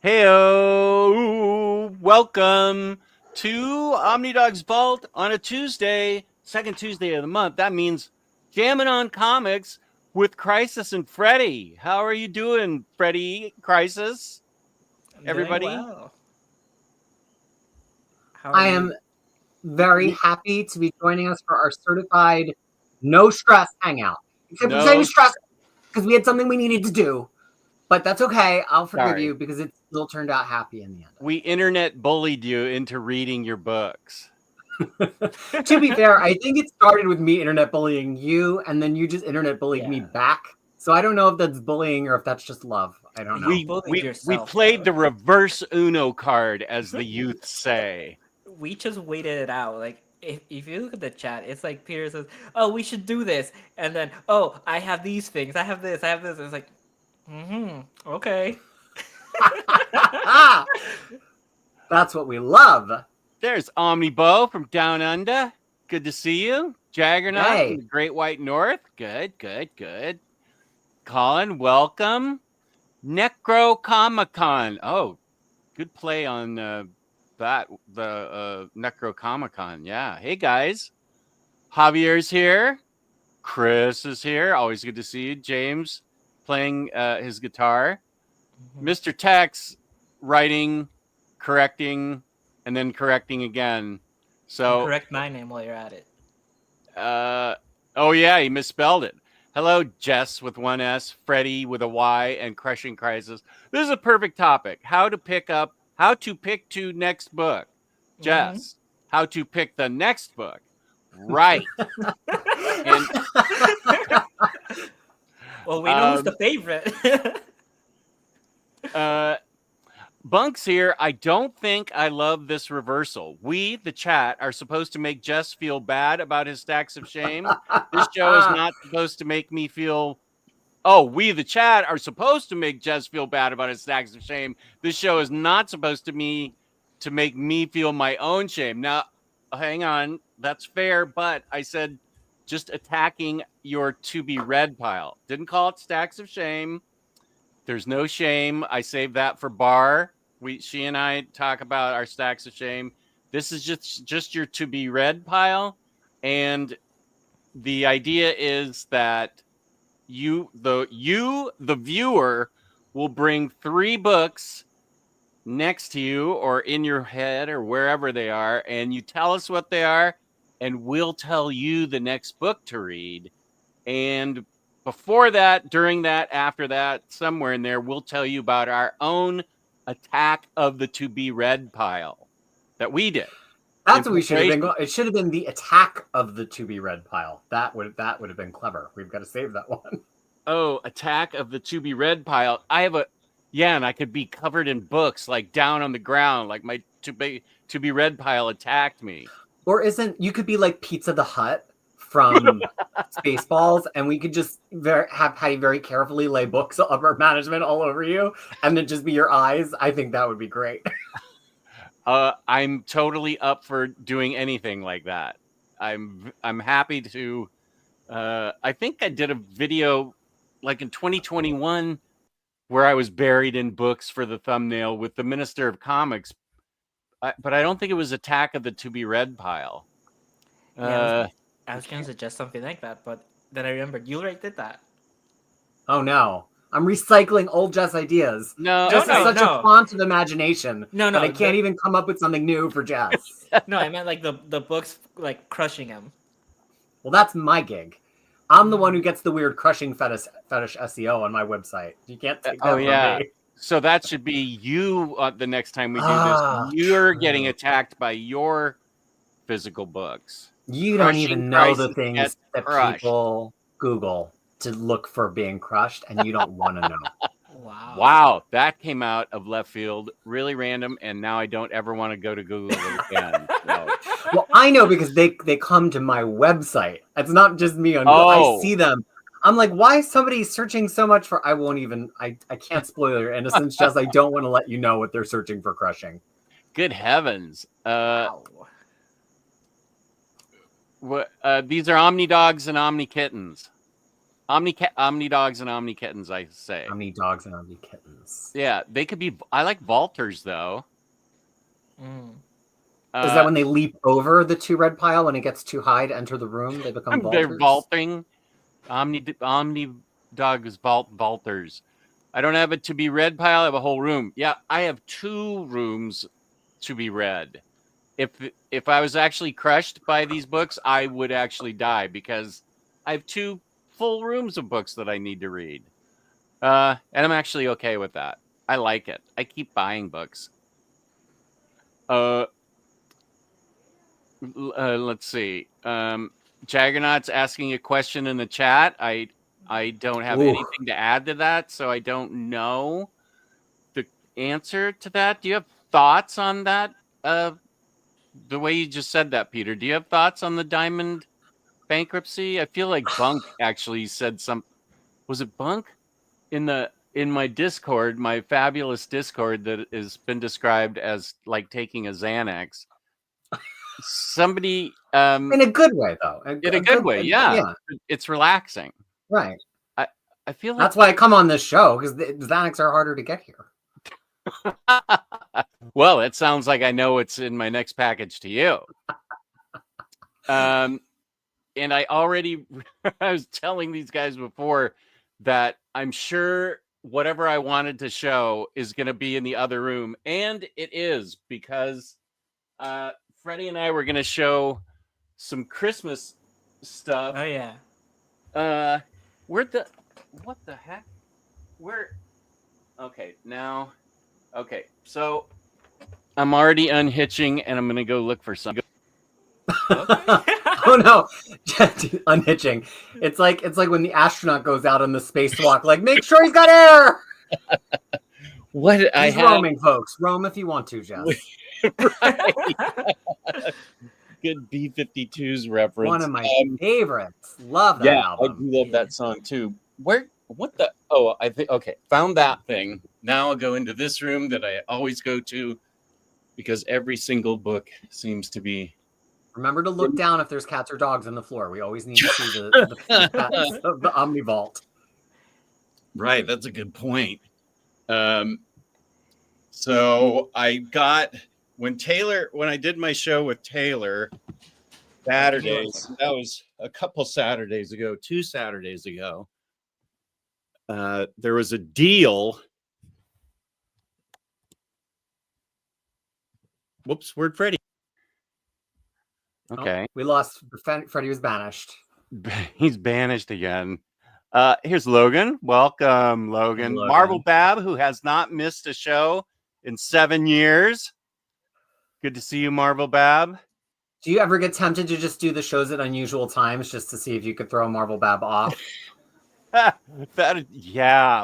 Heyo! Welcome to Omnidog's Vault on a Tuesday, second Tuesday of the month. That means jamming on comics with Krisis and Freddie. How are you doing, Freddie? Krisis? Everybody? Well. I am very happy to be joining us for our certified no stress hangout. Except for saying stress because we had something we needed to do. But that's okay. I'll forgive you because it still turned out happy in the end. We internet bullied you into reading your books. To be fair, I think it started with me internet bullying you, and then you just internet bullied me back. So I don't know if that's bullying or if that's just love. I don't know. We played the reverse Uno card, as the youth say. We just waited it out. Like, if you look at the chat, it's like Peter says, "Oh, we should do this," and then, "Oh, I have these things. I have this. I have this." And it's like, okay. That's what we love. There's Omni Bo from Down Under. Good to see you. Jaggernaut from the Great White North. Good. Colin, welcome. Necro Comic Con. Oh, good play on the Necro Comic Con. Yeah. Hey guys. Javier's here. Chris is here. Always good to see you. James playing his guitar. Mr. Tex writing, correcting, and then correcting again. So correct my name while you're at it. Oh yeah, he misspelled it. Hello, Jess with one S, Freddie with a Y, and Crushing Krisis. This is a perfect topic. How to pick to next book. Jess, how to pick the next book. Right. Well, we know who's the favorite. Bunks here. I don't think I love this reversal. We, the chat, are supposed to make Jess feel bad about his stacks of shame. This show is not supposed to make me feel... Oh, we, the chat, are supposed to make Jess feel bad about his stacks of shame. This show is not supposed to make me feel my own shame. Now, hang on. That's fair, but I said just attacking your to-be-read pile. Didn't call it stacks of shame. There's no shame. I saved that for Bar. She and I talk about our stacks of shame. This is just your to-be-read pile. And the idea is that you, the viewer, will bring 3 books next to you or in your head or wherever they are, and you tell us what they are, and we'll tell you the next book to read. And before that, during that, after that, somewhere in there, we'll tell you about our own attack of the to-be-read pile that we did. That's what we should have been. It should have been the attack of the to-be-read pile. That would have been clever. We've got to save that one. Oh, attack of the to-be-read pile. And I could be covered in books, like down on the ground, like my to-be-read pile attacked me. Or you could be like Pizza the Hut from Spaceballs, and we could just have Patty very carefully lay books of upper management all over you, and then just be your eyes. I think that would be great. I'm totally up for doing anything like that. I'm happy to. I think I did a video like in 2021 where I was buried in books for the thumbnail with the Minister of Comics, but I don't think it was Attack of the to-be-read pile. Yeah, I was going to suggest something like that, but then I remembered you already did that. Oh no. I'm recycling old Jess ideas. Jess is such a font of imagination. That I can't even come up with something new for Jess. No, I meant like the books like crushing him. Well, that's my gig. I'm the one who gets the weird crushing fetish SEO on my website. You can't take that from me. So that should be you the next time we do this. You're getting attacked by your physical books. You don't even know the things that people Google to look for being crushed, and you don't want to know. Wow, that came out of left field, really random, and now I don't ever want to go to Google again. So. Well, I know because they come to my website. It's not just me on Google. I see them. I'm like, why is somebody searching so much for? I can't spoil your innocence, Jess. I don't want to let you know what they're searching for crushing. Good heavens. Wow. These are Omnidogs and Omni Kittens. Omnidogs and Omnikittens, I say. Omnidogs and Omnikittens. Yeah, they could be. I like Vaulters though. Is that when they leap over the 2 red pile when it gets too high to enter the room? They become Vaulters? They're vaulting. Omnidogs Vaulters. I don't have it to be red pile. I have a whole room. Yeah, I have 2 rooms to be read. If I was actually crushed by these books, I would actually die because I have 2 full rooms of books that I need to read. And I'm actually okay with that. I like it. I keep buying books. Let's see. Jaggernaut's asking a question in the chat. I don't have anything to add to that, so I don't know the answer to that. Do you have thoughts on that? The way you just said that, Peter. Do you have thoughts on the Diamond bankruptcy? I feel like Bunk actually said some. Was it Bunk in my Discord, my fabulous Discord that has been described as like taking a Xanax? Somebody in a good way though. In a good way, yeah. It's relaxing. Right. I feel like that's why I come on this show, because the Xanax are harder to get here. Well, it sounds like I know what's in my next package to you. And I was telling these guys before that I'm sure whatever I wanted to show is going to be in the other room. And it is, because Freddie and I were going to show some Christmas stuff. Oh, yeah. What the heck? Okay, so I'm already unhitching and I'm going to go look for some. Oh no, unhitching. It's like when the astronaut goes out on the spacewalk, like, make sure he's got air. He's roaming, folks. Roam if you want to, Jess. Good B-52s reference. One of my favorites. Love that album. I do love that song too. Found that thing. Now I'll go into this room that I always go to because every single book seems to be. Remember to look down if there's cats or dogs on the floor. We always need to see the cats of the Omni Vault. Right, that's a good point. So I got when I did my show with Taylor Saturdays, that was a couple Saturdays ago, 2 Saturdays ago. There was a deal. Whoops, where'd Freddie? Okay. Oh, we lost. Freddie was banished. He's banished again. Here's Logan. Welcome, Logan. Marvelbab, who has not missed a show in 7 years. Good to see you, Marvelbab. Do you ever get tempted to just do the shows at unusual times just to see if you could throw Marvelbab off?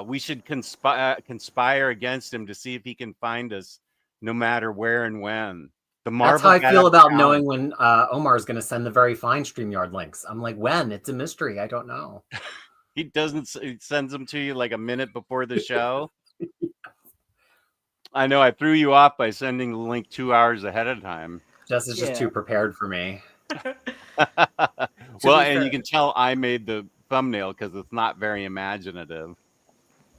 We should conspire against him to see if he can find us no matter where and when. That's how I feel about knowing when Omar's going to send the very fine StreamYard links. I'm like, when? It's a mystery. I don't know. He sends them to you like a minute before the show. I know I threw you off by sending the link 2 hours ahead of time. Jess is just too prepared for me. Well, and you can tell I made the thumbnail because it's not very imaginative.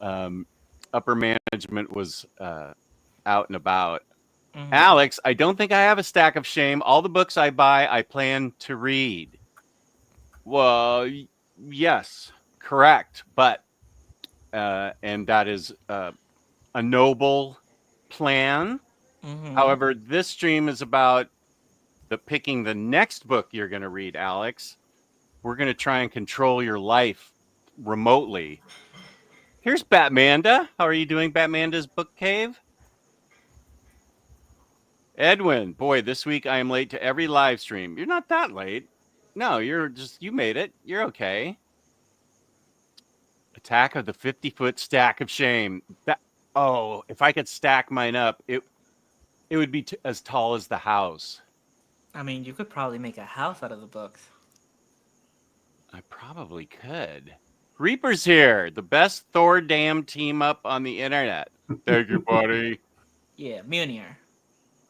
Upper management was out and about. Mm-hmm. Alex, I don't think I have a stack of shame. All the books I buy, I plan to read. Well, yes, correct. But, and that is a noble plan. Mm-hmm. However, this stream is about picking the next book you're going to read, Alex. We're going to try and control your life remotely. Here's Batmanda. How are you doing, Batmanda's Book Cave? Edwin, boy, this week I am late to every live stream. You're not that late. No, you made it. You're okay. Attack of the 50-foot stack of shame. If I could stack mine up, it would be as tall as the house. I mean, you could probably make a house out of the books. I probably could. Reaper's here. The best Thor damn team up on the internet. Thank you, buddy. Yeah, Mjolnir.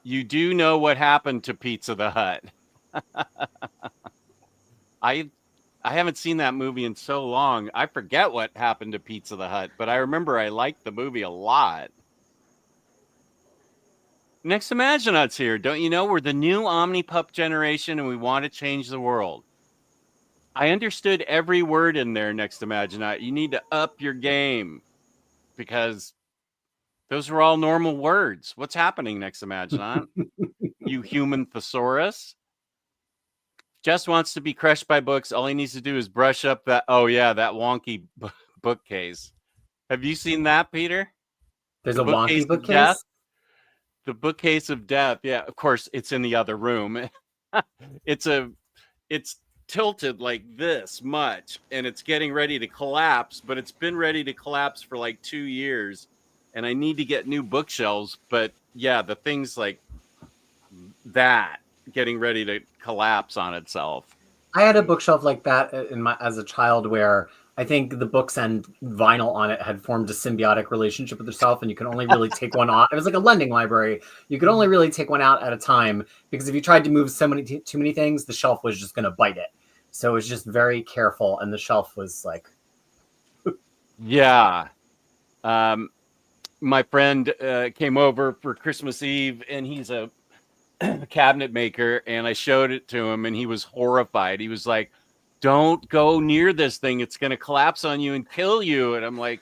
You do know what happened to Pizza the Hut. I I haven't seen that movie in so long. I forget what happened to Pizza the Hut, but I remember I liked the movie a lot. Next Imaginauts here. Don't you know we're the new Omnipup generation and we want to change the world? I understood every word in there, Next Imaginaut. You need to up your game because those are all normal words. What's happening, Next Imaginaut? You human thesaurus? Jess wants to be crushed by books. All he needs to do is brush up that, that wonky bookcase. Have you seen that, Peter? There's The a wonky of bookcase? death? The bookcase of death. Yeah, of course, it's in the other room. It's tilted like this much, and it's getting ready to collapse, but it's been ready to collapse for like 2 years, and I need to get new bookshelves. But yeah, the thing's like that, getting ready to collapse on itself. I had a bookshelf like that as a child where I think the books and vinyl on it had formed a symbiotic relationship with itself, and you could only really take one off. It was like a lending library. You could only really take one out at a time because if you tried to move too many things, the shelf was just going to bite it. So it was just very careful, and the shelf was like... Yeah. My friend came over for Christmas Eve, and he's a cabinet maker, and I showed it to him, and he was horrified. He was like, don't go near this thing. It's going to collapse on you and kill you. And I'm like,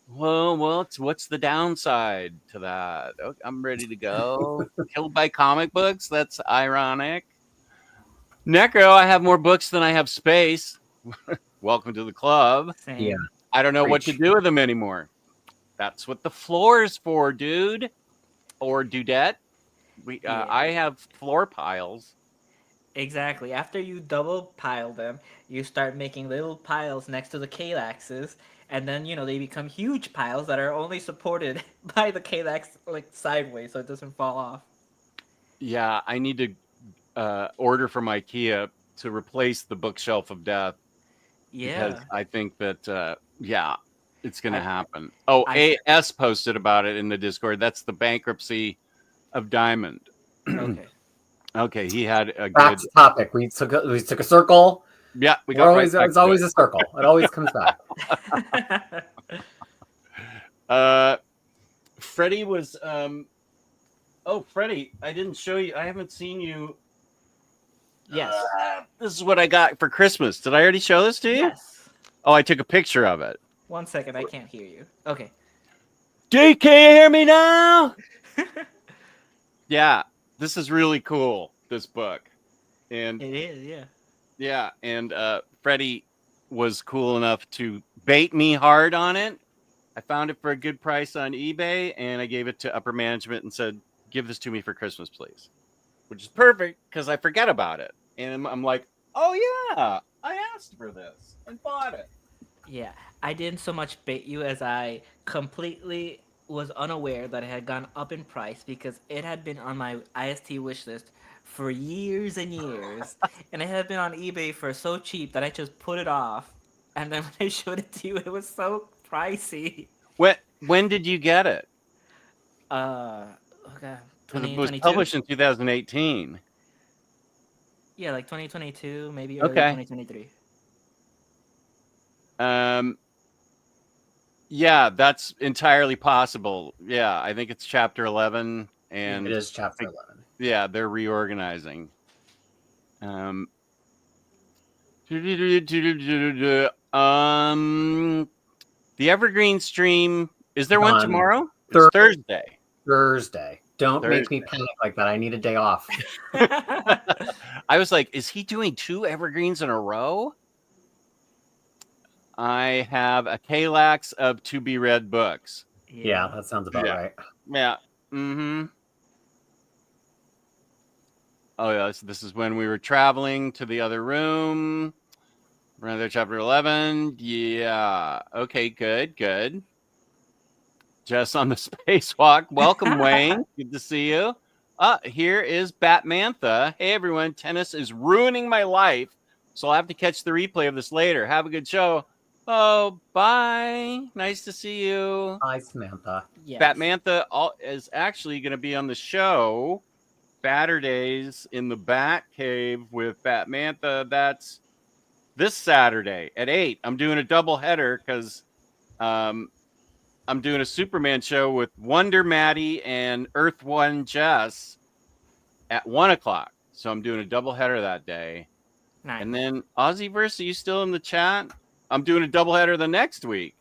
well, what's the downside to that? Okay, I'm ready to go. Killed by comic books? That's ironic. Necro, I have more books than I have space. Welcome to the club. Same. Yeah. I don't know what to do with them anymore. That's what the floor is for, dude. Or dudette. I have floor piles. Exactly. After you double pile them, you start making little piles next to the Kallaxes, and then they become huge piles that are only supported by the Kallax like sideways, so it doesn't fall off. Yeah, I need to order from IKEA to replace the bookshelf of death. Yeah, because I think that it's going to happen. AS posted about it in the Discord. That's the bankruptcy of Diamond. Okay. Okay, he had a Back to topic. We took a circle. Yeah, we got always. It's always a circle. It always comes back. Freddie was. Freddie, I didn't show you. I haven't seen you. Yes. This is what I got for Christmas. Did I already show this to you? Yes. Oh, I took a picture of it. 1 second, I can't hear you. Okay. Can you hear me now? Yeah, this is really cool, this book. And it is, yeah. Yeah, and Freddie was cool enough to bait me hard on it. I found it for a good price on eBay, and I gave it to upper management and said, give this to me for Christmas, please. Which is perfect, because I forget about it. And I'm like, oh yeah, I asked for this and bought it. Yeah, I didn't so much bait you as I completely was unaware that it had gone up in price because it had been on my IST wish list for years and years. And it had been on eBay for so cheap that I just put it off. And then when I showed it to you, it was so pricey. When did you get it? Okay. It was published in 2018. Yeah, like 2022, maybe early 2023. Yeah, that's entirely possible. Yeah, I think it's chapter 11, and it is chapter 11. Yeah, they're reorganizing. The Evergreen stream, is there one tomorrow? It's Thursday. Thursday. Don't make me panic like that. I need a day off. I was like, is he doing 2 Evergreens in a row? I have a Kallax of to be read books. Yeah, that sounds about right. Yeah. Mm-hmm. Oh, yeah. This is when we were traveling to the other room. We're on there, chapter 11. Yeah. Okay, good. Just on the spacewalk. Welcome, Wayne. Good to see you. Here is Batmantha. Hey, everyone. Tennis is ruining my life, so I'll have to catch the replay of this later. Have a good show. Oh, bye. Nice to see you. Hi, Samantha. Yes. Batmantha is actually going to be on the show Saturdays in the Bat Cave with Batmantha. That's this Saturday at 8. I'm doing a double header because I'm doing a Superman show with Wonder Maddie and Earth One Jess at 1 o'clock. So I'm doing a double header that day. Nice. And then Ozzyverse, are you still in the chat? I'm doing a double header the next week.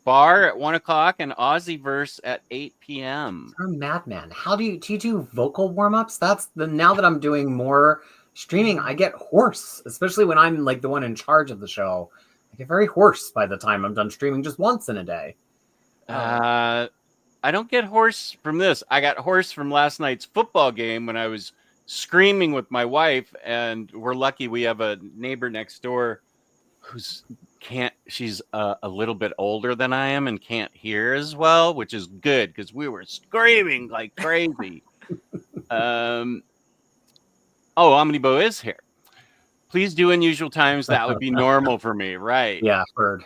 Bar at 1 o'clock and Ozzyverse at 8 p.m. You're a madman. How do you do vocal warm-ups? Now that I'm doing more streaming, I get hoarse, especially when I'm like the one in charge of the show. I get very hoarse by the time I'm done streaming just once in a day. I don't get hoarse from this. I got hoarse from last night's football game when I was screaming with my wife, and we're lucky we have a neighbor next door she's a little bit older than I am and can't hear as well, which is good because we were screaming like crazy. Omnidog is here. Please do unusual times. That would be normal for me, right? Yeah, heard.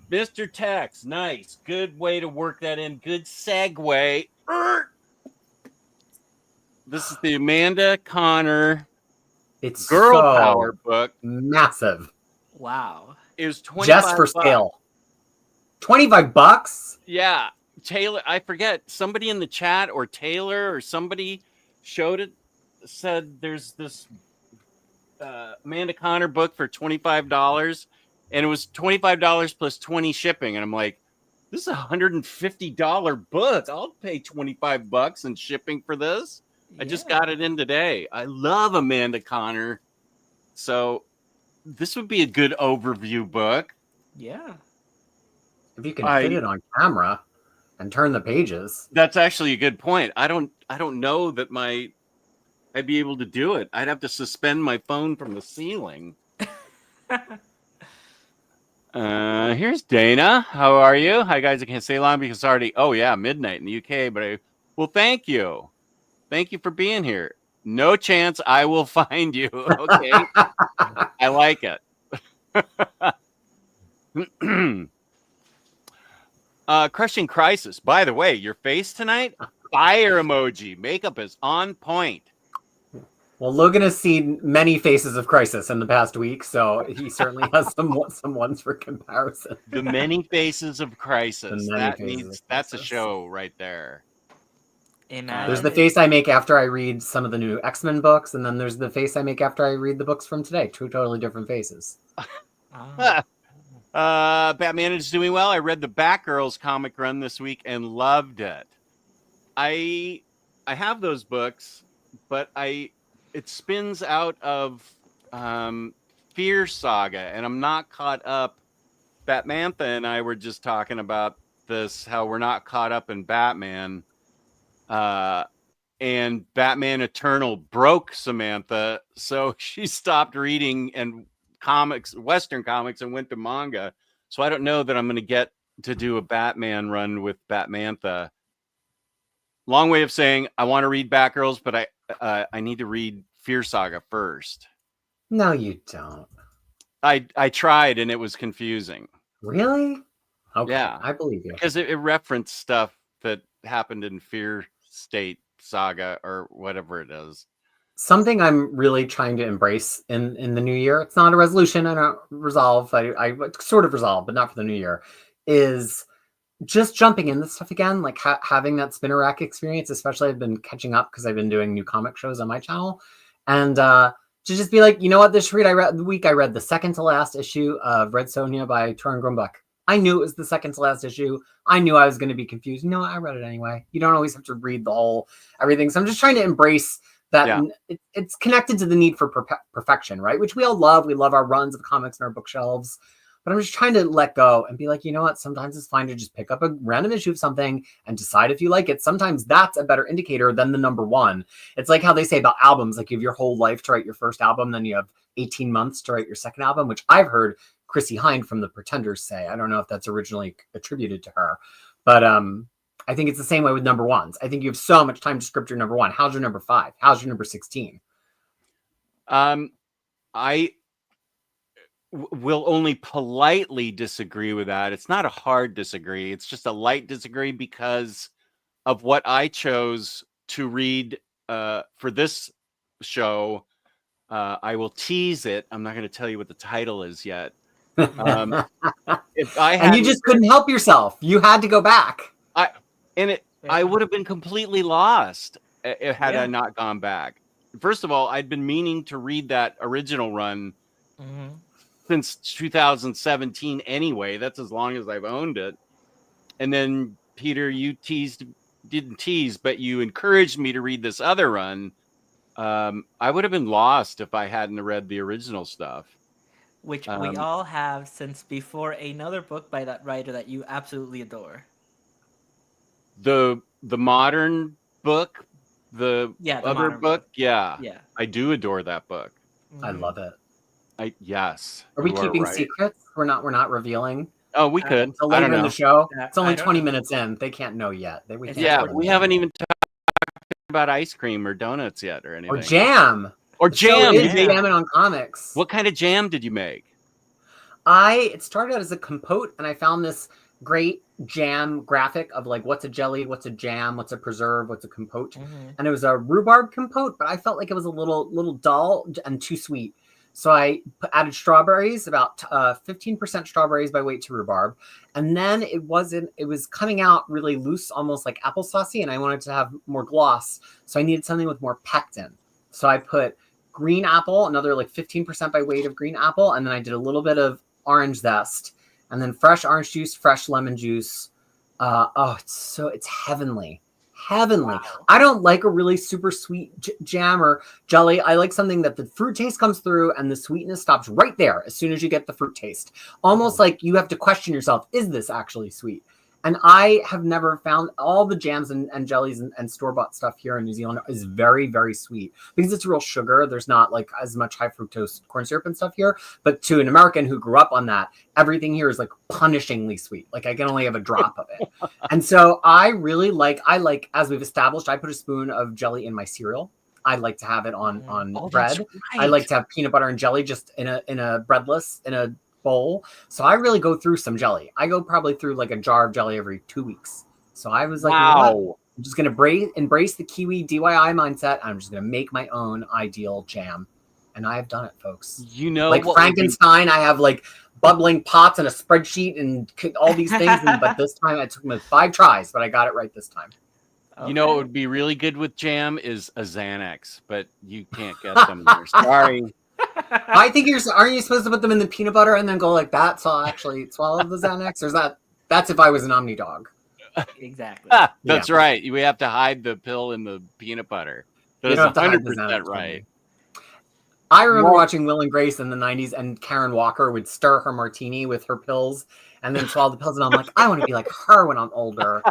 Mr. Tex, nice. Good way to work that in. Good segue. This is the Amanda Connor Girl Power book. Massive. Wow. It was $25. Just for scale. $25? Yeah. Taylor, I forget. Somebody in the chat or Taylor or somebody showed it, said there's this Amanda Connor book for $25. And it was $25 plus 20 shipping. And I'm like, this is a $150 book. I'll pay $25 in shipping for this. I just got it in today. I love Amanda Connor. So this would be a good overview book. Yeah. If you can fit it on camera and turn the pages. That's actually a good point. I don't know that I'd be able to do it. I'd have to suspend my phone from the ceiling. Here's Dana. How are you? Hi guys. I can't stay long because it's already midnight in the UK, but thank you. Thank you for being here. No chance I will find you. Okay. I like it. Crushing Krisis. By the way, your face tonight, fire emoji. Makeup is on point. Well, Logan has seen many faces of Krisis in the past week, so he certainly has some ones for comparison. The many faces of Krisis. That's a show right there. There's the face I make after I read some of the new X-Men books, and then there's the face I make after I read the books from today. Two totally different faces. Batman is doing well. I read the Batgirls comic run this week and loved it. I have those books, but it spins out of Fear Saga, and I'm not caught up. Batmantha and I were just talking about this, how we're not caught up in Batman. And Batman Eternal broke Samantha, so she stopped reading Western comics, and went to manga. So I don't know that I'm going to get to do a Batman run with Batmantha. Long way of saying I want to read Batgirls, but I need to read Fear Saga first. No, you don't. I tried and it was confusing. Really? Okay, yeah, I believe you. Because it referenced stuff that happened in Fear State Saga or whatever it is. Something I'm really trying to embrace in the new year, it's not a resolution, I don't resolve, I sort of resolve, but not for the new year, is just jumping into stuff again, like having that spinner rack experience. Especially I've been catching up because I've been doing new comic shows on my channel, and to just be like, you know what, this week I read the second to last issue of Red Sonja by Torun Grumbuck. I knew it was the second to last issue. I knew I was going to be confused. You know what? I read it anyway. You don't always have to read the whole everything. So I'm just trying to embrace that. Yeah. It's connected to the need for perfection, right? Which we all love. We love our runs of comics in our bookshelves. But I'm just trying to let go and be like, you know what? Sometimes it's fine to just pick up a random issue of something and decide if you like it. Sometimes that's a better indicator than the number one. It's like how they say about albums, like you have your whole life to write your first album, then you have 18 months to write your second album, which I've heard Chrissy Hynde from the Pretenders say. I don't know if that's originally attributed to her, but I think it's the same way with number ones. I think you have so much time to script your number one. How's your number 5? How's your number 16? I will only politely disagree with that. It's not a hard disagree. It's just a light disagree because of what I chose to read for this show I will tease it. I'm not going to tell you what the title is yet. If I and you just couldn't help yourself. You had to go back. I would have been completely lost had I not gone back. First of all, I'd been meaning to read that original run since 2017 anyway. That's as long as I've owned it. And then, Peter, you didn't tease, but you encouraged me to read this other run. I would have been lost if I hadn't read the original stuff. Which we all have since before another book by that writer that you absolutely adore. The modern book, the other book, yeah, I do adore that book. I love it. Yes. Are we keeping secrets? We're not revealing. Oh, we could. Until later in the show. It's only 20 minutes in. They can't know yet. We haven't even talked about ice cream or donuts yet or anything. Or jam. Or jam. Jamming on comics. What kind of jam did you make? It started out as a compote, and I found this great jam graphic of like what's a jelly, what's a jam, what's a preserve, what's a compote. And it was a rhubarb compote, but I felt like it was a little dull and too sweet. So I added strawberries, about 15% strawberries by weight to rhubarb. And then it was coming out really loose, almost like applesaucey, and I wanted to have more gloss. So I needed something with more pectin. So I put green apple, another like 15% by weight of green apple. And then I did a little bit of orange zest, and then fresh orange juice, fresh lemon juice. It's heavenly. Wow. I don't like a really super sweet jam or jelly. I like something that the fruit taste comes through and the sweetness stops right there as soon as you get the fruit taste. Almost like you have to question yourself, is this actually sweet? And I have never found all the jams and jellies and store-bought stuff here in New Zealand is very, very sweet because it's real sugar. There's not like as much high fructose corn syrup and stuff here. But to an American who grew up on that, everything here is like punishingly sweet. Like I can only have a drop of it. And so I like, as we've established, I put a spoon of jelly in my cereal. I like to have it on bread. Right. I like to have peanut butter and jelly just in a breadless, in a bowl. So I really go through some jelly. I go probably through like a jar of jelly every 2 weeks. So I was like, wow. You know what? I'm just going to embrace the Kiwi DIY mindset. I'm just going to make my own ideal jam. And I have done it, folks. You know, like Frankenstein, I have like bubbling pots and a spreadsheet and all these things. But this time it took me 5 tries, but I got it right this time. Okay. You know what would be really good with jam is a Xanax, but you can't get them there. Sorry. I think aren't you supposed to put them in the peanut butter and then go like that? So I'll actually swallow the Xanax? Or that's if I was an Omnidog. Exactly. That's right. We have to hide the pill in the peanut butter. That's 100% right. I remember watching Will and Grace in the 90s, and Karen Walker would stir her martini with her pills and then swallow the pills. And I'm like, I want to be like her when I'm older.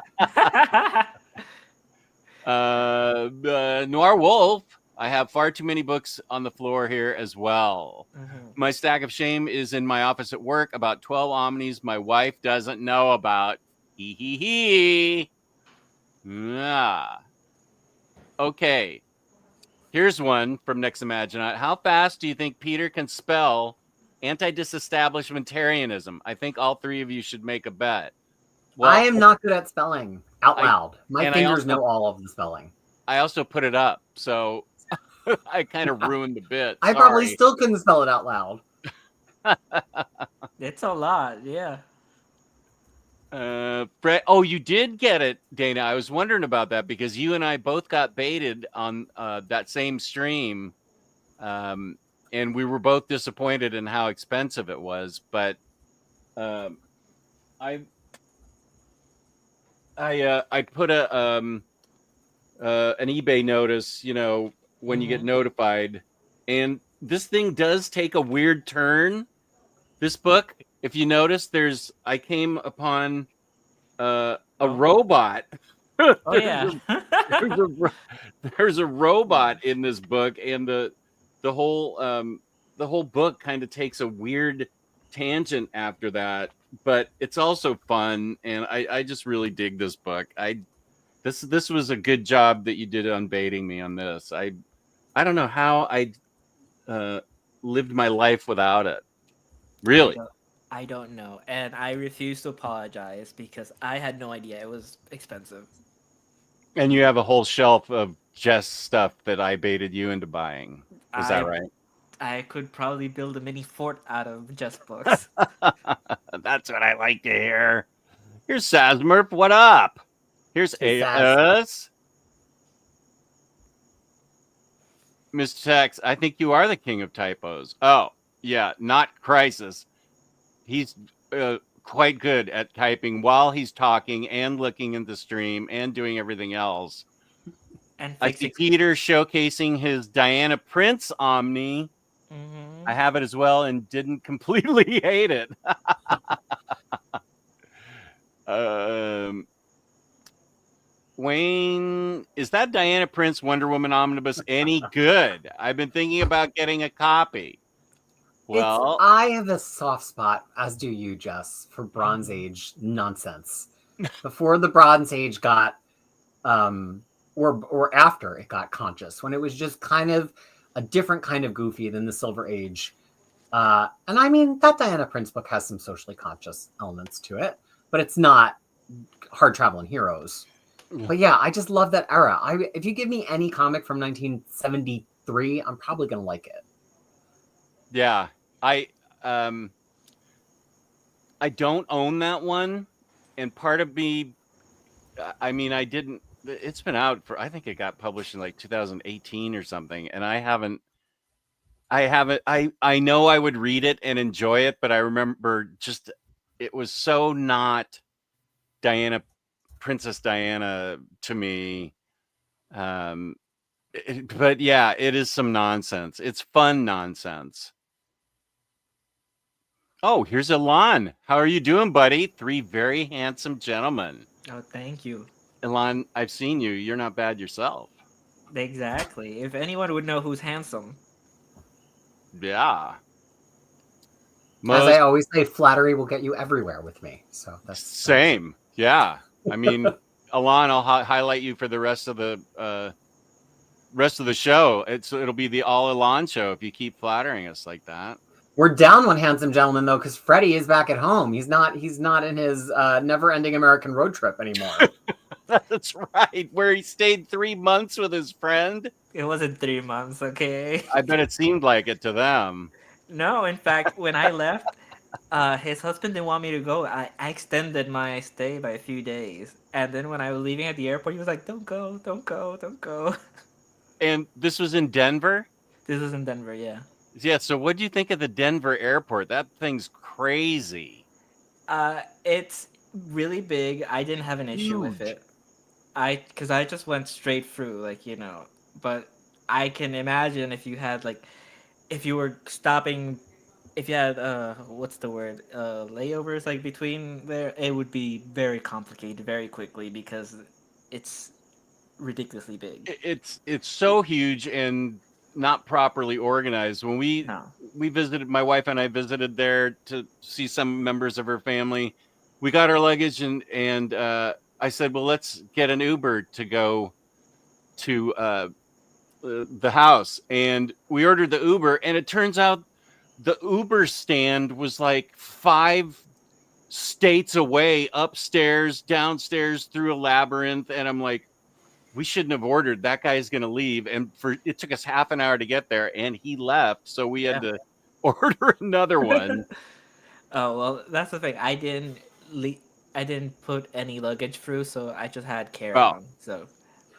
Noir Wolf. I have far too many books on the floor here as well. My stack of shame is in my office at work. About 12 Omnis my wife doesn't know about. Hee hee hee. Yeah. Okay. Here's one from Next Imaginaut. How fast do you think Peter can spell anti-disestablishmentarianism? I think all 3 of you should make a bet. Well, I am not good at spelling out loud. My fingers know all of the spelling. I also put it up, so I kind of ruined the bit. I probably still couldn't spell it out loud. It's a lot, yeah. Fred, you did get it, Dana. I was wondering about that because you and I both got baited on that same stream, and we were both disappointed in how expensive it was. But I put an eBay notice, when you get notified, and this thing does take a weird turn. This book, if you notice, I came upon a robot. Oh yeah. there's a robot in this book, and the whole book kind of takes a weird tangent after that, but it's also fun, and I just really dig this book. This was a good job that you did on baiting me on this. I don't know how I lived my life without it. Really? I don't know. And I refuse to apologize because I had no idea it was expensive. And you have a whole shelf of just stuff that I baited you into buying. Is that right? I could probably build a mini fort out of just books. That's what I like to hear. Here's Sazmurf. What up? Here's Hey, Saz. Alice. Mr. Tex, I think you are the king of typos. Oh, yeah, not Krisis. He's quite good at typing while he's talking and looking at the stream and doing everything else. And I see Peter showcasing his Diana Prince Omni. Mm-hmm. I have it as well and didn't completely hate it. Wayne, is that Diana Prince Wonder Woman Omnibus any good? I've been thinking about getting a copy. Well, I have a soft spot, as do you, Jess, for Bronze Age nonsense. Before the Bronze Age got, or after it got conscious, when it was just kind of a different kind of goofy than the Silver Age. And I mean, that Diana Prince book has some socially conscious elements to it, but it's not hard traveling heroes. But yeah, I just love that era. If you give me any comic from 1973, I'm probably going to like it. Yeah, I don't own that one, and part of me, I mean, I didn't. It's been out for, I think it got published in like 2018 or something, and I haven't. I know I would read it and enjoy it, but I remember just it was so not Princess Diana to me. But yeah, it is some nonsense. It's fun nonsense. Oh, here's Elan. How are you doing, buddy? 3 very handsome gentlemen. Oh, thank you. Elan, I've seen you. You're not bad yourself. Exactly. If anyone would know who's handsome. Yeah. As I always say, flattery will get you everywhere with me. So that's same. Yeah. I mean, Elan, I'll highlight you for the rest of the show. It'll be the all Elan show if you keep flattering us like that. We're down one handsome gentleman though, because Freddie is back at home. He's not in his never-ending American road trip anymore. That's right, where he stayed 3 months with his friend. It wasn't 3 months, okay? I bet it seemed like it to them. No, in fact, when I left, his husband didn't want me to go. I extended my stay by a few days. And then when I was leaving at the airport, he was like, don't go, don't go, don't go. And this was in Denver? This was in Denver, yeah. Yeah, so what do you think of the Denver airport? That thing's crazy. It's really big. I didn't have an issue with it. Because I just went straight through, like, you know. But I can imagine if you had, like, if you were stopping, if you had, what's the word, layovers, like, between there, it would be very complicated very quickly because it's ridiculously big. It's so huge and not properly organized. When we visited, my wife and I visited there to see some members of her family. We got our luggage and I said, well, let's get an Uber to go to the house. And we ordered the Uber, and it turns out the Uber stand was like 5 states away, upstairs, downstairs, through a labyrinth. And I'm like, we shouldn't have ordered. That guy's going to leave. And it took us half an hour to get there, and he left. So we had to order another one. Oh, well, that's the thing. I didn't put any luggage through, so I just had carry-on. So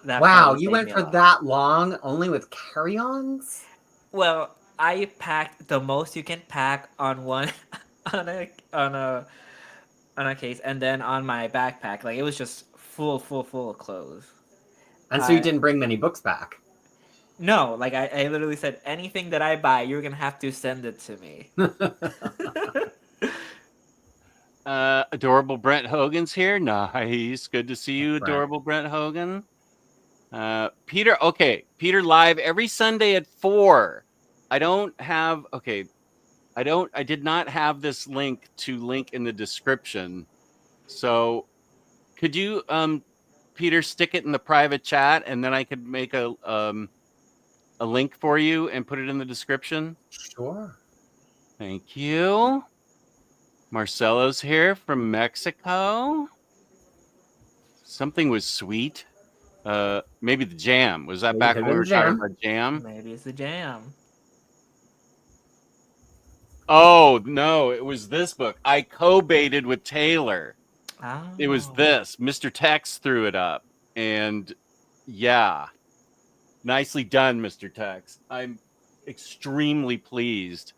that wow, you went for that long only with carry-ons? Well, I packed the most you can pack on one on a case, and then on my backpack, like it was just full of clothes. And so you didn't bring many books back? No, like I literally said, anything that I buy, you're gonna have to send it to me. Adorable Brent Hogan's here. Nice. Good to see you, adorable Brent Hogan. Peter, okay. Peter live every Sunday at 4. I did not have this link in the description. So could you, Peter, stick it in the private chat, and then I could make a link for you and put it in the description? Sure. Thank you. Marcelo's here from Mexico. Something was sweet. Maybe the jam. Was that back when we were talking about jam? Maybe it's the jam. Oh no, it was this book. I co-baited with Taylor. Oh. It was this. Mr. Tex threw it up, and yeah, nicely done, Mr. Tex. I'm extremely pleased.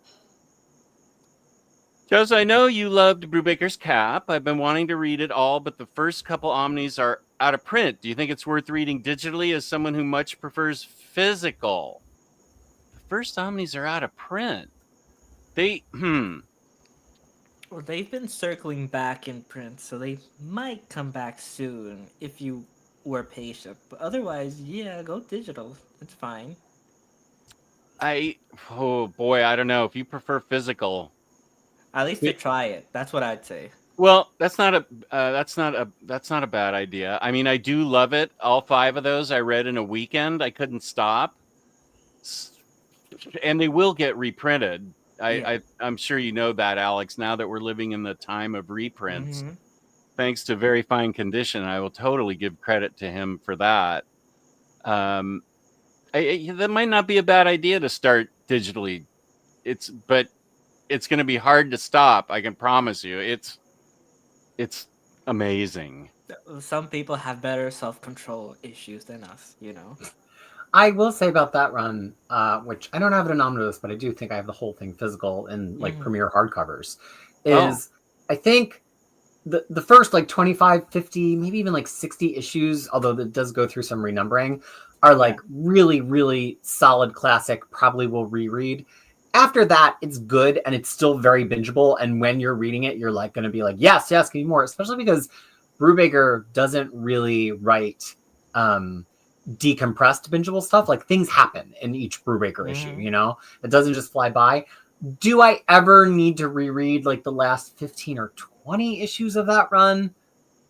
Joes, I know you loved Brubaker's Cap. I've been wanting to read it all, but the first couple Omnis are out of print. Do you think it's worth reading digitally as someone who much prefers physical? The first Omnis are out of print. Well, they've been circling back in print, so they might come back soon if you were patient. But otherwise, yeah, go digital. It's fine. Oh boy, I don't know. If you prefer physical, At least to try it. That's what I'd say. well, that's not a bad idea. I mean, I do love it. All 5 of those I read in a weekend. I couldn't stop, and they will get reprinted. I'm sure you know that, Alex. Now that we're living in the time of reprints, thanks to Very Fine Condition, I will totally give credit to him for that. That might not be a bad idea to start digitally. But it's going to be hard to stop. I can promise you. It's amazing. Some people have better self-control issues than us, I will say about that run, which I don't have it in omnibus, but I do think I have the whole thing physical in like premier hardcovers, is I think the first like 25, 50, maybe even like 60 issues, although it does go through some renumbering, are like really, really solid classic, probably will reread. After that, it's good and it's still very bingeable. And when you're reading it, you're like going to be like, yes, give me more, especially because Brubaker doesn't really write decompressed bingeable stuff. Like things happen in each Brubaker issue, it doesn't just fly by. Do I ever need to reread like the last 15 or 20 issues of that run?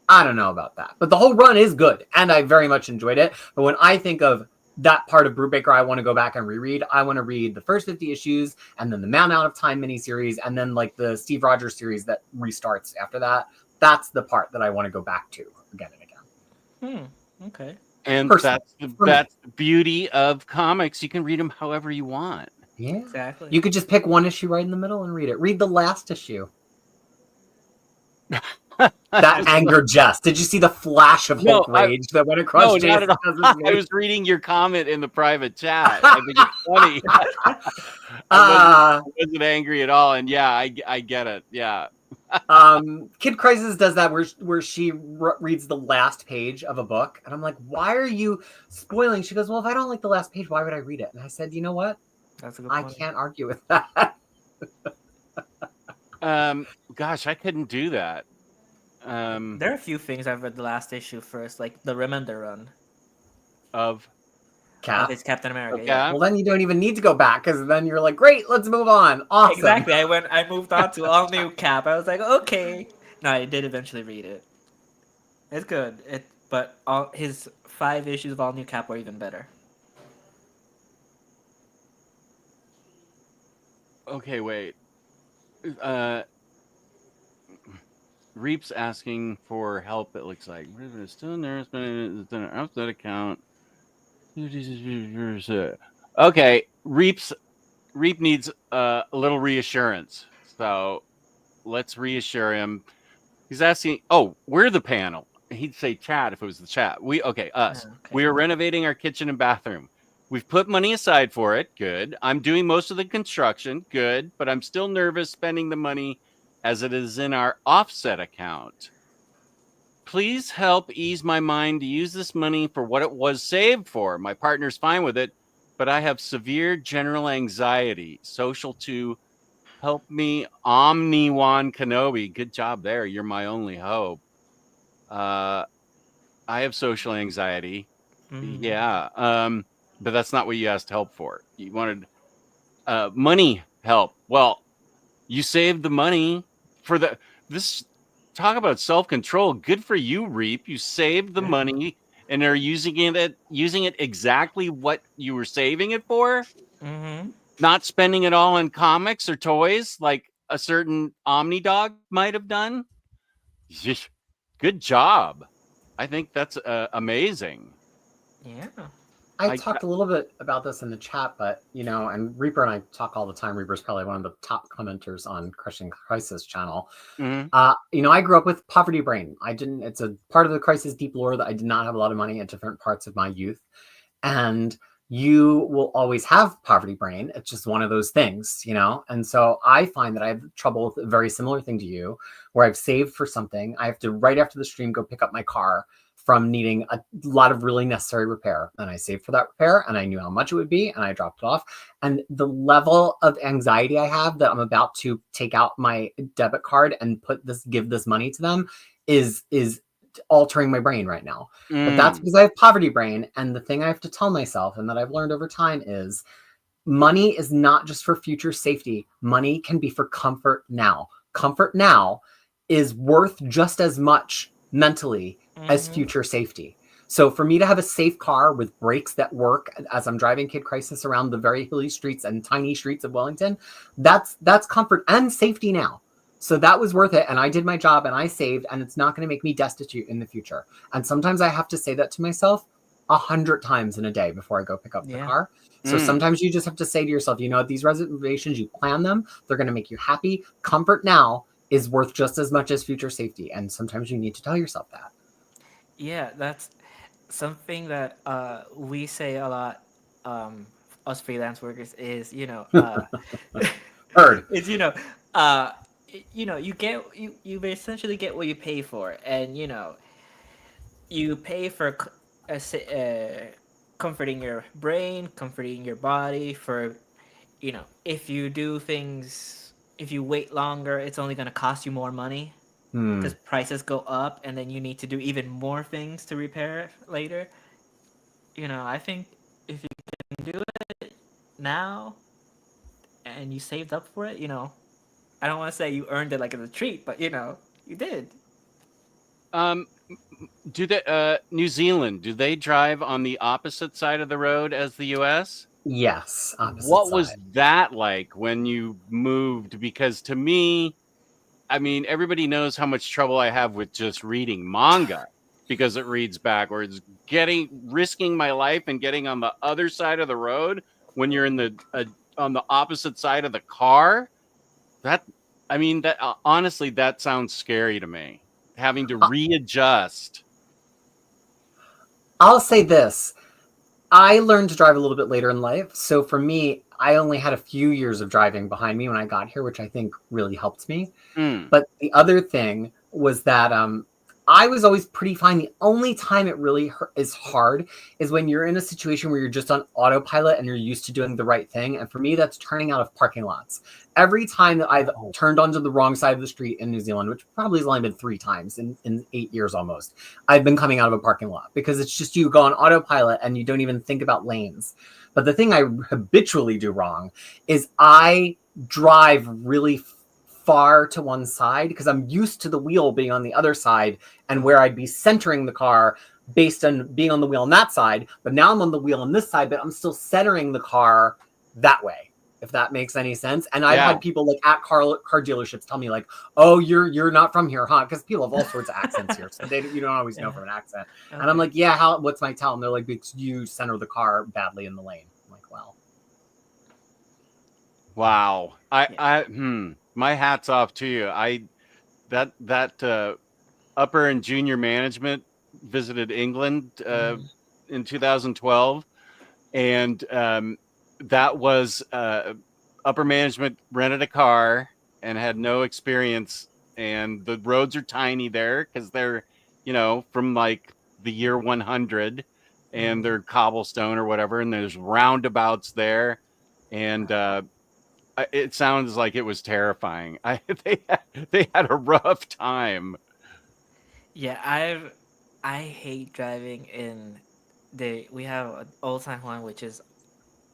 I don't know about that, but the whole run is good and I very much enjoyed it. But when I think of that part of Brubaker I want to go back and reread, I want to read the first 50 issues and then the Man Out of Time miniseries and then like the Steve Rogers series that restarts after that. That's the part that I want to go back to again and again. Okay. And that's the beauty of comics. You can read them however you want. Yeah, exactly. You could just pick one issue right in the middle and read it. Read the last issue. That anger jest. Did you see the flash of Hulk rage that went across? No, not at all. I was reading your comment in the private chat. I think it's funny. I wasn't angry at all, and yeah, I get it. Yeah. Kid Krisis does that where she reads the last page of a book, and I'm like, why are you spoiling? She goes, well, if I don't like the last page, why would I read it? And I said, you know what? That's a good point. I can't argue with that. Gosh, I couldn't do that. There are a few things I've read the last issue first, like the Remender run of Cap. It's Captain America. Okay. Yeah. Well, then you don't even need to go back because then you're like, great, let's move on. Awesome. Exactly. I moved on to all new Cap. I was like, okay. No, I did eventually read it. It's good. But all his 5 issues of all new Cap were even better. Okay, wait. Reap's asking for help, it looks like. It's still in there. It's been an outside account. Okay, Reap needs a little reassurance. So let's reassure him. He's asking, we're the panel. He'd say chat if it was the chat. us. Okay. We are renovating our kitchen and bathroom. We've put money aside for it. Good. I'm doing most of the construction. Good. But I'm still nervous spending the money as it is in our offset account. Please help ease my mind to use this money for what it was saved for. My partner's fine with it, but I have severe general anxiety. Social 2, help me, Omni-Wan Kenobi. Good job there. You're my only hope. I have social anxiety. Yeah. But that's not what you asked help for. You wanted money help. Well, you saved the money for this. Talk about self-control. Good for you, Reap. You saved the money and are using it exactly what you were saving it for. Not spending it all on comics or toys like a certain Omnidog might have done. Good job. I think that's amazing. Yeah. I talked a little bit about this in the chat, but and Reaper and I talk all the time. Reaper's probably one of the top commenters on Crushing Krisis channel. Mhm. I grew up with poverty brain. It's a part of the Krisis deep lore that I did not have a lot of money at different parts of my youth. And you will always have poverty brain. It's just one of those things, And so I find that I have trouble with a very similar thing to you, where I've saved for something. I have to, right after the stream, go pick up my car from needing a lot of really necessary repair. And I saved for that repair, and I knew how much it would be, and I dropped it off. And the level of anxiety I have that I'm about to take out my debit card and give this money to them is altering my brain right now. But that's because I have poverty brain. And the thing I have to tell myself, and that I've learned over time, is money is not just for future safety. Money can be for comfort now. Comfort now is worth just as much mentally as future safety. So for me to have a safe car with brakes that work as I'm driving Kid Krisis around the very hilly streets and tiny streets of Wellington, that's comfort and safety now. So that was worth it. And I did my job and I saved, and it's not going to make me destitute in the future. And sometimes I have to say that to myself 100 times in a day before I go pick up the car. So sometimes you just have to say to yourself, these reservations, you plan them, they're going to make you happy. Comfort now is worth just as much as future safety. And sometimes you need to tell yourself that. Yeah, that's something that we say a lot, us freelance workers, is, Heard. is, you essentially get what you pay for. And, you pay for comforting your brain, comforting your body, for, if you do things, if you wait longer, it's only going to cost you more money. Because prices go up, and then you need to do even more things to repair it later. I think if you can do it now and you saved up for it, I don't want to say you earned it like as a treat, but you did. Do they New Zealand, do they drive on the opposite side of the road as the US? Yes. What was that like when you moved? Because to me, I mean, everybody knows how much trouble I have with just reading manga because it reads backwards. Risking my life and getting on the other side of the road when you're in on the opposite side of the car. Honestly, that sounds scary to me. Having to readjust. I'll say this. I learned to drive a little bit later in life. So for me, I only had a few years of driving behind me when I got here, which I think really helped me. But the other thing was that I was always pretty fine. The only time it really is hard is when you're in a situation where you're just on autopilot and you're used to doing the right thing. And for me, that's turning out of parking lots. Every time that I've turned onto the wrong side of the street in New Zealand, which probably has only been 3 times in 8 years almost, I've been coming out of a parking lot because it's just you go on autopilot and you don't even think about lanes. But the thing I habitually do wrong is I drive really far to one side because I'm used to the wheel being on the other side and where I'd be centering the car based on being on the wheel on that side. But now I'm on the wheel on this side, but I'm still centering the car that way, if that makes any sense. And I've had people like at car dealerships tell me like, oh, you're not from here, huh? Because people have all sorts of accents here. So you don't always know from an accent. Okay. And I'm like, yeah, what's my tell? And they're like, because you center the car badly in the lane. I'm like, well. Wow. My hat's off to you. That upper and junior management visited England in 2012, and that was upper management rented a car and had no experience, and the roads are tiny there because they're from like the year 100, and they're cobblestone or whatever, and there's roundabouts there, and it sounds like it was terrifying. They had a rough time. Yeah, I hate driving in we have an old San Juan, which is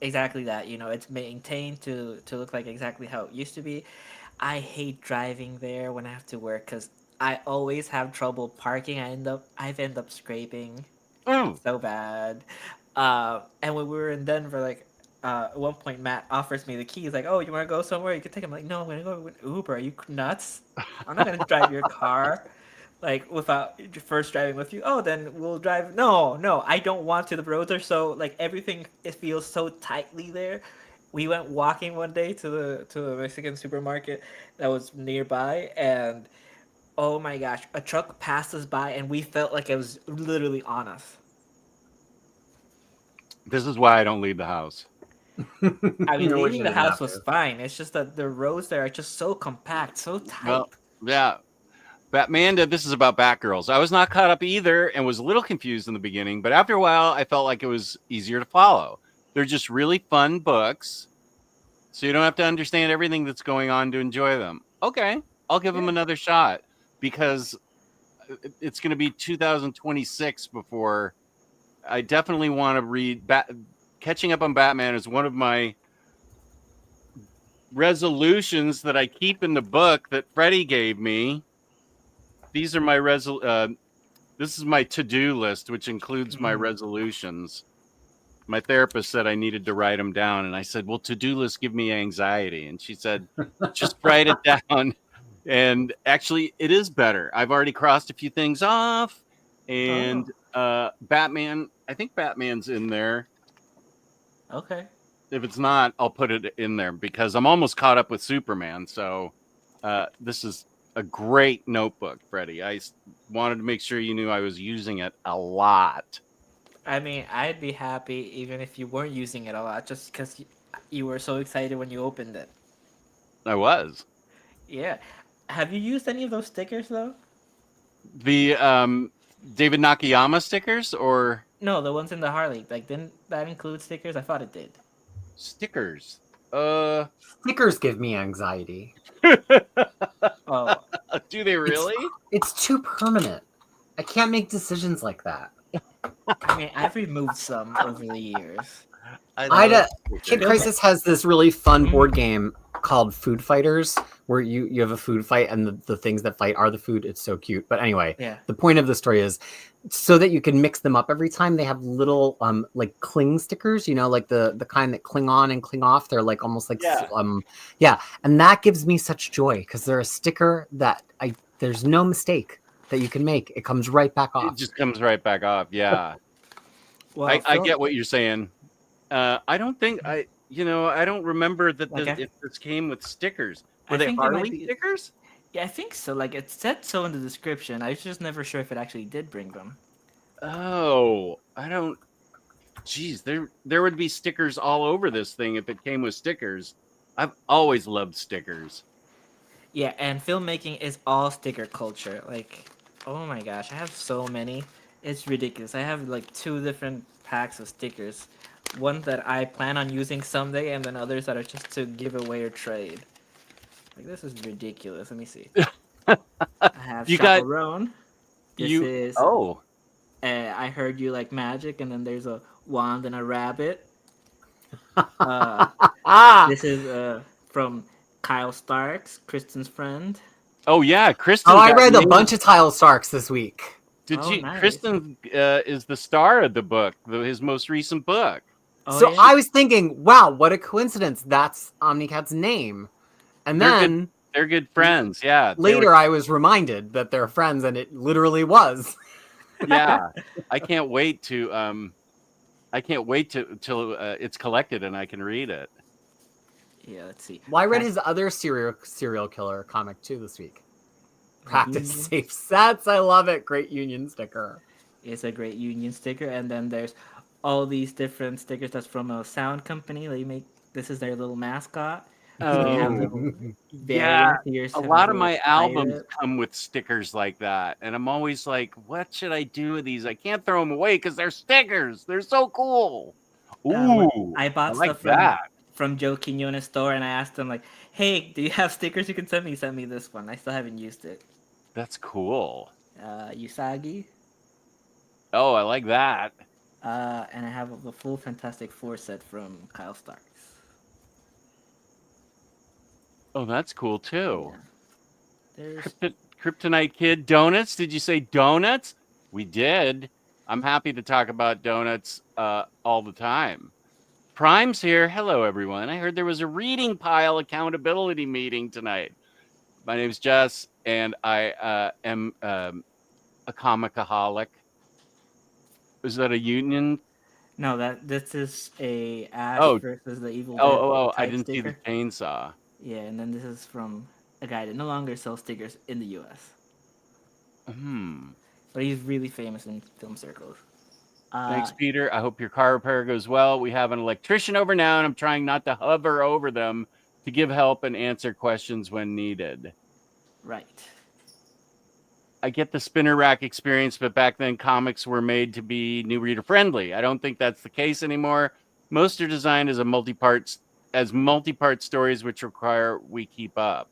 exactly that. It's maintained to look like exactly how it used to be. I hate driving there when I have to work because I always have trouble parking. I've ended up scraping so bad. And when we were in Denver, like at one point, Matt offers me the keys, like, "Oh, you want to go somewhere? You can take them." I'm like, "No, I'm gonna go with Uber. Are you nuts? I'm not gonna drive your car." like without first driving with you. Oh, then we'll drive. No, no, I don't want to. The roads are so like everything. It feels so tightly there. We went walking one day to the Mexican supermarket that was nearby, and oh my gosh, a truck passed us by, and we felt like it was literally on us. This is why I don't leave the house. I mean, No, we leaving the shouldn't house have was to. fine. It's just that the roads there are just so compact, so tight. Well, yeah. Batmanda, this is about Batgirls. I was not caught up either and was a little confused in the beginning, but after a while, I felt like it was easier to follow. They're just really fun books, so you don't have to understand everything that's going on to enjoy them. Okay, I'll give them another shot because it's going to be 2026 before I definitely want to read. Catching up on Batman is one of my resolutions that I keep in the book that Freddie gave me. These are my this is my to-do list, which includes my resolutions. My therapist said I needed to write them down, and I said, well, to-do lists give me anxiety. And she said, just write it down. And actually, it is better. I've already crossed a few things off, and Batman, I think Batman's in there. Okay. If it's not, I'll put it in there because I'm almost caught up with Superman. So this is a great notebook, Freddie. I wanted to make sure you knew I was using it a lot. I mean, I'd be happy even if you weren't using it a lot, just because you were so excited when you opened it. I was. Yeah. Have you used any of those stickers though? The David Nakayama stickers or No, the ones in the Harley. Like, didn't that include stickers? I thought it did. stickers? Stickers give me anxiety. Oh, Do they really? It's too permanent. I can't make decisions like that. I mean, I've removed some over the years. Kid Krisis has this really fun board game called Food Fighters, where you have a food fight and the things that fight are the food. It's so cute. But anyway, Yeah. the point of the story is so that you can mix them up every time. They have little like cling stickers, you know, like the kind that cling on and cling off. They're like almost like and that gives me such joy because they're a sticker that there's no mistake that you can make. It comes right back off. It just comes right back off. Yeah. Well, I get what you're saying. I don't think I don't remember that this came with stickers. Were they Harley stickers? Yeah, I think so. Like, it said so in the description. I was just never sure if it actually did bring them. Oh, I don't. Geez, there would be stickers all over this thing if it came with stickers. I've always loved stickers. Yeah, and filmmaking is all sticker culture. Like, oh my gosh, I have so many. It's ridiculous. I have like 2 different packs of stickers. One that I plan on using someday, and then others that are just to give away or trade. Like, this is ridiculous. Let me see. I have Chaperone. I heard you like magic, and then there's a wand and a rabbit. This is from Kyle Starks, Kristen's friend. Oh yeah, Kristen. Oh, I read a bunch of Kyle Starks this week. Nice. Kristen is the star of the book, his most recent book. Oh, so yeah? I was thinking, wow, what a coincidence. That's Omnicat's name. And they're good friends. Yeah. Later, I was reminded that they're friends, and it literally was. Yeah. I can't wait till it's collected and I can read it. Yeah, let's see. Well, I read his other serial killer comic too this week. Practice safe sets. I love it. Great Union sticker. It's a great Union sticker, and then there's all these different stickers that's from a sound company. This is their little mascot. Oh, yeah. A lot of my albums come with stickers like that, and I'm always like, "What should I do with these? I can't throw them away because they're stickers. They're so cool." Ooh, I bought stuff from Joe Quinones' store, and I asked him like, "Hey, do you have stickers you can send me?" He sent me this one. I still haven't used it. That's cool. Usagi. Oh, I like that. And I have the full Fantastic Four set from Kyle Starks. Oh, that's cool too. Yeah. Kryptonite Kid donuts. Did you say donuts? We did. I'm happy to talk about donuts all the time. Prime's here. Hello, everyone. I heard there was a reading pile accountability meeting tonight. My name's Jess, and I am a comicaholic? Is that a union? No, this is a Ash Oh, versus the Evil Dead oh! I type didn't see the sticker. chainsaw. Yeah, and then this is from a guy that no longer sells stickers in the U.S. But he's really famous in film circles. Thanks, Peter. I hope your car repair goes well. We have an electrician over now, and I'm trying not to hover over them to give help and answer questions when needed. Right. I get the spinner rack experience, but back then comics were made to be new reader friendly. I don't think that's the case anymore. Most are designed as multi-part stories, which require we keep up.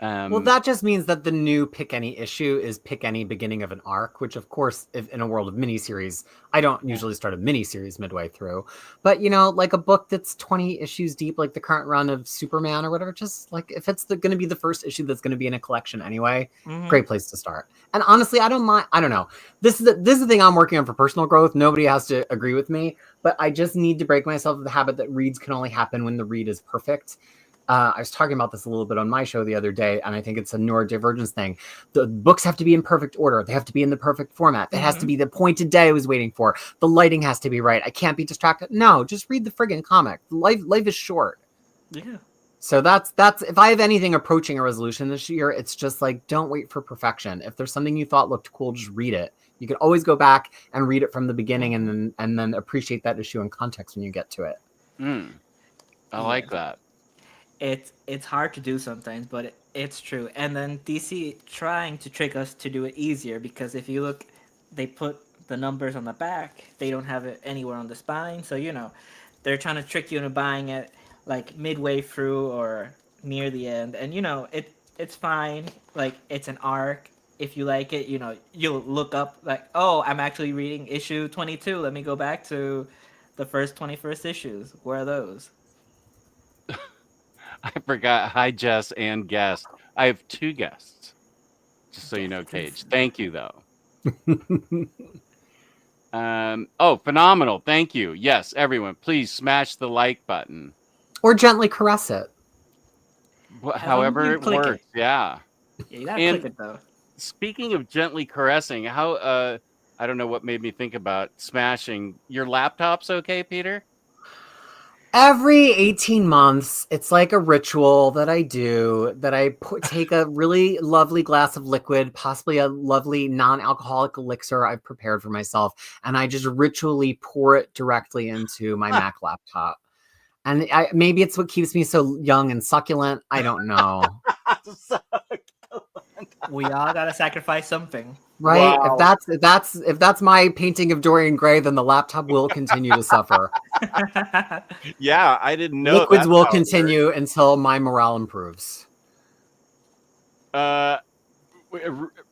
Well, that just means that the new pick any issue is pick any beginning of an arc, which of course, if in a world of miniseries, I don't usually start a miniseries midway through. But, you know, like a book that's 20 issues deep, like the current run of Superman or whatever, just like if it's going to be the first issue that's going to be in a collection anyway, great place to start. And honestly, I don't mind. I don't know. This is the thing I'm working on for personal growth. Nobody has to agree with me, but I just need to break myself of the habit that reads can only happen when the read is perfect. I was talking about this a little bit on my show the other day, and I think it's a neurodivergence thing. The books have to be in perfect order. They have to be in the perfect format. It has to be the pointed day I was waiting for. The lighting has to be right. I can't be distracted. No, just read the friggin' comic. Life is short. Yeah. So that's if I have anything approaching a resolution this year, it's just like, don't wait for perfection. If there's something you thought looked cool, just read it. You can always go back and read it from the beginning and then appreciate that issue in context when you get to it. I like that. It's hard to do sometimes, but it's true. And then DC trying to trick us to do it easier, because if you look, they put the numbers on the back. They don't have it anywhere on the spine. So, you know, they're trying to trick you into buying it like midway through or near the end. And, you know, it's fine. Like, it's an arc. If you like it, you know, you'll look up like, oh, I'm actually reading issue 22. Let me go back to the first 21st issues. Where are those? I forgot. Hi, Jess and guest. I have 2 guests. Just so you know, Cage. Thank you, though. Oh, phenomenal. Thank you. Yes, everyone, please smash the like button. Or gently caress it. However it works. Yeah. Yeah, you gotta click it, though. Speaking of gently caressing, how, I don't know what made me think about smashing. Your laptop's okay, Peter? Every 18 months, it's like a ritual that I do, that I take a really lovely glass of liquid, possibly a lovely non-alcoholic elixir I've prepared for myself, and I just ritually pour it directly into my Mac laptop. And maybe it's what keeps me so young and succulent. I don't know. We all gotta sacrifice something. Right? Wow. If that's my painting of Dorian Gray, then the laptop will continue to suffer. Yeah, I didn't know. Liquids will continue until my morale improves.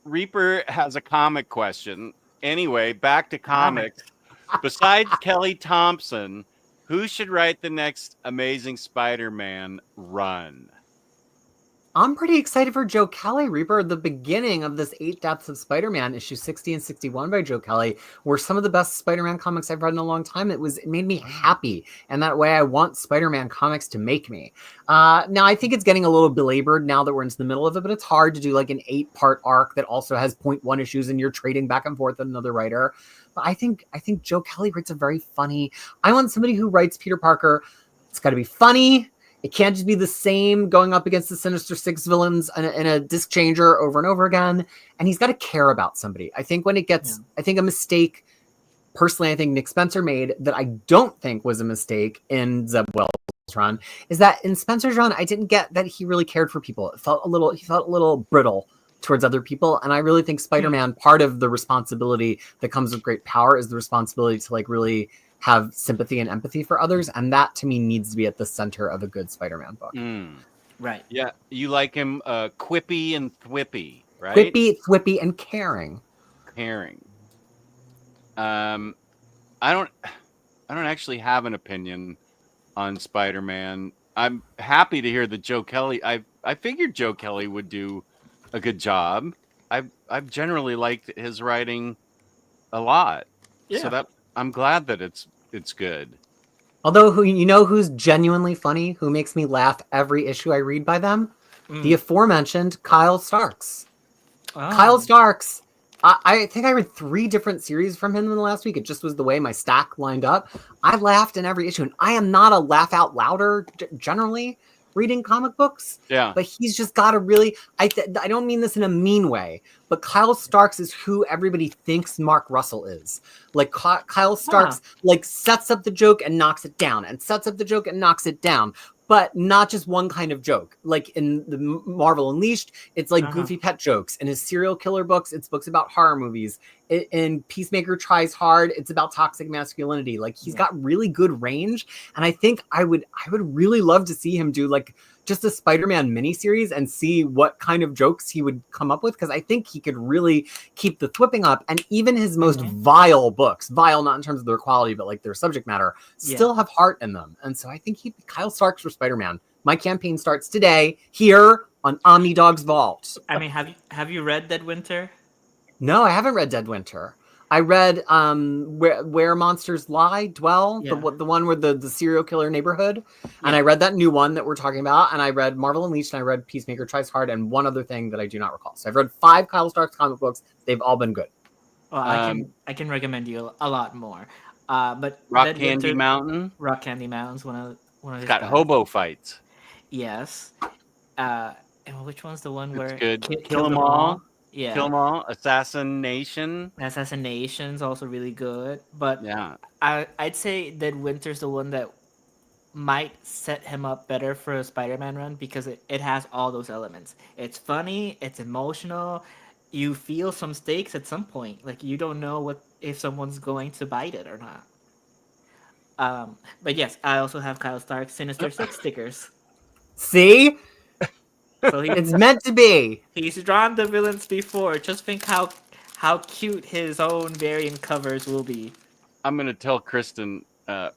Reaper has a comic question. Anyway, back to comics. Besides Kelly Thompson, who should write the next Amazing Spider-Man run? I'm pretty excited for Joe Kelly. Reaper, the beginning of this 8 Deaths of Spider-Man, issue 60 and 61 by Joe Kelly, were some of the best Spider-Man comics I've read in a long time. It made me happy, and that way I want Spider-Man comics to make me. Now, I think it's getting a little belabored now that we're into the middle of it, but it's hard to do like an 8-part arc that also has 0.1 issues and you're trading back and forth with another writer. But I think Joe Kelly writes a very funny... I want somebody who writes Peter Parker. It's got to be funny. It can't just be the same going up against the Sinister Six villains in a disc changer over and over again. And he's got to care about somebody. I think when it gets, I think a mistake, personally, I think Nick Spencer made that I don't think was a mistake in Zeb Wells' run, is that in Spencer's run, I didn't get that he really cared for people. He felt a little brittle towards other people. And I really think Spider-Man, part of the responsibility that comes with great power is the responsibility to like really have sympathy and empathy for others, and that to me needs to be at the center of a good Spider-Man book. Right. Yeah, you like him quippy and thwippy, right? Quippy, thwippy, and caring. I don't actually have an opinion on Spider-Man. I'm happy to hear that Joe Kelly. I figured Joe Kelly would do a good job. I've generally liked his writing a lot. Yeah. So that I'm glad that it's good. Although, who's genuinely funny, who makes me laugh every issue I read by them? The aforementioned Kyle Starks. Kyle Starks I think I read 3 different series from him in the last week. It just was the way my stack lined up. I laughed in every issue, and I am not a laugh out louder generally reading comic books. Yeah. But he's just got a really, I don't mean this in a mean way, but Kyle Starks is who everybody thinks Mark Russell is. Like Kyle Starks like sets up the joke and knocks it down, and sets up the joke and knocks it down. But not just one kind of joke. Like in the Marvel Unleashed, it's like goofy pet jokes. In his serial killer books, it's books about horror movies. In Peacemaker Tries Hard, it's about toxic masculinity. Like he's got really good range, and I think I would really love to see him do like just a Spider-Man miniseries and see what kind of jokes he would come up with, because I think he could really keep the thwipping up. And even his most vile books, vile not in terms of their quality, but like their subject matter, still have heart in them. And so I think Kyle Starks for Spider-Man. My campaign starts today here on Omnidog's Vault. I mean, have you read Dead Winter? No, I haven't read Dead Winter. I read Where Monsters Lie, Dwell, the one where the serial killer neighborhood. And I read that new one that we're talking about. And I read Marvel Unleashed, and I read Peacemaker Tries Hard, and one other thing that I do not recall. So I've read 5 Kyle Starks comic books. They've all been good. Well, I can recommend you a lot more. But Rock Candy Mountain. Rock Candy Mountain's one of his got best. hobo fights. Yes. And which one's the one where good? Kill 'em all. Yeah. Kill 'em all. Assassination's also really good. But yeah, I'd say that Winter's the one that might set him up better for a Spider-Man run, because it has all those elements. It's funny, it's emotional, you feel some stakes at some point. Like you don't know if someone's going to bite it or not. But yes, I also have Kyle Stark's Sinister Six stickers. See? So it's meant to be. He's drawn the villains before. Just think how cute his own variant covers will be. I'm gonna tell Kristen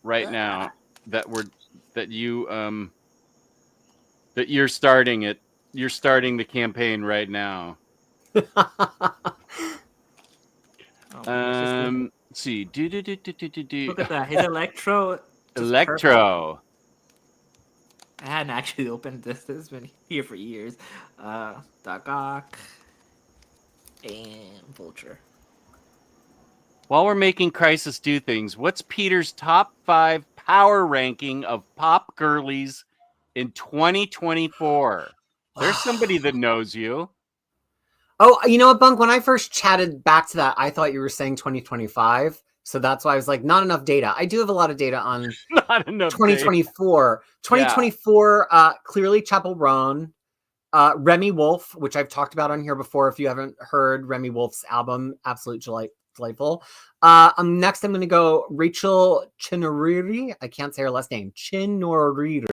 right now that you're starting it. You're starting the campaign right now. Let's see. Look at that. His Electro. Electro. I hadn't actually opened this. This has been here for years. Doc Ock and Vulture. While we're making Krisis do things, what's Peter's top 5 power ranking of pop girlies in 2024? There's somebody that knows you. Oh, you know what, Bunk? When I first chatted back to that, I thought you were saying 2025. So that's why I was like, not enough data. I do have a lot of data on not enough 2024. Data. 2024, clearly Chapel Roan, Remy Wolf, which I've talked about on here before. If you haven't heard Remy Wolf's album, absolutely delightful. Next, I'm going to go Rachel Chinoriri. I can't say her last name. Chinoriri.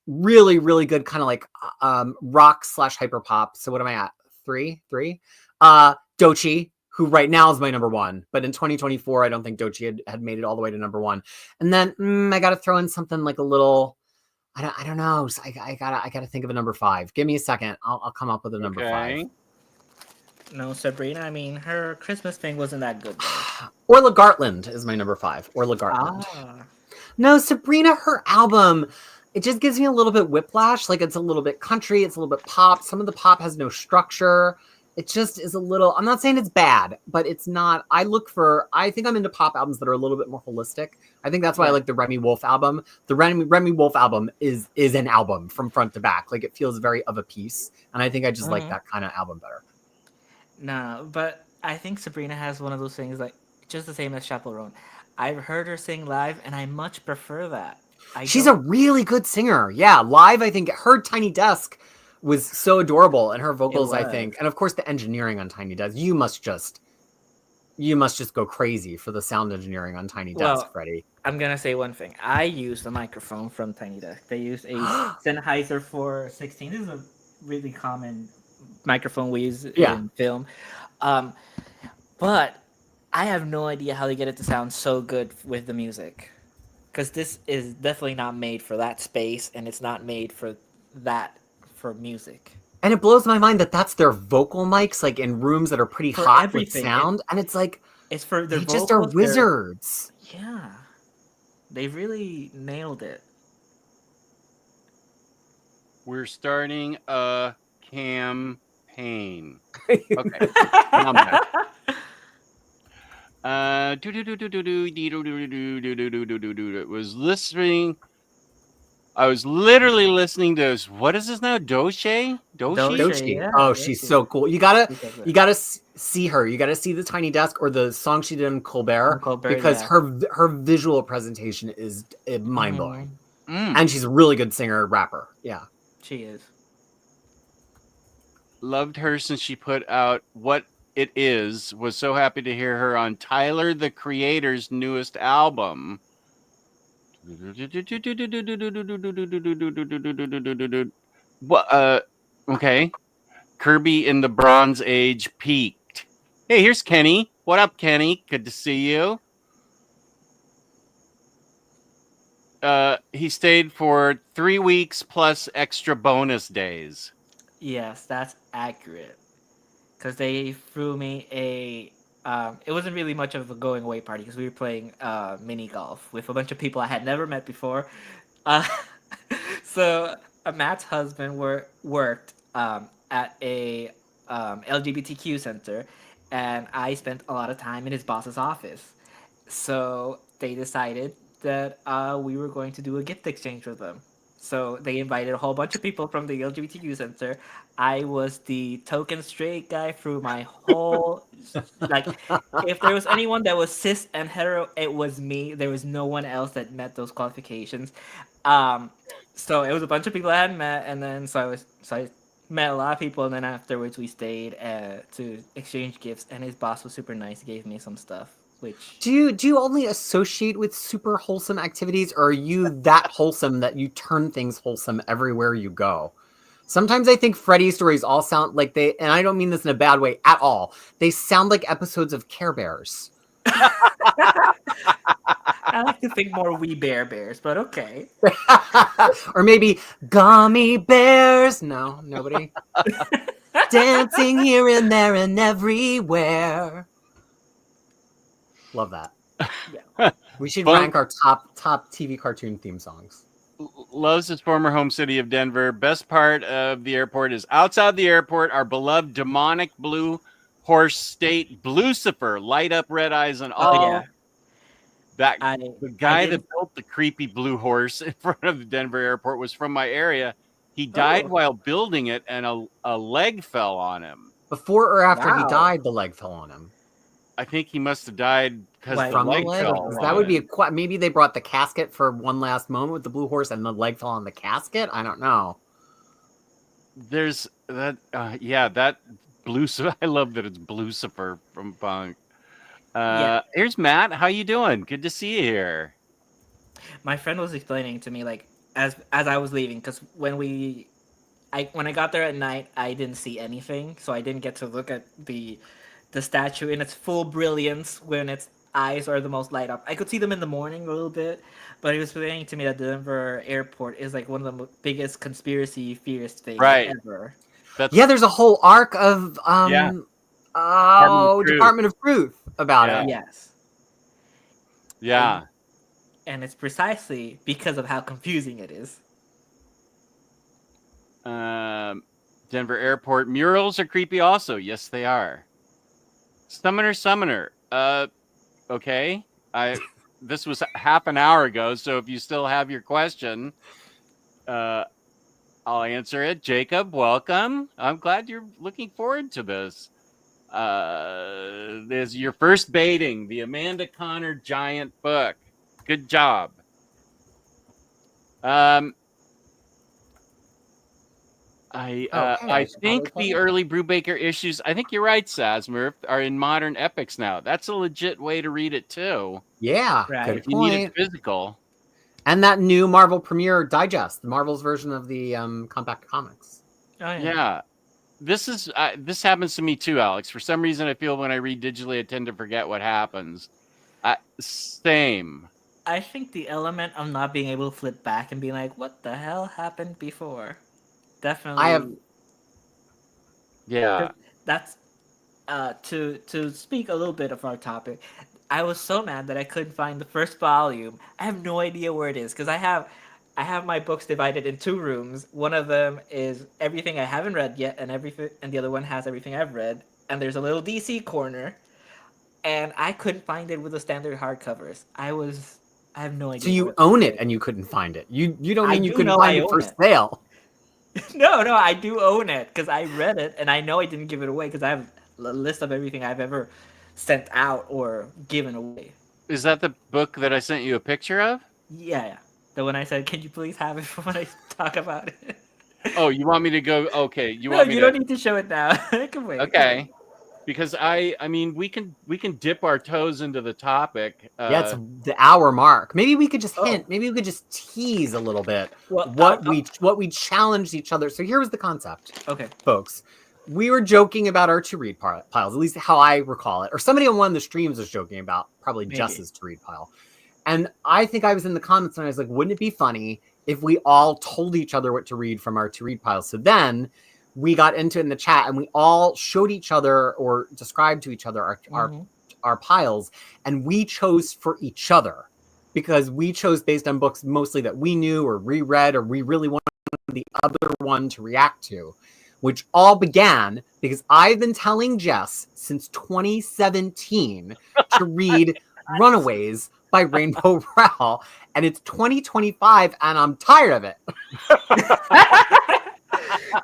Really, really good, kind of like rock / hyper pop. So what am I at? 3. Doechii, who right now is my number 1, but in 2024, I don't think Doechii had made it all the way to number 1. And then I got to throw in something like a little, I don't know. So I gotta think of a number 5. Give me a second. I'll come up with a number 5. No, Sabrina. I mean, her Christmas thing wasn't that good. Orla Gartland is my number 5. Orla Gartland. No, Sabrina, her album, it just gives me a little bit whiplash. Like it's a little bit country, it's a little bit pop. Some of the pop has no structure. It just is a little, I'm not saying it's bad, but it's not, I think I'm into pop albums that are a little bit more holistic. I think that's why I like the Remy Wolf album. The Remy Wolf album is an album from front to back. Like it feels very of a piece. And I think I just like that kind of album better. No, but I think Sabrina has one of those things like just the same as Chapel Roan. I've heard her sing live and I much prefer that. She's a really good singer. Yeah, live, I think her Tiny Desk was so adorable, and her vocals, I think, and of course the engineering on Tiny Desk. You must just go crazy for the sound engineering on Tiny Desk, Freddie. I'm gonna say one thing. I use the microphone from Tiny Desk. They use a Sennheiser 416. This is a really common microphone we use in film. But I have no idea how they get it to sound so good with the music. Because this is definitely not made for that space, and it's not made for music. And it blows my mind that that's their vocal mics, like in rooms that are pretty hot with sound. And it's like, it's for their they just are wizards. Yeah. They really nailed it. We're starting a campaign. pain. Okay. Now I'm back. I was literally listening to what is this now? Doshi? Doshi. Yeah, Oh, she's Doshi. so cool. You gotta see her. You gotta see the Tiny Desk or the song she did in Colbert, because her visual presentation is mind blowing, and she's a really good singer rapper. Yeah, she is. Loved her since she put out What It Is. Was so happy to hear her on Tyler the Creator's newest album. Okay. Kirby in the Bronze Age peaked. Hey, here's Kenny. What up, Kenny? Good to see you. He stayed for 3 weeks plus extra bonus days. Yes, that's accurate. Because they threw me a. It wasn't really much of a going away party because we were playing mini golf with a bunch of people I had never met before. Uh, so Matt's husband worked at a LGBTQ center, and I spent a lot of time in his boss's office. So they decided that we were going to do a gift exchange with them. So they invited a whole bunch of people from the LGBTQ center. I was the token straight guy through my whole like. If there was anyone that was cis and hetero, it was me. There was no one else that met those qualifications. Um, so it was a bunch of people I hadn't met, and then so I met a lot of people, and then afterwards we stayed to exchange gifts. And his boss was super nice. He gave me some stuff. Which do you only associate with super wholesome activities, or are you that wholesome that you turn things wholesome everywhere you go? Sometimes I think Freddie's stories all sound like and I don't mean this in a bad way at all, they sound like episodes of Care Bears. I like to think more We Bears, but okay. Or maybe Gummy Bears. No, nobody. Dancing here and there and everywhere. Love that. Yeah. We should rank our top TV cartoon theme songs. Loves his former home city of Denver. Best part of the airport is outside the airport, our beloved demonic blue horse state, Blucifer, light up red eyes and all. Oh, yeah. The guy that built the creepy blue horse in front of the Denver airport was from my area. He died while building it, and a leg fell on him. Before or after he died, the leg fell on him? I think he must have died because from the leg fell. That would be maybe they brought the casket for one last moment with the blue horse, and the leg fell on the casket. I don't know. There's that. That Blucifer. I love that it's Blucifer from Punk. Here's Matt. How you doing? Good to see you here. My friend was explaining to me, like, as I was leaving, because when I got there at night, I didn't see anything, so I didn't get to look at the statue in its full brilliance when its eyes are the most light up. I could see them in the morning a little bit, but he was explaining to me that the Denver airport is like one of the biggest conspiracy theorist things ever. There's a whole arc of Department of Truth about it. Yes. Yeah. And it's precisely because of how confusing it is. Denver airport murals are creepy also. Yes, they are. Summoner. Okay. This was half an hour ago, so if you still have your question, I'll answer it. Jacob, welcome. I'm glad you're looking forward to this. This is your first baiting, the Amanda Connor giant book. Good job. I think the early Brubaker issues, I think you're right, Sasmurf, are in modern epics now. That's a legit way to read it too. Yeah, right. Good you point. Need it physical. And that new Marvel Premiere Digest, Marvel's version of the compact comics. Oh, yeah. This happens to me too, Alex. For some reason, I feel when I read digitally, I tend to forget what happens. Same. I think the element of not being able to flip back and being like, what the hell happened before? Definitely. I have. Yeah. That's to speak a little bit of our topic. I was so mad that I couldn't find the first volume. I have no idea where it is because I have I have my books divided in 2 rooms. One of them is everything I haven't read yet, and the other one has everything I've read. And there's a little DC corner, and I couldn't find it with the standard hardcovers. I have no idea. So you own it and you couldn't find it. You don't mean you couldn't find it for sale. No, I do own it because I read it and I know I didn't give it away because I have a list of everything I've ever sent out or given away. Is that the book that I sent you a picture of? Yeah. The one I said, can you please have it for when I talk about it? Oh, you want me to go? Okay, you don't need to show it now. I can wait. Okay, because I mean, we can dip our toes into the topic. Yeah, it's the hour mark. Maybe we could just hint. Maybe we could just tease a little bit what we challenged each other. So here was the concept. Okay, folks, we were joking about our to read piles, at least how I recall it, or somebody on one of the streams was joking about probably Jess's to read pile. And I think I was in the comments and I was like, wouldn't it be funny if we all told each other what to read from our to read piles? So then we got into it in the chat and we all showed each other or described to each other our piles, and we chose for each other because we chose based on books mostly that we knew or reread or we really wanted the other one to react to, which all began because I've been telling Jess since 2017 to read Runaways by Rainbow Rowell, and it's 2025 and I'm tired of it.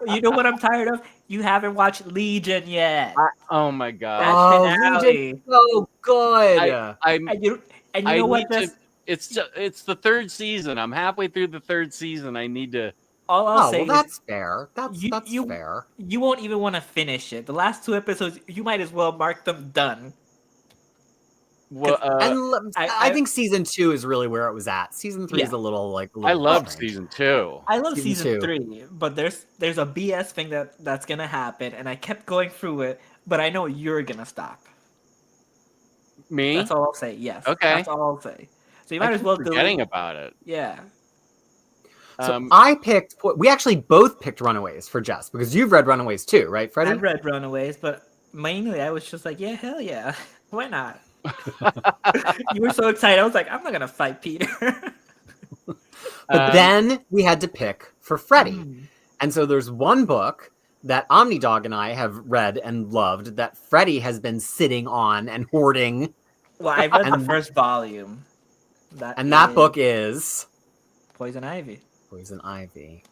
You know what I'm tired of? You haven't watched Legion yet. Oh my god! Legion, so good. You know what? It's the 3rd season. I'm halfway through the 3rd season. I need to. All I'll say that's fair. That's fair. You won't even want to finish it. The last 2 episodes, you might as well mark them done. Well, I think season 2 is really where it was at. Season 3 is a little I love season 2. I love season 3, but there's a BS thing that's gonna happen, and I kept going through it, but I know you're gonna stop. Me? That's all I'll say. Yes. Okay. That's all I'll say. So you might as well forgetting about it. Yeah. So we actually both picked Runaways for Jess because you've read Runaways too, right, Freddie? I've read Runaways, but mainly I was just like, yeah, hell yeah, why not? You were so excited. I was like, I'm not gonna fight Peter. But then we had to pick for Freddie, and so there's one book that Omnidog and I have read and loved that Freddie has been sitting on and hoarding. Well, I read the first volume. That book is Poison Ivy. Poison Ivy.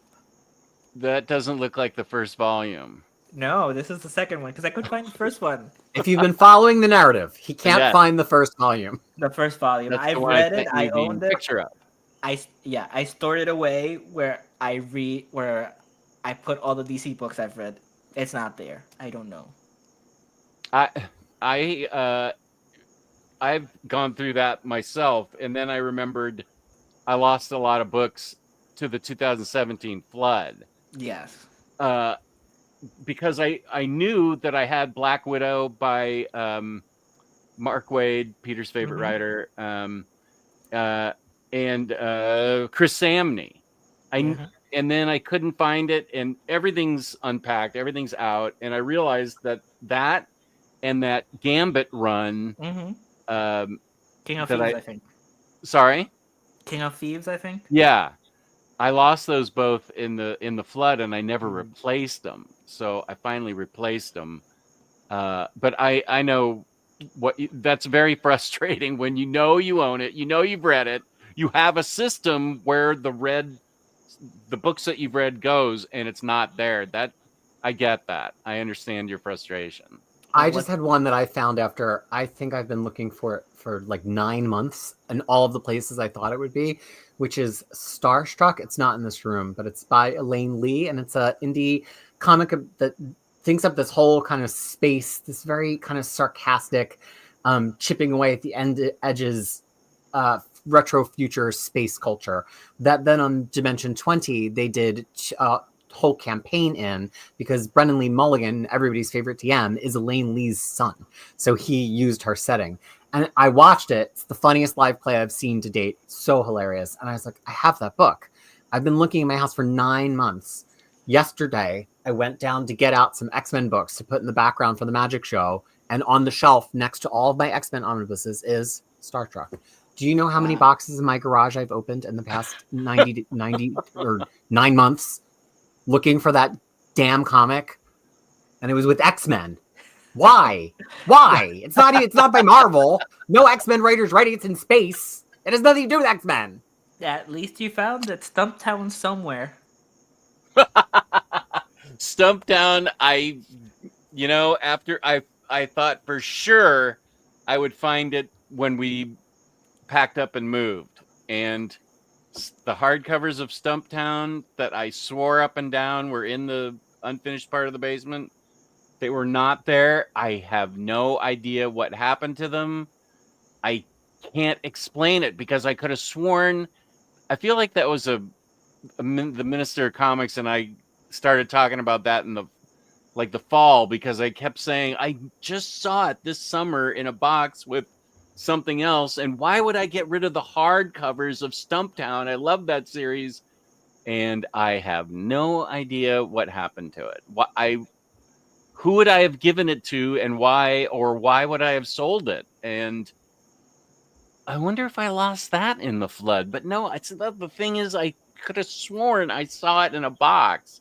That doesn't look like the first volume. No, this is the second one because I couldn't find the first one. If you've been following the narrative, he can't find the first volume. The first volume. That's I've read it. I owned it. Picture of. I stored it away where I put all the DC books I've read. It's not there. I don't know. I've gone through that myself, and then I remembered I lost a lot of books to the 2017 flood. Yes. Because I knew that I had Black Widow by Mark Waid, Peter's favorite writer, and Chris Samney. And then I couldn't find it, and everything's unpacked, everything's out, and I realized that and that Gambit run. King of Thieves, I think. Sorry? King of Thieves, I think. Yeah. I lost those both in the flood, and I never replaced them. So I finally replaced them. But I know that's very frustrating when you know you own it, you know you've read it, you have a system where the books that you've read goes, and it's not there. That I get that. I understand your frustration. I just had one that I found after I think I've been looking for it for like 9 months in all of the places I thought it would be, which is Starstruck. It's not in this room, but it's by Elaine Lee, and it's an indie comic that thinks up this whole kind of space, this very kind of sarcastic, chipping away at the edges, retro future space culture. That then on Dimension 20, they did whole campaign in because Brendan Lee Mulligan, everybody's favorite DM, is Elaine Lee's son. So he used her setting. And I watched it. It's the funniest live play I've seen to date. So hilarious. And I was like, I have that book. I've been looking in my house for 9 months. Yesterday, I went down to get out some X-Men books to put in the background for the magic show. And on the shelf next to all of my X-Men omnibuses is Star Trek. Do you know how many boxes in my garage I've opened in the past 90 or 9 months looking for that damn comic? And it was with X-Men. Why? Why? It's not by Marvel. No X-Men writers writing it in space. It has nothing to do with X-Men. At least you found it. Stumptown somewhere. Stumptown, after I thought for sure I would find it when we packed up and moved. And the hardcovers of Stumptown that I swore up and down were in the unfinished part of the basement, they were not there. I have no idea what happened to them. I can't explain it because I could have sworn. I feel like that was the Minister of Comics, and I started talking about that in the fall, because I kept saying I just saw it this summer in a box with something else, and why would I get rid of the hardcovers of Stumptown? I love that series, and I have no idea what happened to it. Who would I have given it to, and why, or why would I have sold it? And I wonder if I lost that in the flood. But no, the thing is, I could have sworn I saw it in a box.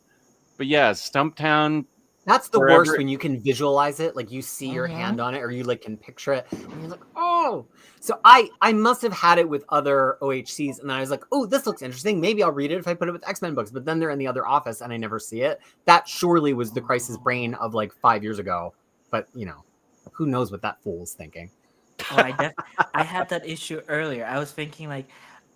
But yeah, Stumptown. That's the worst, when you can visualize it, like you see your hand on it, or you can picture it, and you're like, oh. So I must have had it with other OHCs, and then I was like, oh, this looks interesting. Maybe I'll read it if I put it with X-Men books. But then they're in the other office, and I never see it. That surely was the Krisis brain of 5 years ago. But who knows what that fool was thinking? Oh, I had that issue earlier. I was thinking I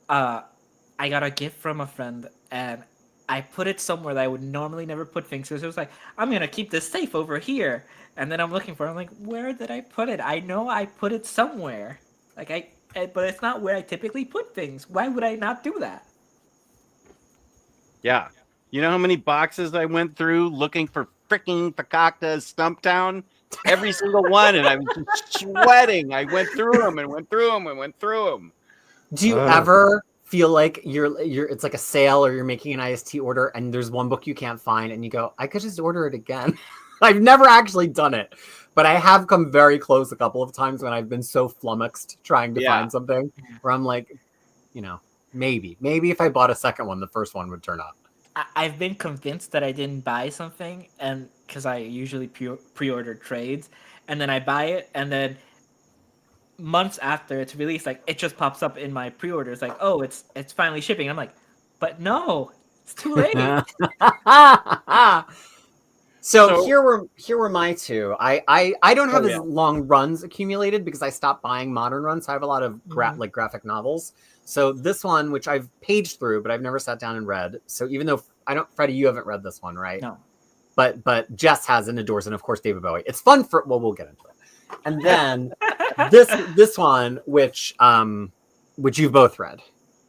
got a gift from a friend, and I put it somewhere that I would normally never put things. So it was like, I'm going to keep this safe over here. And then I'm looking for it. I'm like, where did I put it? I know I put it somewhere. But it's not where I typically put things. Why would I not do that? Yeah. You know how many boxes I went through looking for freaking Fakakta's Stumptown? Every single one. And I was just sweating. I went through them and went through them and went through them. Do you ever feel like you're it's like a sale, or you're making an IST order and there's one book you can't find and you go, I could just order it again? I've never actually done it, but I have come very close a couple of times when I've been so flummoxed trying to find something, where I'm like, maybe if I bought a second one, the first one would turn up. I've been convinced that I didn't buy something, and because I usually pre-order trades, and then I buy it, and then months after it's released, it just pops up in my pre-orders, oh, it's finally shipping. I'm like, but no, it's too late. So here were my two. I don't have as long runs accumulated because I stopped buying modern runs. So I have a lot of graphic novels. So this one, which I've paged through, but I've never sat down and read. So even though Freddie, you haven't read this one, right? No. But Jess has and adores, and of course David Bowie. It's fun we'll get into it. And then this one, which you've both read.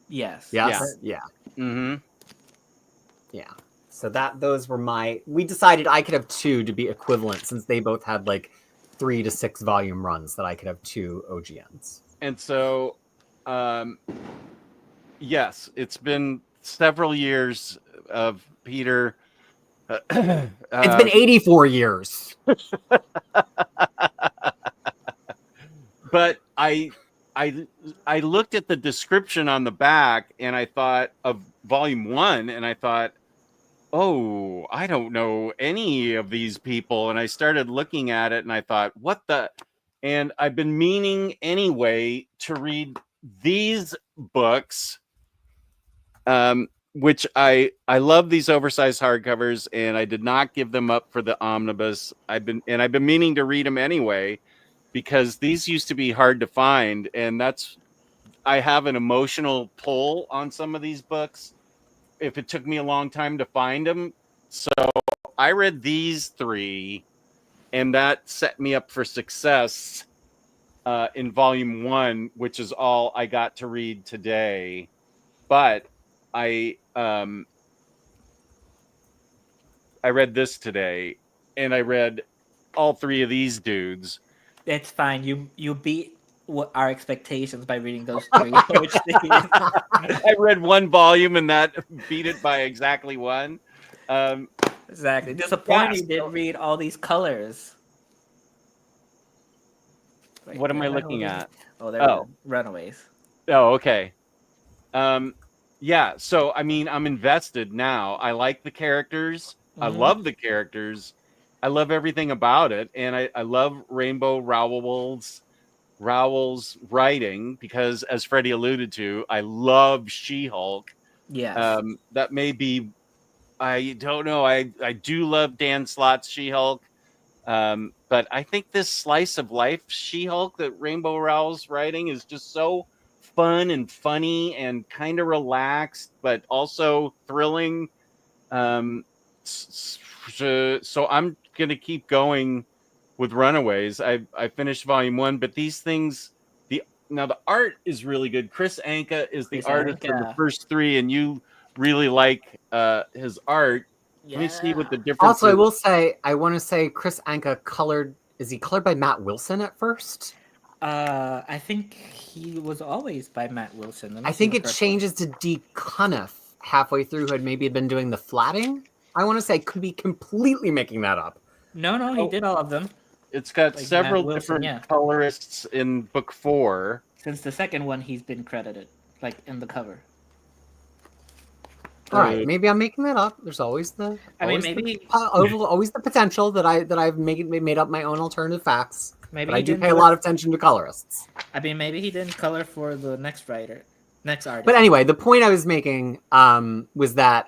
Yes. Yes. Yeah. Mm-hmm. Yeah. So those were we decided I could have two to be equivalent, since they both had 3 to 6 volume runs, that I could have 2 OGNs. And so, yes, it's been several years of Peter. It's been 84 years. But I looked at the description on the back, and I thought of volume 1, and I thought, oh, I don't know any of these people. And I started looking at it, and I thought, what the? And I've been meaning anyway to read these books, which I love these oversized hardcovers, and I did not give them up for the omnibus. I've been meaning to read them anyway, because these used to be hard to find, and I have an emotional pull on some of these books if it took me a long time to find them. So I read these 3, and that set me up for success in volume 1, which is all I got to read today. But I read this today, and I read all 3 of these dudes. It's fine. You beat our expectations by reading those 3. I read 1 volume, and that beat it by exactly 1. Exactly. Disappointing you didn't read all these colors. What am I looking at? They're Runaways. Oh, okay. Yeah. So I mean, I'm invested now. I like the characters. I love the characters. I love everything about it, and I love Rainbow Rowell's writing because, as Freddie alluded to, I love She-Hulk. Yes. That may be, I don't know. I do love Dan Slott's She-Hulk. But I think this slice of life She-Hulk that Rainbow Rowell's writing is just so fun and funny and kind of relaxed, but also thrilling. So I'm gonna keep going with Runaways. I finished volume 1, but these things, the art is really good. Chris Anka is the Chris artist for the Anka. first 3, and you really like his art. Let me see what the difference Also, I is. will say, I want to say Chris Anka colored. Is he colored by Matt Wilson at first? I think he was always by Matt Wilson. Let me I see think the it first one. changes to D. Cuniff halfway through, who had maybe been doing the flatting. I want to say, could be completely making that up. No, he did all of them. It's got Like several Matt Wilson, different colorists in book 4. Since the second one, he's been credited, like in the cover. All right, maybe I'm making that up. There's always the always the potential that I've made up my own alternative facts. Maybe but I do pay a lot of attention to colorists. I mean, maybe he didn't color for the next artist. But anyway, the point I was making was that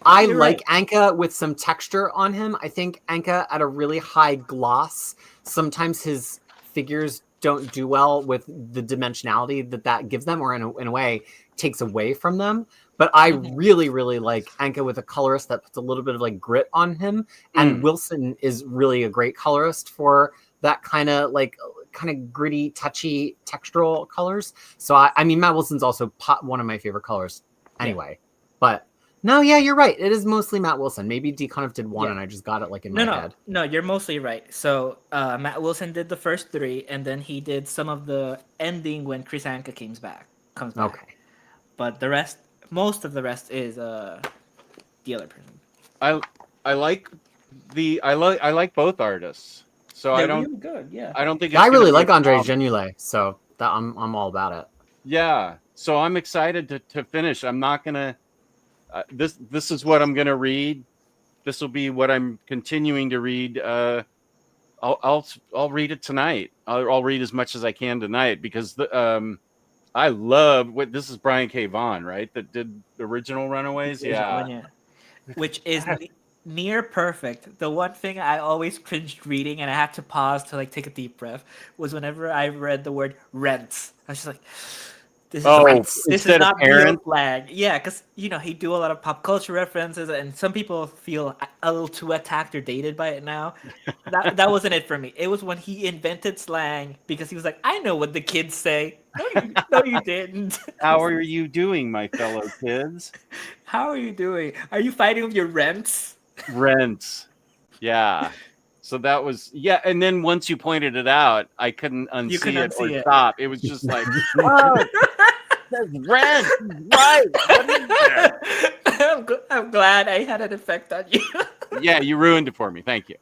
I like Anka with some texture on him. I think Anka at a really high gloss. Sometimes his figures don't do well with the dimensionality that gives them, or in a way takes away from them. But I really, really like Anka with a colorist that puts a little bit of like grit on him. And Wilson is really a great colorist for that kind of gritty, touchy, textural colors. So I mean, Matt Wilson's also one of my favorite colors anyway. But no, yeah, you're right. It is mostly Matt Wilson. Maybe D kind of did one and I just got it like in my head. No, you're mostly right. So Matt Wilson did the first 3, and then he did some of the ending when Chris Anka comes back. Okay. But the rest, most of the rest is the other person. I like both artists. So They're I don't really good, yeah. I don't think I really like Andre Genoulet, so that I'm all about it. Yeah. So I'm excited to finish. I'm not gonna this is what I'm gonna read. This will be what I'm continuing to read. I'll read it tonight. I'll read as much as I can tonight because I love this is Brian K. Vaughan, right? That did the original Runaways. Yeah. Which is near perfect. The one thing I always cringed reading, and I had to pause to like take a deep breath, was whenever I read the word rents. I was just like, this is not real flag. Yeah, because he do a lot of pop culture references, and some people feel a little too attacked or dated by it now. That wasn't it for me. It was when he invented slang because he was like, I know what the kids say. No, you didn't. How are you doing, my fellow kids? How are you doing? Are you fighting with your rents? Rents. Yeah. So that was and then once you pointed it out, I couldn't unsee it or stop. It was just like, oh, that's rent, right? What is that? I'm glad I had an effect on you. Yeah, you ruined it for me. Thank you.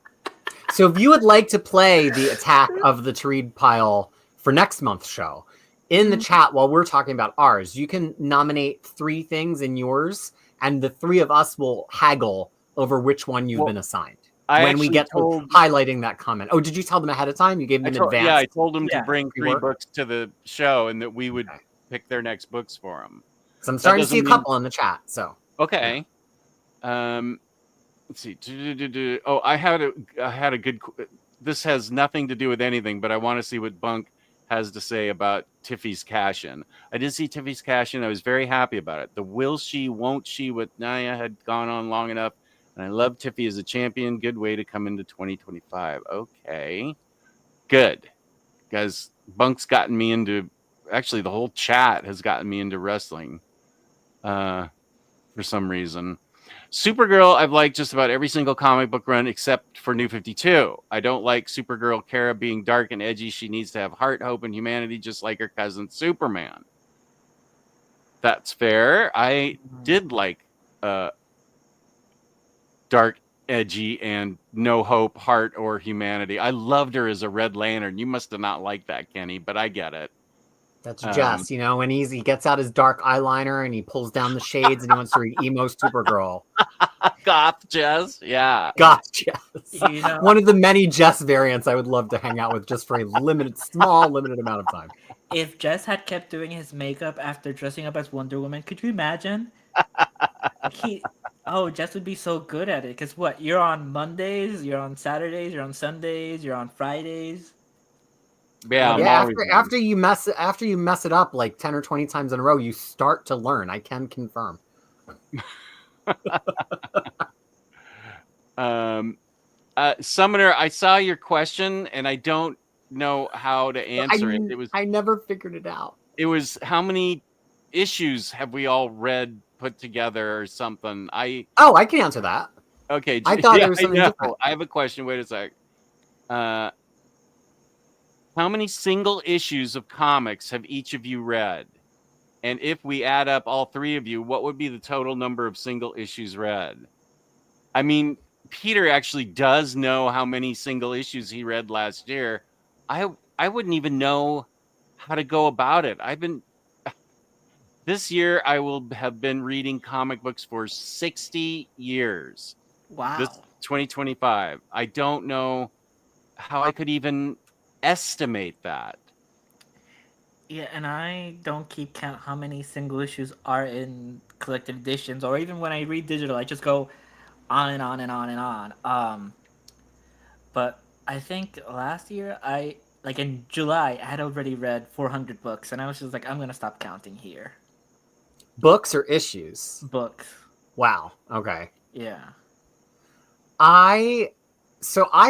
So if you would like to play the Attack of the to Read pile for next month's show, in the chat while we're talking about ours, you can nominate 3 things in yours, and the 3 of us will haggle over which one you've been assigned. When we get to highlighting that comment. Oh, did you tell them ahead of time? You gave them in advance? Yeah, I told them to bring 3 books to the show and that we would pick their next books for them. So I'm starting to see a couple in the chat. So okay. Yeah. Let's see. Oh, I had a good. This has nothing to do with anything, but I want to see what Bunk has to say about Tiffy's cash-in. I did see Tiffy's cash-in. I was very happy about it. The will she, won't she with Naya had gone on long enough. And I love Tiffy as a champion. Good way to come into 2025. Okay. Good. Guys, Bunk's gotten me into... Actually, the whole chat has gotten me into wrestling. For some reason. Supergirl, I've liked just about every single comic book run except for New 52. I don't like Supergirl Kara being dark and edgy. She needs to have heart, hope, and humanity just like her cousin Superman. That's fair. I did like dark, edgy, and no hope, heart, or humanity. I loved her as a Red Lantern. You must have not liked that, Kenny, but I get it. That's Jess, you know, when he gets out his dark eyeliner and he pulls down the shades and he wants to read emo Supergirl. Goth Jess, yeah. Goth Jess. You know, One of the many Jess variants I would love to hang out with just for a small limited amount of time. if Jess had kept doing his makeup after dressing up as Wonder Woman, could you imagine? Jess would be so good at it. Because what? You're on Mondays, you're on Saturdays, you're on Sundays, you're on Fridays. Yeah, after you mess it up like 10 or 20 times in a row, you start to learn. I can confirm. Summoner, I saw your question and I don't know how to answer it. I never figured it out. It was how many issues have we all read put together or something? I can answer that. Okay. I thought there was something different. I have a question. Wait a sec. How many single issues of comics have each of you read? And if we add up all three of you, what would be the total number of single issues read? I mean, Peter actually does know how many single issues he read last year. I wouldn't even know how to go about it. This year I will have been reading comic books for 60 years. Wow. This 2025. I don't know how I could even estimate that. Yeah, and I don't keep count how many single issues are in collected editions, or even when I read digital, I just go on and on and on and on. But I think last year, in July, I had already read 400 books, and I was just like, I'm gonna stop counting here. Books or issues? Books. Wow. Okay. Yeah. I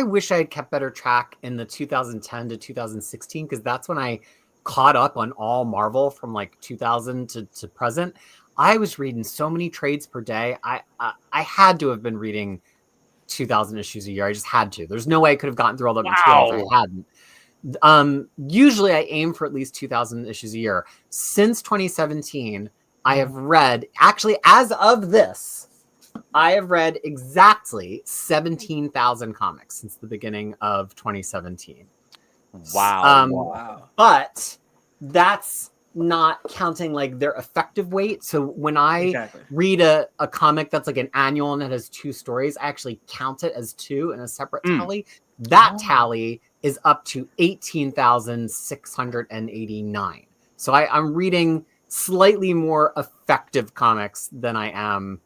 wish I had kept better track in the 2010 to 2016 because that's when I caught up on all Marvel from like 2000 to present. I was reading so many trades per day. I had to have been reading 2,000 issues a year. I just had to. There's no way I could have gotten through all that material if I hadn't. Usually I aim for at least 2,000 issues a year. Since 2017, I have read, actually as of this, I have read exactly 17,000 comics since the beginning of 2017. Wow. Wow. But that's not counting like their effective weight. So when I read a comic that's like an annual and it has 2 stories, I actually count it as 2 in a separate tally. That tally is up to 18,689. So I'm reading slightly more effective comics than I am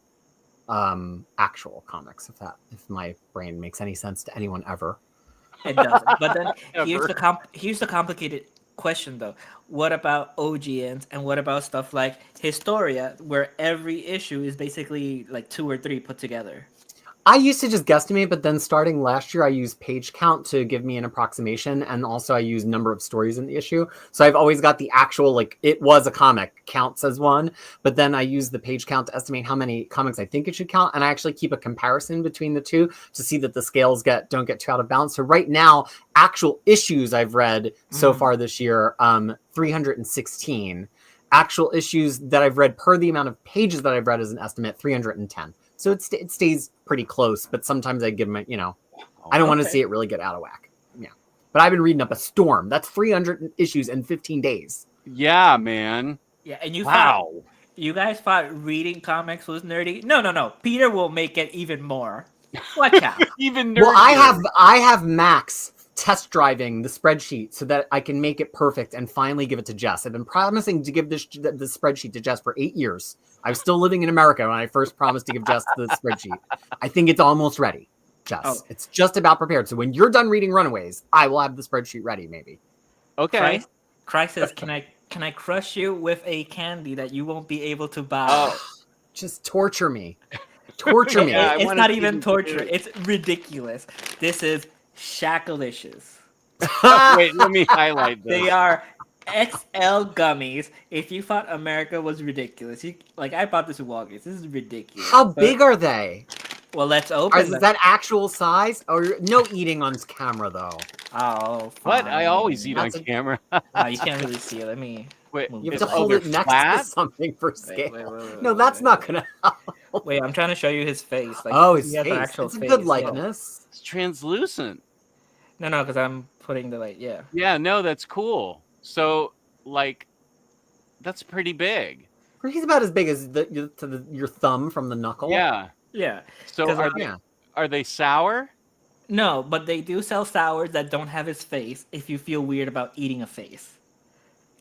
actual comics, if my brain makes any sense to anyone ever. It doesn't. But then here's the complicated question though. What about OGNs and what about stuff like Historia, where every issue is basically like 2 or 3 put together? I used to just guesstimate, but then starting last year, I used page count to give me an approximation, and also I use number of stories in the issue. So I've always got the actual, like, it was a comic, counts as 1, but then I use the page count to estimate how many comics I think it should count, and I actually keep a comparison between the two to see that the scales don't get too out of balance. So right now, actual issues I've read so far this year, 316. Actual issues that I've read per the amount of pages that I've read as an estimate, 310. So it stays pretty close, but sometimes I give them, I don't want to see it really get out of whack. Yeah. But I've been reading up a storm. That's 300 issues in 15 days. Yeah, man. Yeah, and you guys thought reading comics was nerdy? No. Peter will make it even more. Watch out. Even nerdier. Well, I have Max test driving the spreadsheet so that I can make it perfect and finally give it to Jess. I've been promising to give the spreadsheet to Jess for 8 years. I was still living in America when I first promised to give Jess the spreadsheet. I think it's almost ready, Jess. Oh. It's just about prepared. So when you're done reading Runaways, I will have the spreadsheet ready, maybe. Okay. Krisis, can I crush you with a candy that you won't be able to buy? Oh, just torture me. Torture me. It's not even torture. It's ridiculous. This is Shacklicious. Wait, let me highlight this. They are XL gummies. If you thought America was ridiculous, I bought this at Walgreens. This is ridiculous. How big are they? Well, let's open them. Is that actual size? Or no eating on camera though? Oh, fine. What? I always eat on camera. You can't really see it. Let me. Wait, you have to hold it next to something for scale. Wait, that's not gonna help. Wait, I'm trying to show you his face. His face. It's a good likeness. It's translucent. No, because I'm putting the light. Yeah. Yeah, no, that's cool. So, That's pretty big. He's about as big as your thumb from the knuckle. Yeah. Yeah. So 'Cause, are they sour? No, but they do sell sours that don't have his face if you feel weird about eating a face.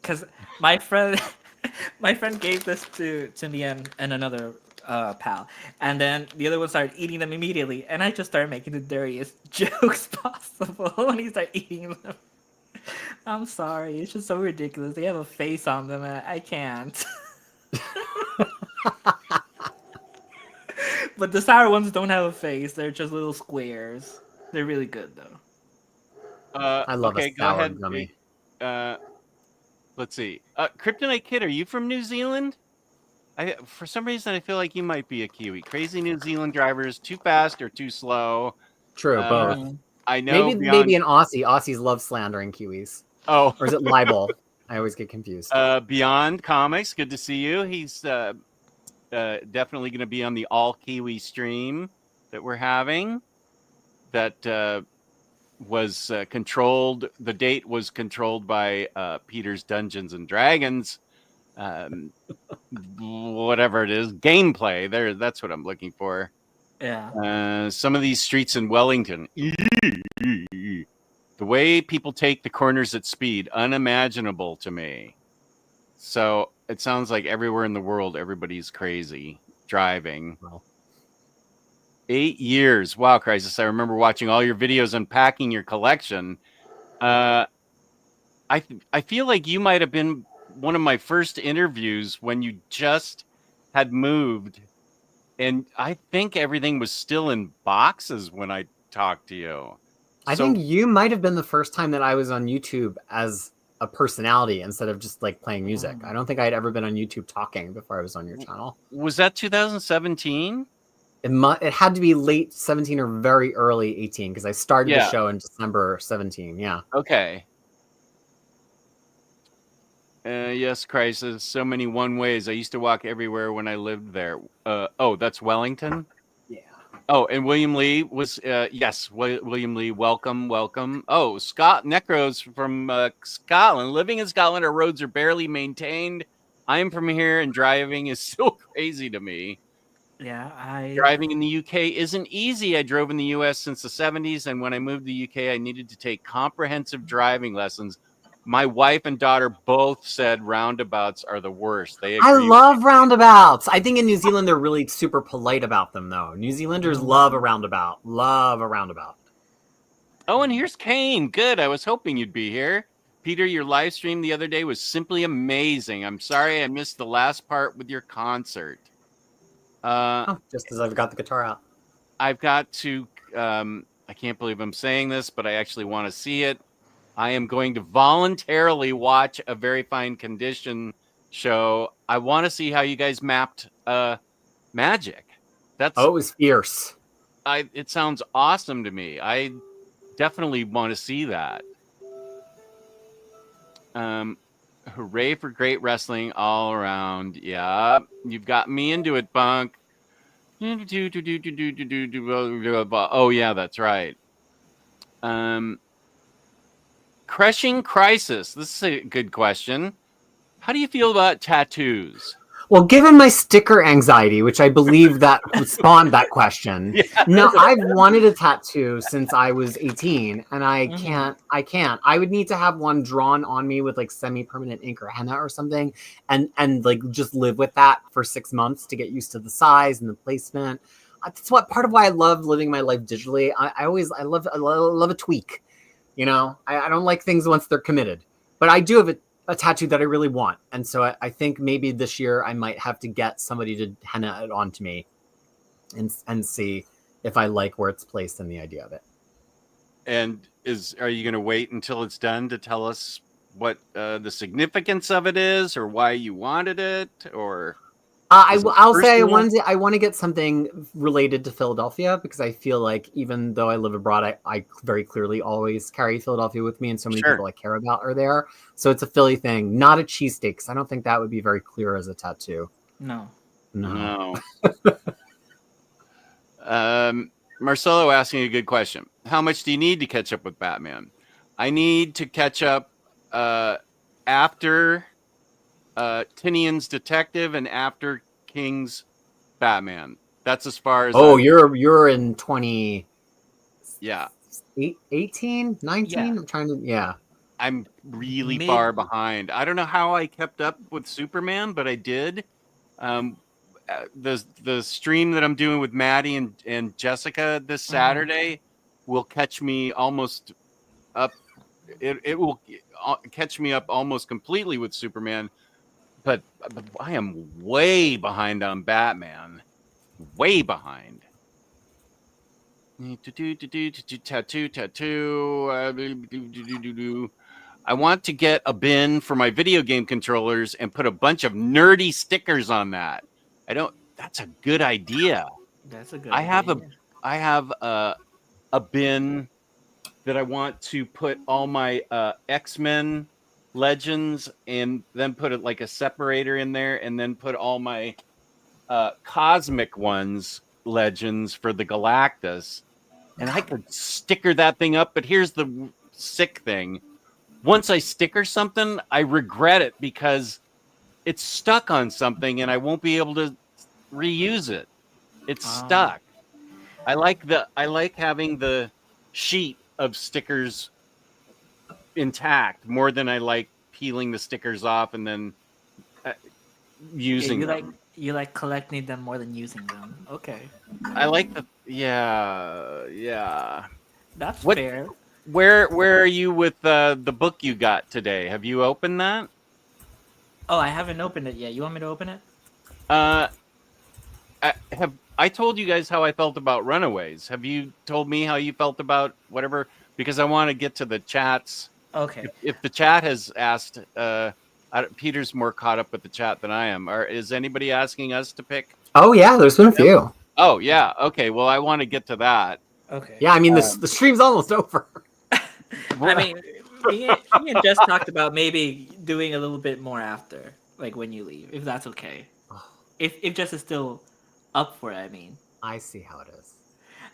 Because my friend, my friend gave this to me and another pal, and then the other one started eating them immediately, and I just started making the dirtiest jokes possible when he started eating them. I'm sorry, it's just so ridiculous. They have a face on them, and I can't. But the sour ones don't have a face; they're just little squares. They're really good though. I love a sour gummy. Let's see. Kryptonite Kid, are you from New Zealand? For some reason, I feel like you might be a Kiwi. Crazy New Zealand drivers, too fast or too slow. True, both. I know. Maybe an Aussie. Aussies love slandering Kiwis. Oh, or is it libel? I always get confused. Beyond Comics, good to see you. He's definitely going to be on the all Kiwi stream that we're having. That was controlled. The date was controlled by Peter's Dungeons and Dragons. Whatever it is, gameplay. That's what I'm looking for. Yeah. Some of these streets in Wellington. The way people take the corners at speed, unimaginable to me. So it sounds like everywhere in the world, everybody's crazy driving. Well. 8 years. Wow, Krisis. I remember watching all your videos unpacking your collection. I feel like you might have been one of my first interviews when you just had moved. And I think everything was still in boxes when I talked to you. I think you might have been the first time that I was on YouTube as a personality instead of just like playing music. I don't think I'd ever been on YouTube talking before I was on your channel. Was that 2017? It had to be late 17 or very early 18 because I started the show in December 17. Yeah. Okay. Yes, Krisis. So many one ways. I used to walk everywhere when I lived there. Oh, that's Wellington? Yeah. Oh, and William Lee was, yes, William Lee, welcome. Oh, Necro's from Scotland. Living in Scotland, our roads are barely maintained. I am from here, and driving is still crazy to me. Yeah, Driving in the UK isn't easy. I drove in the US since the 70s, and when I moved to the UK, I needed to take comprehensive driving lessons. My wife and daughter both said roundabouts are the worst. I love roundabouts. I think in New Zealand they're really super polite about them, though. New Zealanders love a roundabout. Love a roundabout. Oh, and here's Kane. Good. I was hoping you'd be here. Peter, your live stream the other day was simply amazing. I'm sorry I missed the last part with your concert. Just as I've got the guitar out. I've got to, I can't believe I'm saying this, but I actually want to see it. I am going to voluntarily watch a Very Fine Condition show. I want to see how you guys mapped magic. It was fierce. It sounds awesome to me. I definitely want to see that. Hooray for great wrestling all around. Yeah, you've got me into it, Bunk. Oh, yeah, that's right. Crushing Krisis. This is a good question. How do you feel about tattoos? Well, given my sticker anxiety, which I believe that spawned that question. Yeah. No, I've wanted a tattoo since I was 18, and I can't. I would need to have one drawn on me with like semi-permanent ink or henna or something, and like just live with that for 6 months to get used to the size and the placement. That's part of why I love living my life digitally. I love a tweak. You know, I don't like things once they're committed, but I do have a tattoo that I really want. And so I think maybe this year I might have to get somebody to henna it onto me and see if I like where it's placed and the idea of it. And are you going to wait until it's done to tell us what the significance of it is or why you wanted it? Or I'll say I want to get something related to Philadelphia because I feel like even though I live abroad, I very clearly always carry Philadelphia with me, and so many people I care about are there. So it's a Philly thing, not a cheesesteak, because I don't think that would be very clear as a tattoo. No. Marcelo asking a good question. How much do you need to catch up with Batman? I need to catch up after Tinian's Detective and After King's Batman. That's as far as. You're in 20. Yeah. 18, 19. Yeah. I'm trying to. Yeah. I'm really far behind. I don't know how I kept up with Superman, but I did. The stream that I'm doing with Maddie and Jessica this Saturday will catch me almost up. It will catch me up almost completely with Superman, but I am way behind on Batman. Way behind. Tattoo. I want to get a bin for my video game controllers and put a bunch of nerdy stickers on that. That's a good idea. That's a good I idea. have a bin that I want to put all my X-Men Legends and then put it like a separator in there and then put all my Cosmic Ones Legends for the Galactus. And I could sticker that thing up, but here's the sick thing. Once I sticker something, I regret it because it's stuck on something and I won't be able to reuse it. It's stuck. I like having the sheet of stickers intact more than I like peeling the stickers off and then using them. You like collecting them more than using them. Okay. I like yeah. That's fair. Where are you with the book you got today? Have you opened that? Oh, I haven't opened it yet. You want me to open it? I told you guys how I felt about Runaways. Have you told me how you felt about whatever? Because I want to get to the chats. Okay. If the chat has asked, Peter's more caught up with the chat than I am. Is anybody asking us to pick? Oh yeah, there's been a few. Oh yeah. Okay. Well, I want to get to that. Okay. Yeah, I mean the stream's almost over. I mean, me and Jess talked about maybe doing a little bit more after, like when you leave, if that's okay. If Jess is still up for it, I mean. I see how it is.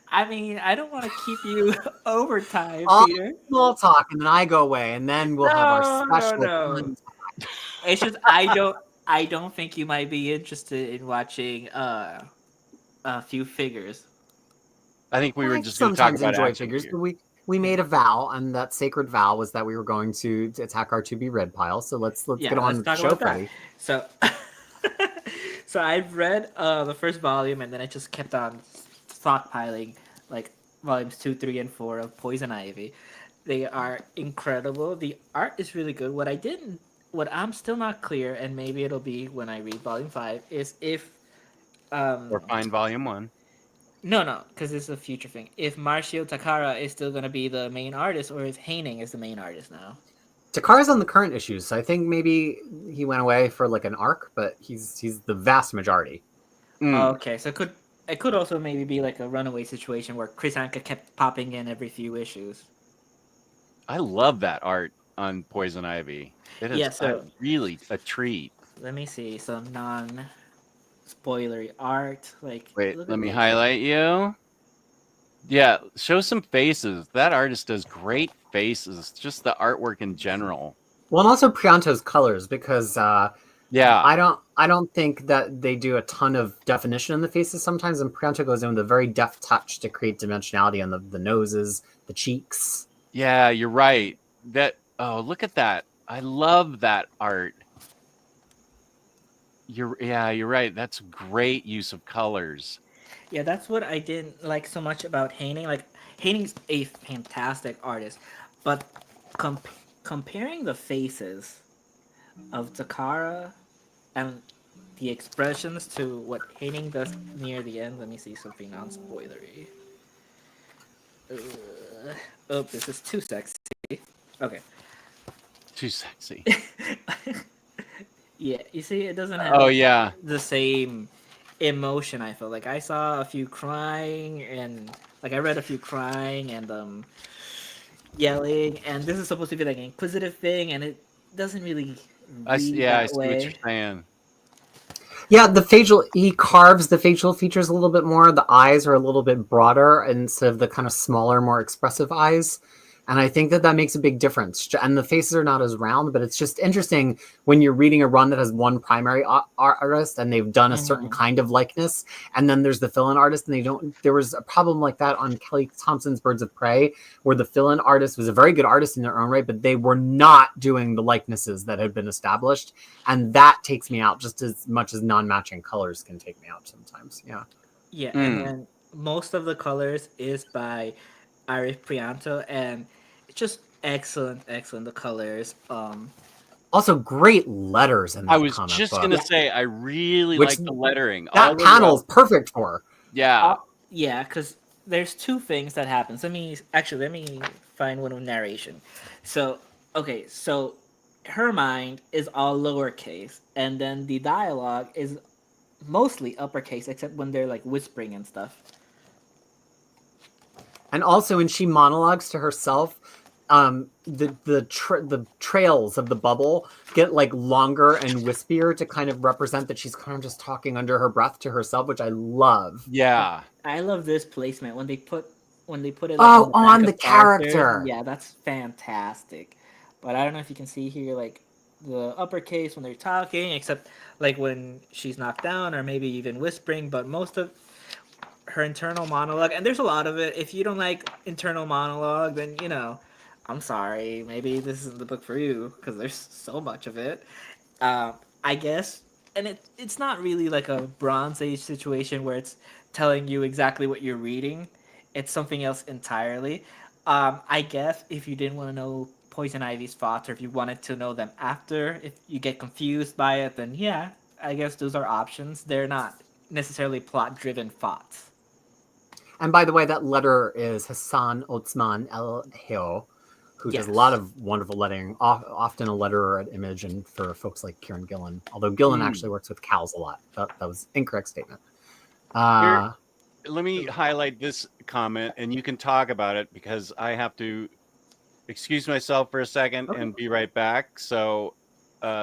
I mean, I don't want to keep you overtime, Peter. We'll talk, and then I go away, and then we'll have our special. No. It's just I don't think you might be interested in watching a few figures. I think we were just going to talk about enjoy figures, but we made a vow, and that sacred vow was that we were going to attack our to be read pile. So let's get on the show, Freddie. So, so I've read the first volume, and then I just kept on stockpiling like volumes 2, 3, and 4 of Poison Ivy. They are incredible. The art is really good. What I'm still not clear, and maybe it'll be when I read volume 5, is if or find volume 1. No, because it's a future thing. If Marcio Takara is still going to be the main artist, or if Haining is the main artist now. Takara's on the current issues, so I think maybe he went away for like an arc, but he's the vast majority. Okay, so it could also maybe be like a runaway situation where Chris Anka kept popping in every few issues. I love that art on Poison Ivy. It is really a treat. Let me see some non-spoilery art. Wait, let me highlight you. Yeah, show some faces. That artist does great faces. Just the artwork in general. Well, and also Prianto's colors, because I don't think that they do a ton of definition in the faces sometimes, and Prianto goes in with a very deft touch to create dimensionality on the noses, the cheeks. Yeah, you're right. Look at that. I love that art. You're right. That's great use of colors. Yeah, that's what I didn't like so much about Haining. Like, Haining's a fantastic artist, but comparing the faces of Takara and the expressions to what Haining does near the end. Let me see something non-spoilery. Oh, this is too sexy. Okay. Too sexy. Yeah, you see, it doesn't have the same emotion. I feel like I saw a few crying, and like I read a few crying and yelling, and this is supposed to be like an inquisitive thing, and it doesn't really. I see what you're saying. Yeah, he carves the facial features a little bit more. The eyes are a little bit broader instead of the kind of smaller, more expressive eyes. And I think that makes a big difference. And the faces are not as round, but it's just interesting when you're reading a run that has one primary artist and they've done a certain kind of likeness. And then there's the fill-in artist and they don't. There was a problem like that on Kelly Thompson's Birds of Prey, where the fill-in artist was a very good artist in their own right, but they were not doing the likenesses that had been established. And that takes me out just as much as non-matching colors can take me out sometimes. Yeah. Yeah. And then most of the colors is by Iris Prianto, and it's just excellent. The colors. Also, great letters in that I was comic just book. gonna say, I really like the lettering. That panel is perfect for. Yeah. Yeah, because there's two things that happens. Let me find one of narration. So, okay, so her mind is all lowercase, and then the dialogue is mostly uppercase, except when they're like whispering and stuff. And also, when she monologues to herself, the trails of the bubble get like longer and wispier to kind of represent that she's kind of just talking under her breath to herself, which I love. Yeah, I love this placement when they put it. Like, on the character. Yeah, that's fantastic. But I don't know if you can see here, like the uppercase when they're talking, except like when she's knocked down or maybe even whispering. But most of her internal monologue, and there's a lot of it. If you don't like internal monologue, then I'm sorry, maybe this isn't the book for you because there's so much of it. I guess, and it's not really like a Bronze Age situation where it's telling you exactly what you're reading. It's something else entirely. I guess if you didn't want to know Poison Ivy's thoughts, or if you wanted to know them after, if you get confused by it, then yeah, I guess those are options. They're not necessarily plot-driven thoughts. And by the way, that letter is Hassan Otsman El Heo, who does a lot of wonderful lettering, often a letterer at Image, and for folks like Kieran Gillen. Although Gillen actually works with cows a lot. That was an incorrect statement. Let me highlight this comment, and you can talk about it because I have to excuse myself for a second and be right back. So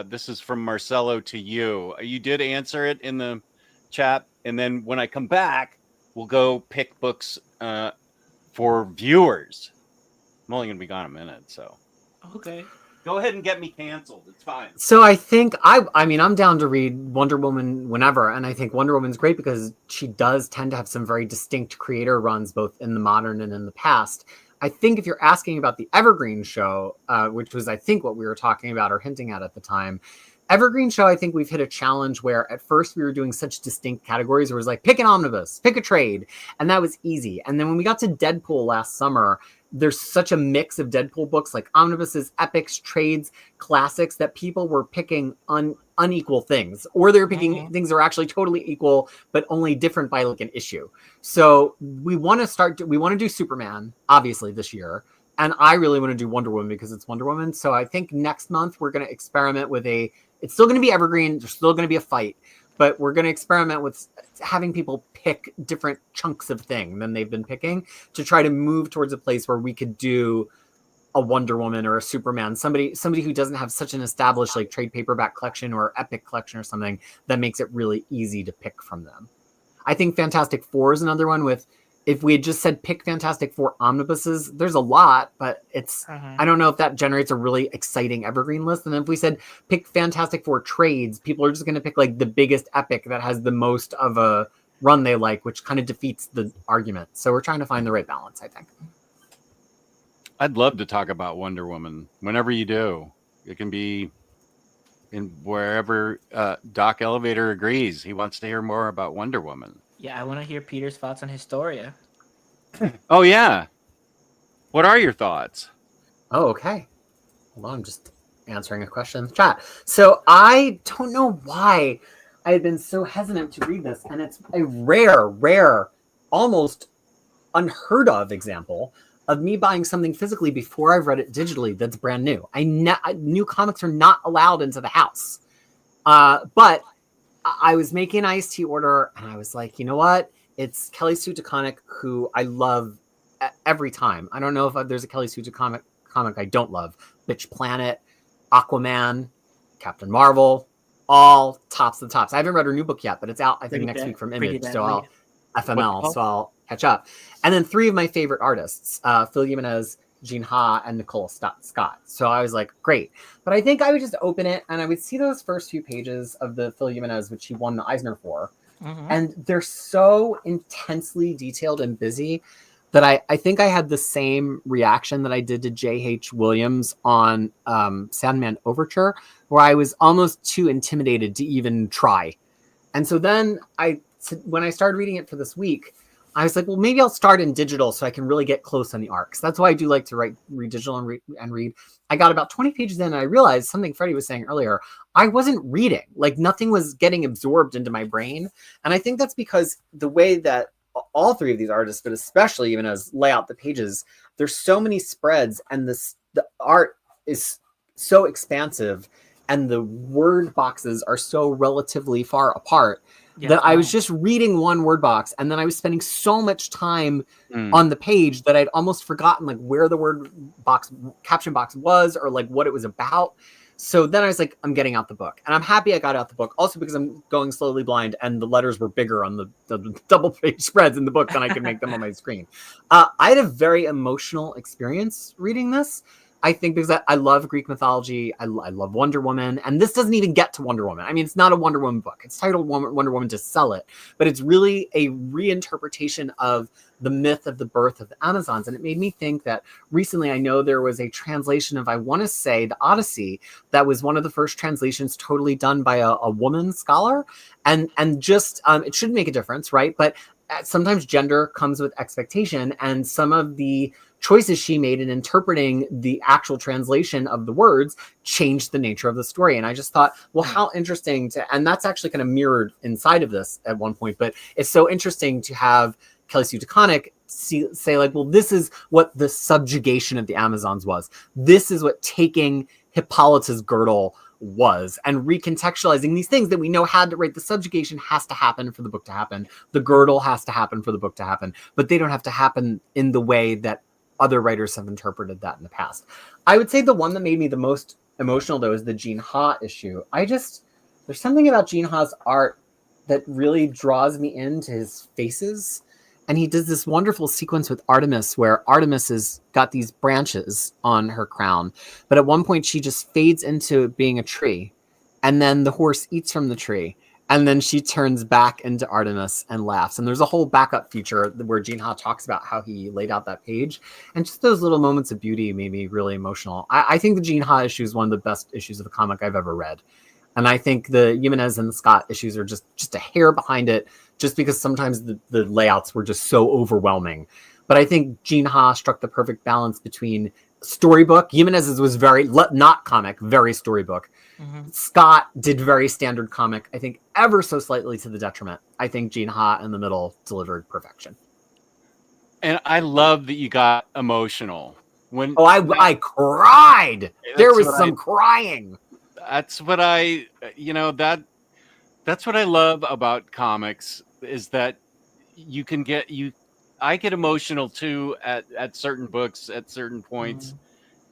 this is from Marcelo to you. You did answer it in the chat, and then when I come back, we'll go pick books for viewers. I'm only going to be gone a minute, so. Okay. Go ahead and get me canceled. It's fine. So I think, I mean, I'm down to read Wonder Woman whenever, and I think Wonder Woman's great because she does tend to have some very distinct creator runs, both in the modern and in the past. I think if you're asking about the Evergreen show, which was, I think, what we were talking about or hinting at the time, Evergreen show, I think we've hit a challenge where at first we were doing such distinct categories where it was like, pick an omnibus, pick a trade, and that was easy. And then when we got to Deadpool last summer, there's such a mix of Deadpool books, like omnibuses, epics, trades, classics, that people were picking unequal things, or they're picking things that are actually totally equal, but only different by like an issue. So we want to do Superman, obviously, this year. And I really want to do Wonder Woman because it's Wonder Woman. So I think next month we're going to experiment with it's still going to be Evergreen. There's still going to be a fight, but we're going to experiment with having people pick different chunks of thing than they've been picking to try to move towards a place where we could do a Wonder Woman or a Superman, somebody who doesn't have such an established like trade paperback collection or epic collection or something that makes it really easy to pick from them. I think Fantastic Four is another one with, if we had just said pick Fantastic Four omnibuses, there's a lot, but it's, I don't know if that generates a really exciting evergreen list. And then if we said pick Fantastic Four trades, people are just going to pick like the biggest epic that has the most of a run they like, which kind of defeats the argument. So we're trying to find the right balance, I think. I'd love to talk about Wonder Woman whenever you do. It can be in wherever Doc Elevator agrees. He wants to hear more about Wonder Woman. Yeah, I want to hear Peter's thoughts on Historia. Oh, yeah. What are your thoughts? Oh, okay. Hold on, I'm just answering a question in the chat. So I don't know why I had been so hesitant to read this, and it's a rare, almost unheard of example of me buying something physically before I've read it digitally that's brand new. New comics are not allowed into the house. But I was making an IST order, and I was like, you know what? It's Kelly Sue DeConnick, who I love every time. I don't know if there's a Kelly Sue DeConnick comic I don't love. Bitch Planet, Aquaman, Captain Marvel, all tops of the tops. I haven't read her new book yet, but it's out, I think, next week from Image. So I'll catch up. And then three of my favorite artists, Phil Jimenez, Jean Ha and Nicole Scott. So I was like, great. But I think I would just open it and I would see those first few pages of the Phil Jimenez, which he won the Eisner for. And they're so intensely detailed and busy that I think I had the same reaction that I did to J.H. Williams on Sandman Overture, where I was almost too intimidated to even try. And so then when I started reading it for this week, I was like, well, maybe I'll start in digital so I can really get close on the arcs. That's why I do like to read digital and read. I got about 20 pages in and I realized something Freddie was saying earlier. I wasn't reading. Like nothing was getting absorbed into my brain. And I think that's because the way that all three of these artists, but especially even as lay out the pages, there's so many spreads and the art is so expansive and the word boxes are so relatively far apart that I was just reading one word box and then I was spending so much time on the page that I'd almost forgotten like where the word box caption box was or like what it was about. So then I was like, I'm getting out the book and I'm happy I got out the book also because I'm going slowly blind and the letters were bigger on the double page spreads in the book than I could make them on my screen. I had a very emotional experience reading this. I think because I love Greek mythology. I love Wonder Woman. And this doesn't even get to Wonder Woman. I mean, it's not a Wonder Woman book. It's titled Wonder Woman to sell it. But it's really a reinterpretation of the myth of the birth of the Amazons. And it made me think that recently I know there was a translation of, I want to say, the Odyssey. That was one of the first translations totally done by a woman scholar. And just, it should make a difference, right? But sometimes gender comes with expectation. And some of the choices she made in interpreting the actual translation of the words changed the nature of the story. And I just thought, well, how interesting and that's actually kind of mirrored inside of this at one point, but it's so interesting to have Kelly Sue DeConnick say like, well, this is what the subjugation of the Amazons was. This is what taking Hippolyta's girdle was, and recontextualizing these things that we know had to, right? The subjugation has to happen for the book to happen. The girdle has to happen for the book to happen, but they don't have to happen in the way that other writers have interpreted that in the past. I would say the one that made me the most emotional, though, is the Jean Ha issue. there's something about Jean Ha's art that really draws me into his faces. And he does this wonderful sequence with Artemis where Artemis has got these branches on her crown. But at one point, she just fades into being a tree. And then the horse eats from the tree. And then she turns back into Artemis and laughs. And there's a whole backup feature where Jean Ha talks about how he laid out that page. And just those little moments of beauty made me really emotional. I think the Jean Ha issue is one of the best issues of the comic I've ever read. And I think the Jimenez and the Scott issues are just a hair behind it, just because sometimes the layouts were just so overwhelming. But I think Jean Ha struck the perfect balance between storybook. Jimenez's was very not comic, very storybook. Scott did very standard comic, I think ever so slightly to the detriment. I think Jean Ha in the middle delivered perfection. And I love that you got emotional. I cried. There was some crying. That's what that's what I love about comics is that you can I get emotional too at certain books at certain points.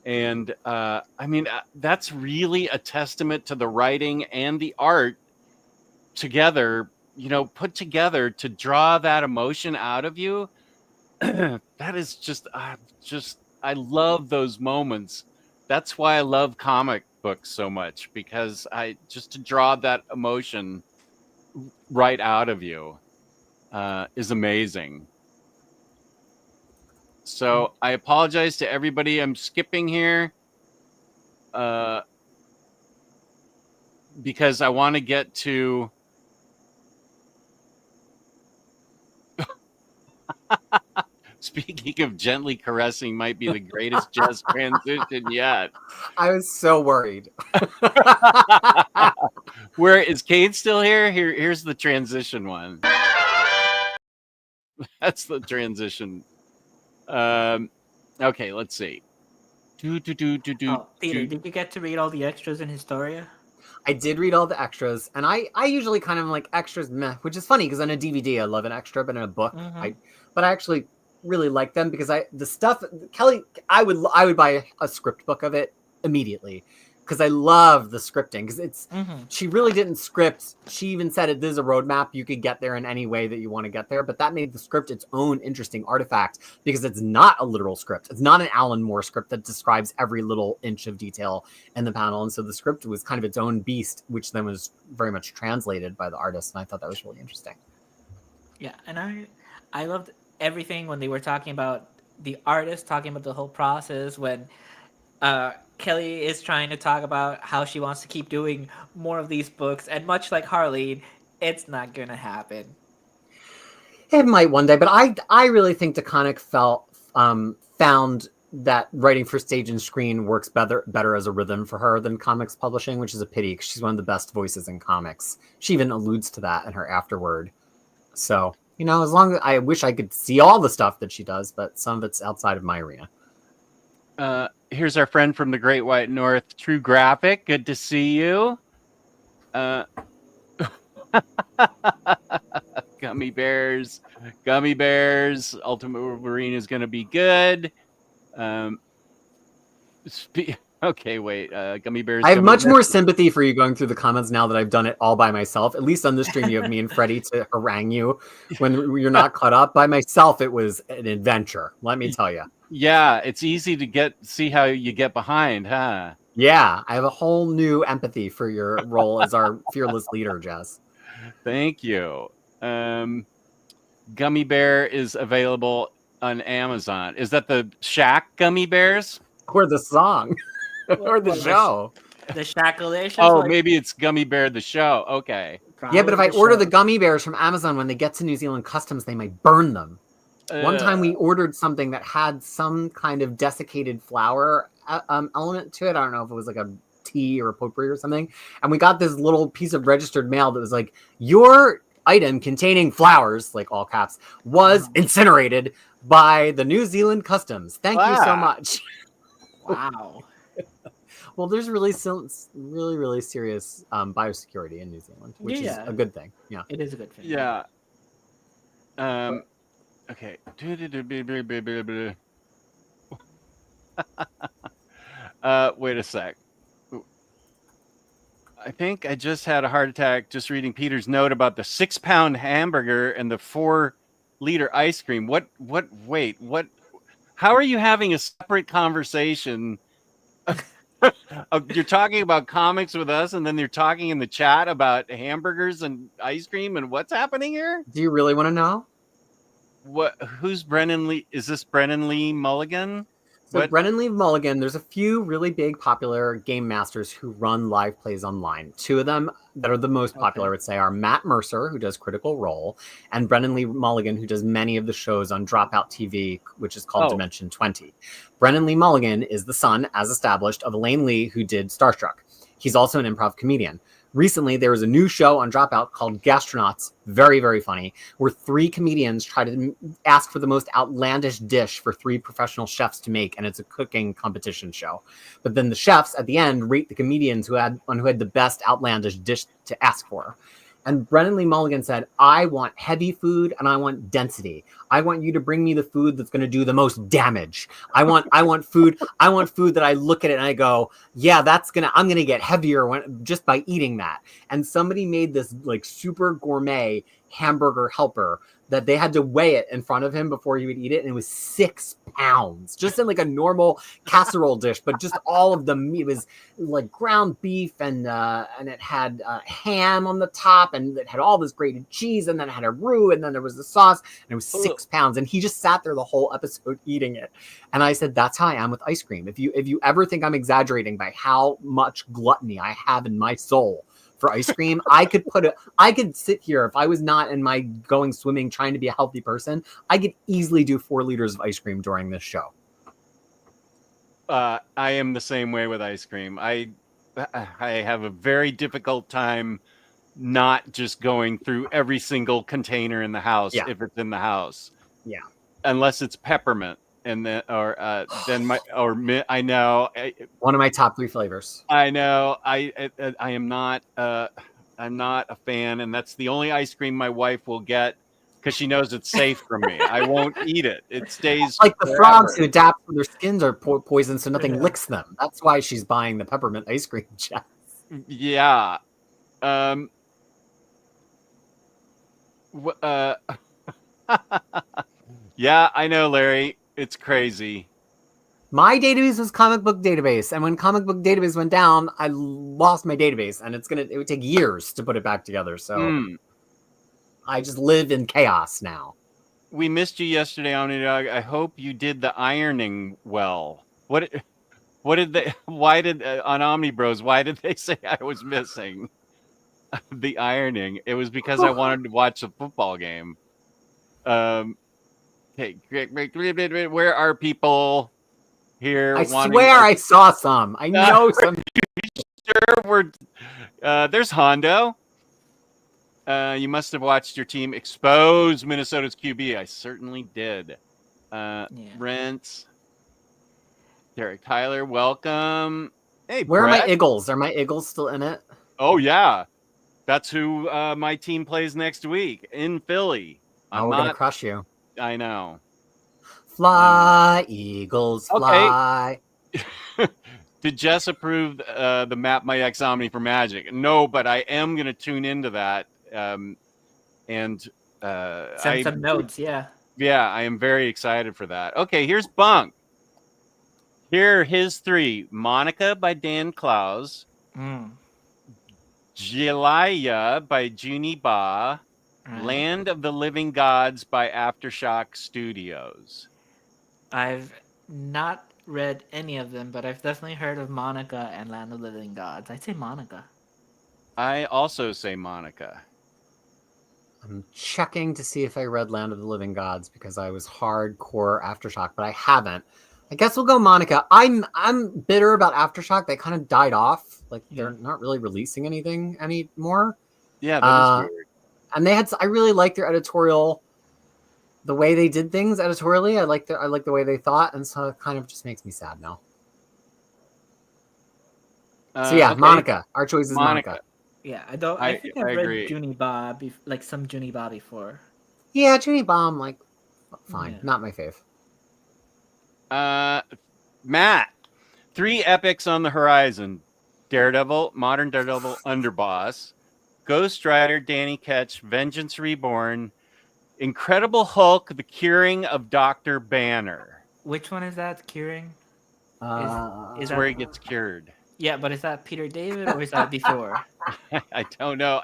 And I mean, that's really a testament to the writing and the art together, put together to draw that emotion out of you. That is just, I love those moments. That's why I love comic books so much, because just to draw that emotion right out of you is amazing. So I apologize to everybody. I'm skipping here because I want to get to speaking of gently caressing might be the greatest jazz transition yet. I was so worried. Where is Cade still here? Here's the transition one. That's the transition. Okay, let's see. Peter, did you get to read all the extras in Historia? I did read all the extras, and I usually kind of like extras, meh, which is funny because on a DVD I love an extra, but in a book, I actually really like them because the stuff Kelly, I would buy a script book of it immediately, because I love the scripting, because it's Mm-hmm. she really didn't script. She even said it. This is a roadmap. You could get there in any way that you want to get there, but that made the script its own interesting artifact because it's not a literal script. It's not an Alan Moore script that describes every little inch of detail in the panel, and so the script was kind of its own beast, which then was very much translated by the artist, and I thought that was really interesting. Yeah, and I loved everything when they were talking about the artist, talking about the whole process when Kelly is trying to talk about how she wants to keep doing more of these books, and much like Harleen, it's not gonna happen. It might one day, but I really think DeConnick found that writing for stage and screen works better as a rhythm for her than comics publishing, which is a pity because she's one of the best voices in comics. She even alludes to that in her afterword. So, as long as I wish I could see all the stuff that she does, but some of it's outside of my arena. Here's our friend from the Great White North, True Graphic. Good to see you. Gummy bears. Ultimate Wolverine is going to be good. Okay, wait. Gummy bears. I have much more sympathy for you going through the comments now that I've done it all by myself. At least on this stream, you have me and Freddie to harangue you when you're not caught up. By myself, it was an adventure. Let me tell you. Yeah, it's easy to see how you get behind, huh? Yeah, I have a whole new empathy for your role as our fearless leader, Jess. Thank you. Gummy Bear is available on Amazon. Is that the Shack Gummy Bears? Or the song? Or the show? The Shacklicious? Oh, maybe it's Gummy Bear the show. Okay. Yeah, but if I order the gummy bears from Amazon, when they get to New Zealand Customs, they might burn them. One time we ordered something that had some kind of desiccated flower element to it. I don't know if it was like a tea or a potpourri or something. And we got this little piece of registered mail that was like, your item containing flowers, like all caps, was incinerated by the New Zealand Customs. Thank you so much. Wow. Well, there's really serious biosecurity in New Zealand, which is a good thing. Yeah, it is a good thing. Yeah. Okay. Wait a sec. I think I just had a heart attack just reading Peter's note about the 6-pound hamburger and the 4-liter ice cream. Wait, how are you having a separate conversation? You're talking about comics with us, and then you're talking in the chat about hamburgers and ice cream, and what's happening here? Do you really want to know? Who's Brennan Lee? Is this Brennan Lee Mulligan? So Brennan Lee Mulligan, there's a few really big popular game masters who run live plays online. Two of them that are the most popular, I would say, are Matt Mercer, who does Critical Role, and Brennan Lee Mulligan, who does many of the shows on Dropout TV, which is called Dimension 20. Brennan Lee Mulligan is the son, as established, of Elaine Lee, who did Starstruck. He's also an improv comedian. Recently, there was a new show on Dropout called Gastronauts, very, very funny, where 3 comedians try to ask for the most outlandish dish for 3 professional chefs to make, and it's a cooking competition show. But then the chefs at the end rate the comedians who had the best outlandish dish to ask for. And Brennan Lee Mulligan said, I want heavy food and I want density. I want you to bring me the food that's going to do the most damage. I want food that I look at it and I go, yeah, I'm going to get heavier just by eating that. And somebody made this like super gourmet hamburger helper that they had to weigh it in front of him before he would eat it. And it was 6 pounds, just in like a normal casserole dish, but just all of the meat. It was like ground beef and it had ham on the top, and it had all this grated cheese, and then it had a roux, and then there was the sauce, and it was 6 pounds. And he just sat there the whole episode eating it. And I said, that's how I am with ice cream. If you ever think I'm exaggerating by how much gluttony I have in my soul for ice cream, I could sit here if I was not in my going swimming trying to be a healthy person. I could easily do 4 liters of ice cream during this show. I am the same way with ice cream. I have a very difficult time not just going through every single container in the house if it's in the house. Yeah. Unless it's peppermint. And then, I know one of my top 3 flavors. I know I am not. I'm not a fan, and that's the only ice cream my wife will get because she knows it's safe for me. I won't eat it. It stays Like the forever. frogs who adapt when their skins are poisoned, so nothing Yeah. licks them. That's why she's buying the peppermint ice cream, Jess. Yeah. Yeah, I know, Larry. It's crazy. My database was comic book database, and when comic book database went down, I lost my database, and it would take years to put it back together. So I just live in chaos now. We missed you yesterday, Omnidog. I hope you did the ironing well. What did they? Why did on Omni Bros? Why did they say I was missing the ironing? It was because I wanted to watch a football game. Hey, where are people here? I swear I saw some. I know some. Sure, there's Hondo. You must have watched your team expose Minnesota's QB. I certainly did. Brent, Derek Tyler, welcome. Hey, where Brett. are my Eagles? Are my Eagles still in it? Oh yeah, that's who my team plays next week in Philly. We're gonna crush you. I know. Fly, Eagles, fly. Okay. Did Jess approve the Map My Ex Omni for Magic? No, but I am going to tune into that. And send some notes, yeah. Yeah, I am very excited for that. Okay, here's Bunk. Here are his three. Monica by Dan Klaus. Jelaya by Junie Ba. Land of the Living Gods by Aftershock Studios. I've not read any of them, but I've definitely heard of Monica and Land of the Living Gods. I'd say Monica. I also say Monica. I'm checking to see if I read Land of the Living Gods because I was hardcore Aftershock, but I haven't. I guess we'll go Monica. I'm bitter about Aftershock. They kind of died off. Like they're not really releasing anything anymore. Yeah, that is weird. And I really like their editorial, the way they did things editorially. I like the way they thought, and so it kind of just makes me sad now. So yeah, okay. Monica. Our choice is Monica. Yeah, I think I've read Junie Ba, like some Junie Ba before. Yeah, Junie Ba, I'm like, fine, not my fave. Matt, 3 epics on the horizon: Daredevil, Modern Daredevil, Underboss, Ghost Rider, Danny Ketch, Vengeance Reborn, Incredible Hulk, The Curing of Dr. Banner. Which one is that, Curing? Is that where he gets cured. Yeah, but is that Peter David or is that before? I don't know.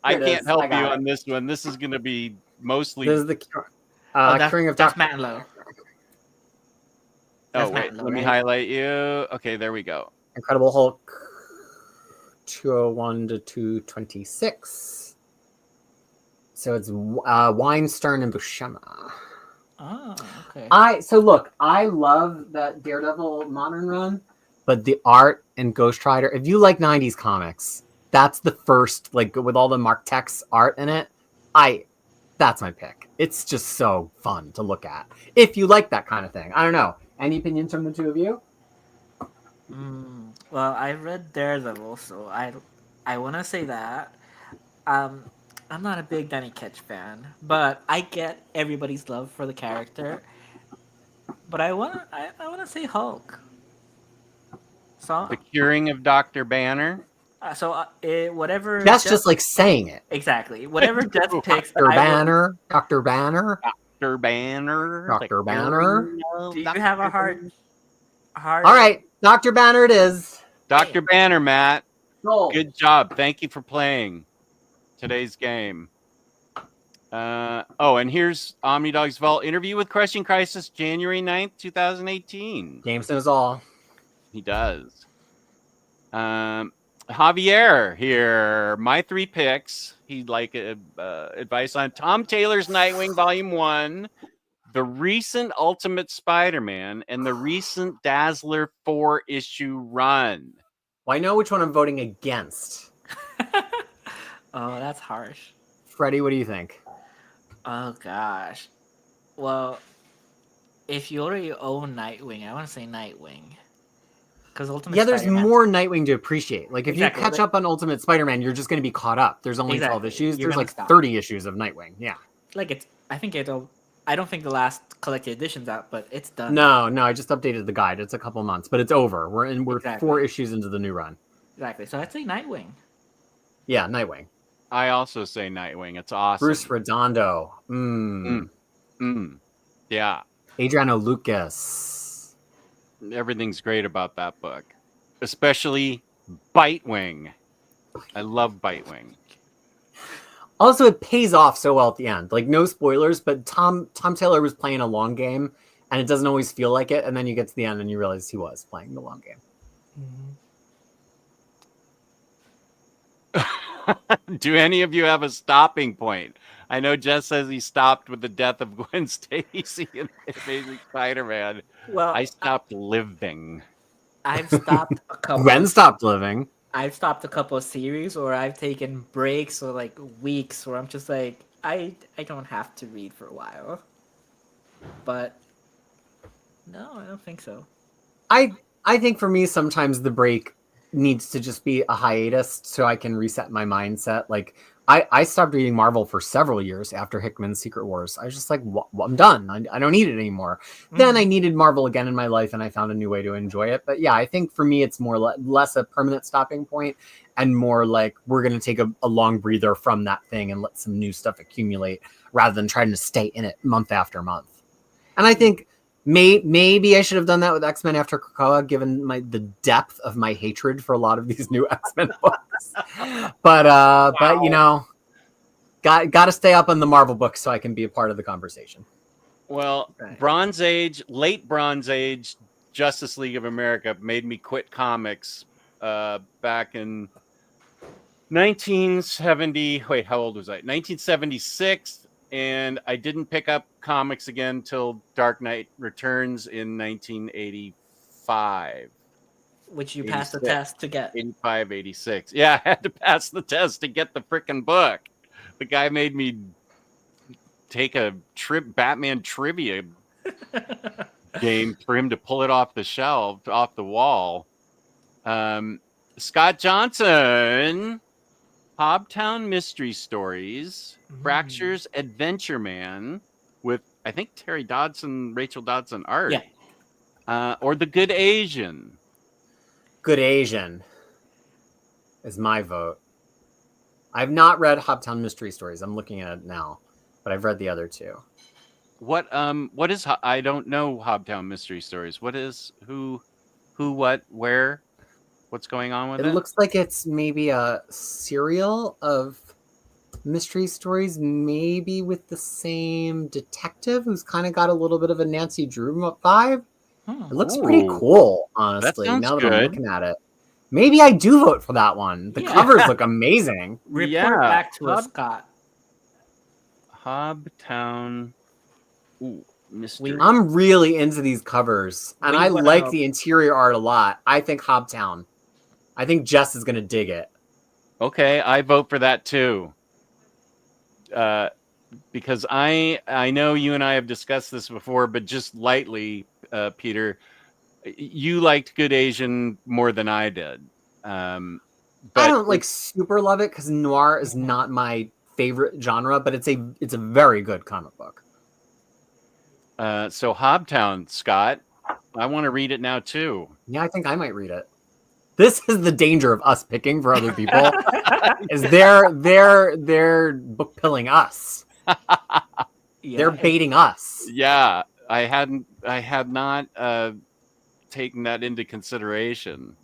I can't help you on this one. This is going to be mostly. This is the Curing of Dr. Matt Lowe. Oh, wait. Let me highlight you. Okay, there we go. Incredible Hulk 201 to 226. So it's Weinstern and Buscema. Oh, okay. I love that Daredevil modern run, but the art in Ghost Rider, if you like 90s comics, that's the first, like with all the Mark Tex art in it, that's my pick. It's just so fun to look at. If you like that kind of thing. I don't know. Any opinions from the two of you? Well, I read Daredevil, so I want to say that. I'm not a big Danny Ketch fan, but I get everybody's love for the character. But I want to say Hulk. So The Curing of Dr. Banner. Whatever. That's just like saying it. Exactly. Whatever Jeff picks. Dr. Banner. Dr. Banner. Dr. Banner. Dr. Banner. Do you have a hard? All right, Dr. Banner it is. Dr. Banner, Matt. Cool. Good job. Thank you for playing today's game. And here's Omnidog's Vault interview with Crushing Krisis, January 9th, 2018. James knows all. He does. Javier here. My 3 picks. He'd like advice on Tom Taylor's Nightwing Volume 1, the recent Ultimate Spider-Man, and the recent Dazzler 4-issue run. Well, I know which one I'm voting against. Oh, that's harsh. Freddie, what do you think? Oh, gosh. Well, if you already own Nightwing, I want to say Nightwing. Because there's more Nightwing to appreciate. Like, if you catch up on Ultimate Spider-Man, you're just going to be caught up. There's only 12 issues. There's like 30 issues of Nightwing. Yeah. like it's. I think it'll. I don't think the last collected edition's out, but it's done. No, I just updated the guide. It's a couple months, but it's over. We're Exactly. 4 issues into the new run. Exactly. So I'd say Nightwing. Yeah, Nightwing. I also say Nightwing. It's awesome. Bruce Redondo. Yeah. Adriano Lucas. Everything's great about that book, especially Bitewing. I love Bitewing. Also, it pays off so well at the end. Like, no spoilers, but Tom Taylor was playing a long game, and it doesn't always feel like it. And then you get to the end, and you realize he was playing the long game. Do any of you have a stopping point? I know Jess says he stopped with the death of Gwen Stacy in Amazing Spider-Man. Well, I stopped living. I've stopped a couple. Gwen stopped living. I've stopped a couple of series, or I've taken breaks or like weeks where I'm just like, I don't have to read for a while. But no, I don't think so. I think for me, sometimes the break needs to just be a hiatus so I can reset my mindset. Like, I stopped reading Marvel for several years after Hickman's Secret Wars. I was just like, I'm done. I don't need it anymore. Then I needed Marvel again in my life, and I found a new way to enjoy it. But yeah, I think for me, it's more less a permanent stopping point and more like we're going to take a long breather from that thing and let some new stuff accumulate rather than trying to stay in it month after month. And I think maybe I should have done that with X-Men After Krakoa, given the depth of my hatred for a lot of these new X-Men books. But you know, got to stay up on the Marvel books so I can be a part of the conversation. Well, Right. Bronze Age, late Bronze Age, Justice League of America made me quit comics back in 1970. Wait, how old was I? 1976. And I didn't pick up comics again till Dark Knight Returns in 1985. Which you passed the test to get. 85, 86. Yeah, I had to pass the test to get the freaking book. The guy made me take a Batman trivia game for him to pull it off the shelf, off the wall. Scott Johnson, Hobtown Mystery Stories, Fractures Adventure Man, with I think Rachel Dodson art. Yeah. Or The Good Asian. Good Asian is my vote. I've not read Hobtown Mystery Stories. I'm looking at it now, but I've read the other two. What is I don't know Hobtown Mystery Stories. What is who what where? What's going on with it? It looks like it's maybe a serial of mystery stories, maybe with the same detective who's kind of got a little bit of a Nancy Drew vibe. It looks pretty cool, honestly, now that I'm looking at it. Maybe I do vote for that one. The covers look amazing. Report back to us, Scott. Hobtown Mystery. I'm really into these covers, and I like the interior art a lot. I think Hobtown. I think Jess is going to dig it. Okay, I vote for that too. Because I know you and I have discussed this before, but just lightly, Peter, you liked Good Asian more than I did. I don't like super love it because noir is not my favorite genre, but it's a very good comic book. So Hobtown, Scott, I want to read it now too. Yeah, I think I might read it. This is the danger of us picking for other people. Is they're book pilling us. They're baiting us. Yeah, I had not taken that into consideration.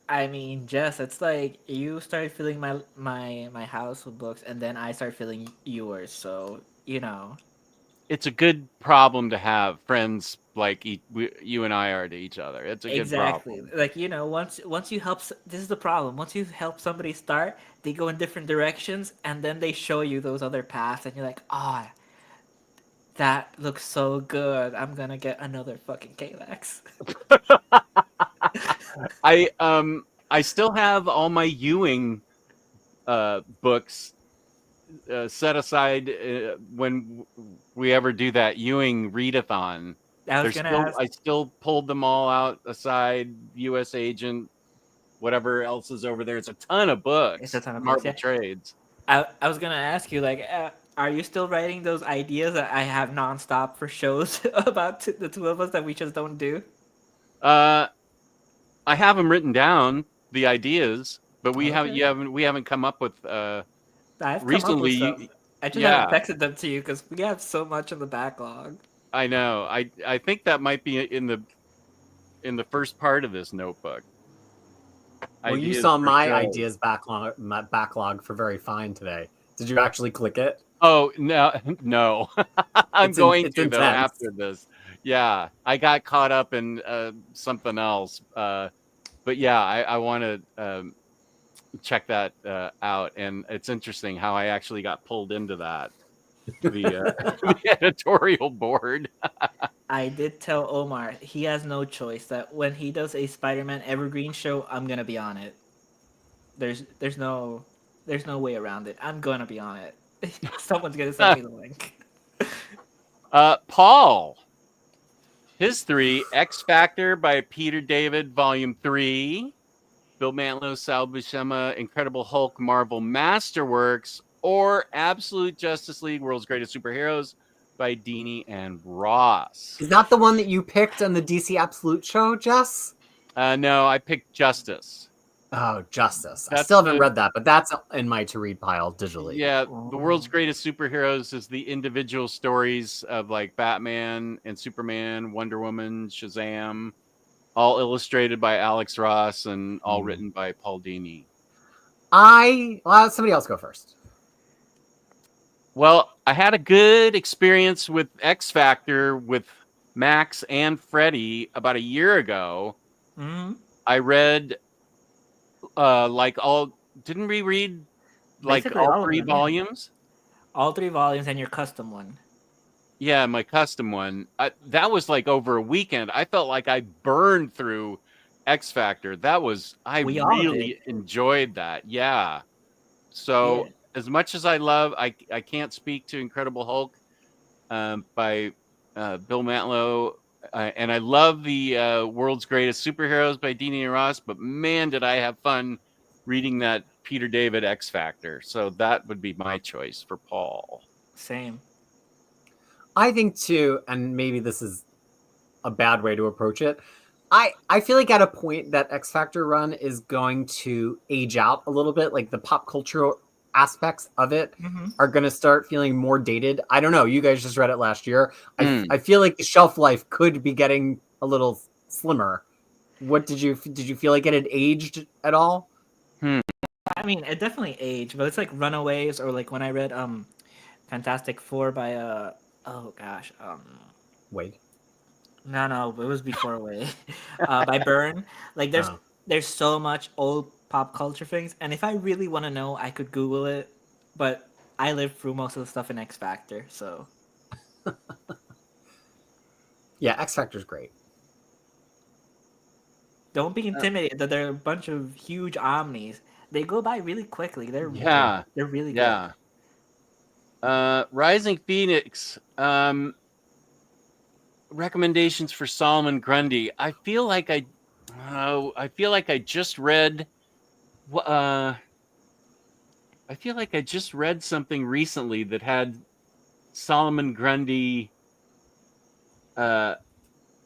I mean, Jess, it's like you started filling my house with books, and then I started filling yours. So you know, it's a good problem to have. Friends like you and I are to each other. It's a good problem. Like, you know, once you help, this is the problem. Once you help somebody start, they go in different directions, and then they show you those other paths, and you're like, that looks so good. I'm gonna get another fucking Kalax. I still have all my Ewing books set aside when we ever do that Ewing readathon. I still pulled them all out aside. U.S. Agent, whatever else is over there. It's a ton of books. It's a ton of Marvel books, trades. I was gonna ask you, like, Are you still writing those ideas that I have nonstop for shows about the two of us that we just don't do? I have them written down, the ideas, but we Okay. haven't come up with I've come up with recently. some. I just haven't Yeah, texted them to you because we have so much in the backlog. I know. I think that might be in the first part of this notebook. Well, you Ideas saw for my shows. ideas backlog for Very Fine today. Did you actually click it? Oh no, no. I'm going It's to though intense. after this. Yeah, I got caught up in something else. But yeah, I want to check that out, and it's interesting how I actually got pulled into that the the editorial board. I did tell Omar he has no choice that when he does a Spider-Man Evergreen show, I'm gonna be on it. There's no way around it. I'm gonna be on it. Someone's gonna send me the link. Paul, his 3 X Factor by Peter David, Volume 3. Bill Mantlo, Sal Buscema, Incredible Hulk, Marvel Masterworks, or Absolute Justice League, World's Greatest Superheroes by Dini and Ross. Is that the one that you picked on the DC Absolute show, Jess? No, I picked Justice. Oh, Justice. I That's still haven't the- read that, but that's in my to-read pile digitally. Yeah, the World's Greatest Superheroes is the individual stories of like Batman and Superman, Wonder Woman, Shazam, all illustrated by Alex Ross and all written by Paul Dini. Well, somebody else go first. Well, I had a good experience with X Factor with Max and Freddie about a year ago. Mm-hmm. I read didn't we read like Basically all all of 3 them, yeah. volumes? All 3 volumes and your custom one. Yeah, my custom one. That was like over a weekend. I felt like I burned through X Factor. I We all really enjoyed that. Yeah. So Yeah. as much as I love, I can't speak to Incredible Hulk by Bill Mantlo, and I love the World's Greatest Superheroes by Dini and Ross. But man, did I have fun reading that Peter David X Factor. So that would be my choice for Paul. Same. I think too, and maybe this is a bad way to approach it. I feel like at a point that X Factor run is going to age out a little bit, like the pop culture aspects of it are going to start feeling more dated. I don't know. You guys just read it last year. I feel like the shelf life could be getting a little slimmer. What did you feel like it had aged at all? I mean, it definitely aged, but it's like Runaways or like when I read Fantastic Four by oh gosh Wait. No, it was before Way. By Byrne. Like there's so much old pop culture things, and if I really want to know, I could Google it. But I lived through most of the stuff in X Factor, so Yeah, X Factor's great. don't be intimidated that there are a bunch of huge omnis. They go by really quickly. They're really good. Rising Phoenix. Recommendations for Solomon Grundy. I feel like I just read. I feel like I just read something recently that had Solomon Grundy. It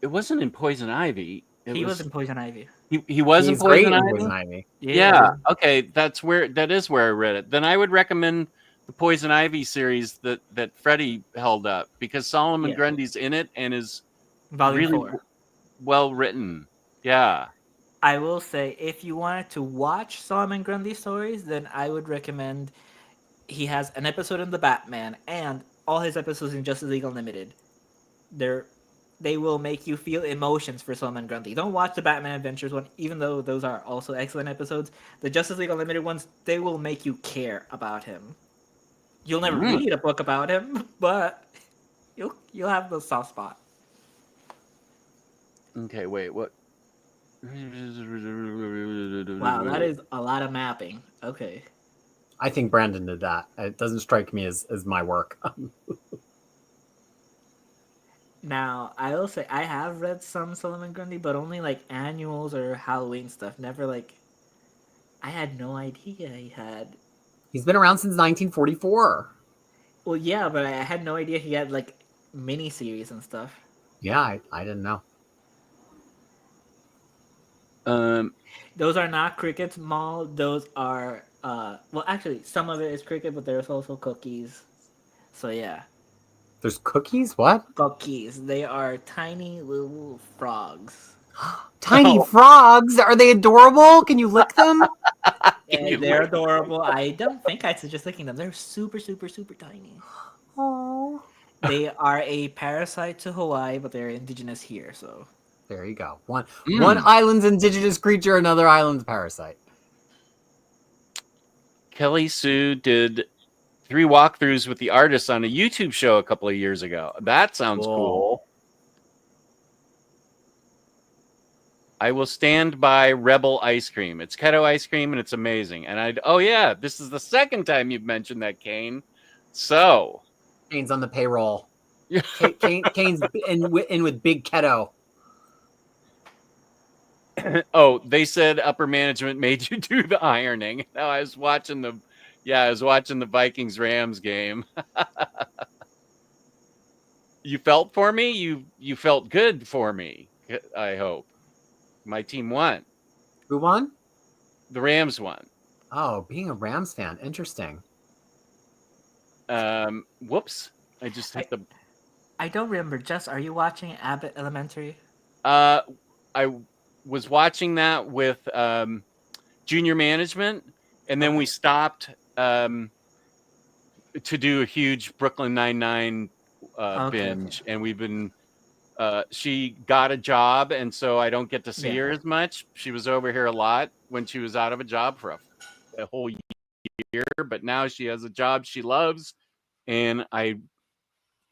wasn't in Poison Ivy. He was in Poison Ivy. He was in He's great Poison in Ivy. Poison Ivy. Yeah. Okay. That is where I read it. Then I would recommend the Poison Ivy series that Freddie held up because Solomon Grundy's in it and is Volume really 4. well written. Yeah. I will say, if you wanted to watch Solomon Grundy stories, then I would recommend. He has an episode in the Batman and all his episodes in Justice League Unlimited. They will make you feel emotions for Solomon Grundy. Don't watch the Batman Adventures one, even though those are also excellent episodes. The Justice League Unlimited ones, they will make you care about him. You'll never read a book about him, but you'll have the soft spot. Okay, wait, what? Wow, that is a lot of mapping. Okay. I think Brandon did that. It doesn't strike me as my work. Now, I will say I have read some Solomon Grundy, but only like annuals or Halloween stuff. Never like. I had no idea he had. He's been around since 1944. Well, yeah, but I had no idea he had like mini series and stuff. Yeah, I didn't know. Those are not crickets, Mall. Those are well, actually, some of it is cricket, but there's also cookies. So yeah, There's cookies? What? cookies. They are tiny little frogs. Tiny frogs? Are they adorable? Can you lick them? And they're adorable. I don't think I'd suggest licking them. They're super, super, super tiny. Oh. They are a parasite to Hawaii, but they're indigenous here. So There you go. One island's indigenous creature, another island's parasite. Kelly Sue did 3 walkthroughs with the artists on a YouTube show a couple of years ago. That sounds cool. I will stand by Rebel ice cream. It's keto ice cream and it's amazing. And oh yeah, this is the second time you've mentioned that, Kane. So Kane's on the payroll. Kane's in with Big Keto. Oh, they said upper management made you do the ironing. No, I was watching the Vikings Rams game. You felt for me? You felt good for me, I hope. My team won. Who won? The Rams won. Oh, being a Rams fan. Interesting. Whoops. I just hit the... I don't remember. Jess, are you watching Abbott Elementary? I was watching that with junior management, and then we stopped to do a huge Brooklyn Nine-Nine binge, and we've been... she got a job, and so I don't get to see her as much. She was over here a lot when she was out of a job for a whole year, but now she has a job she loves, and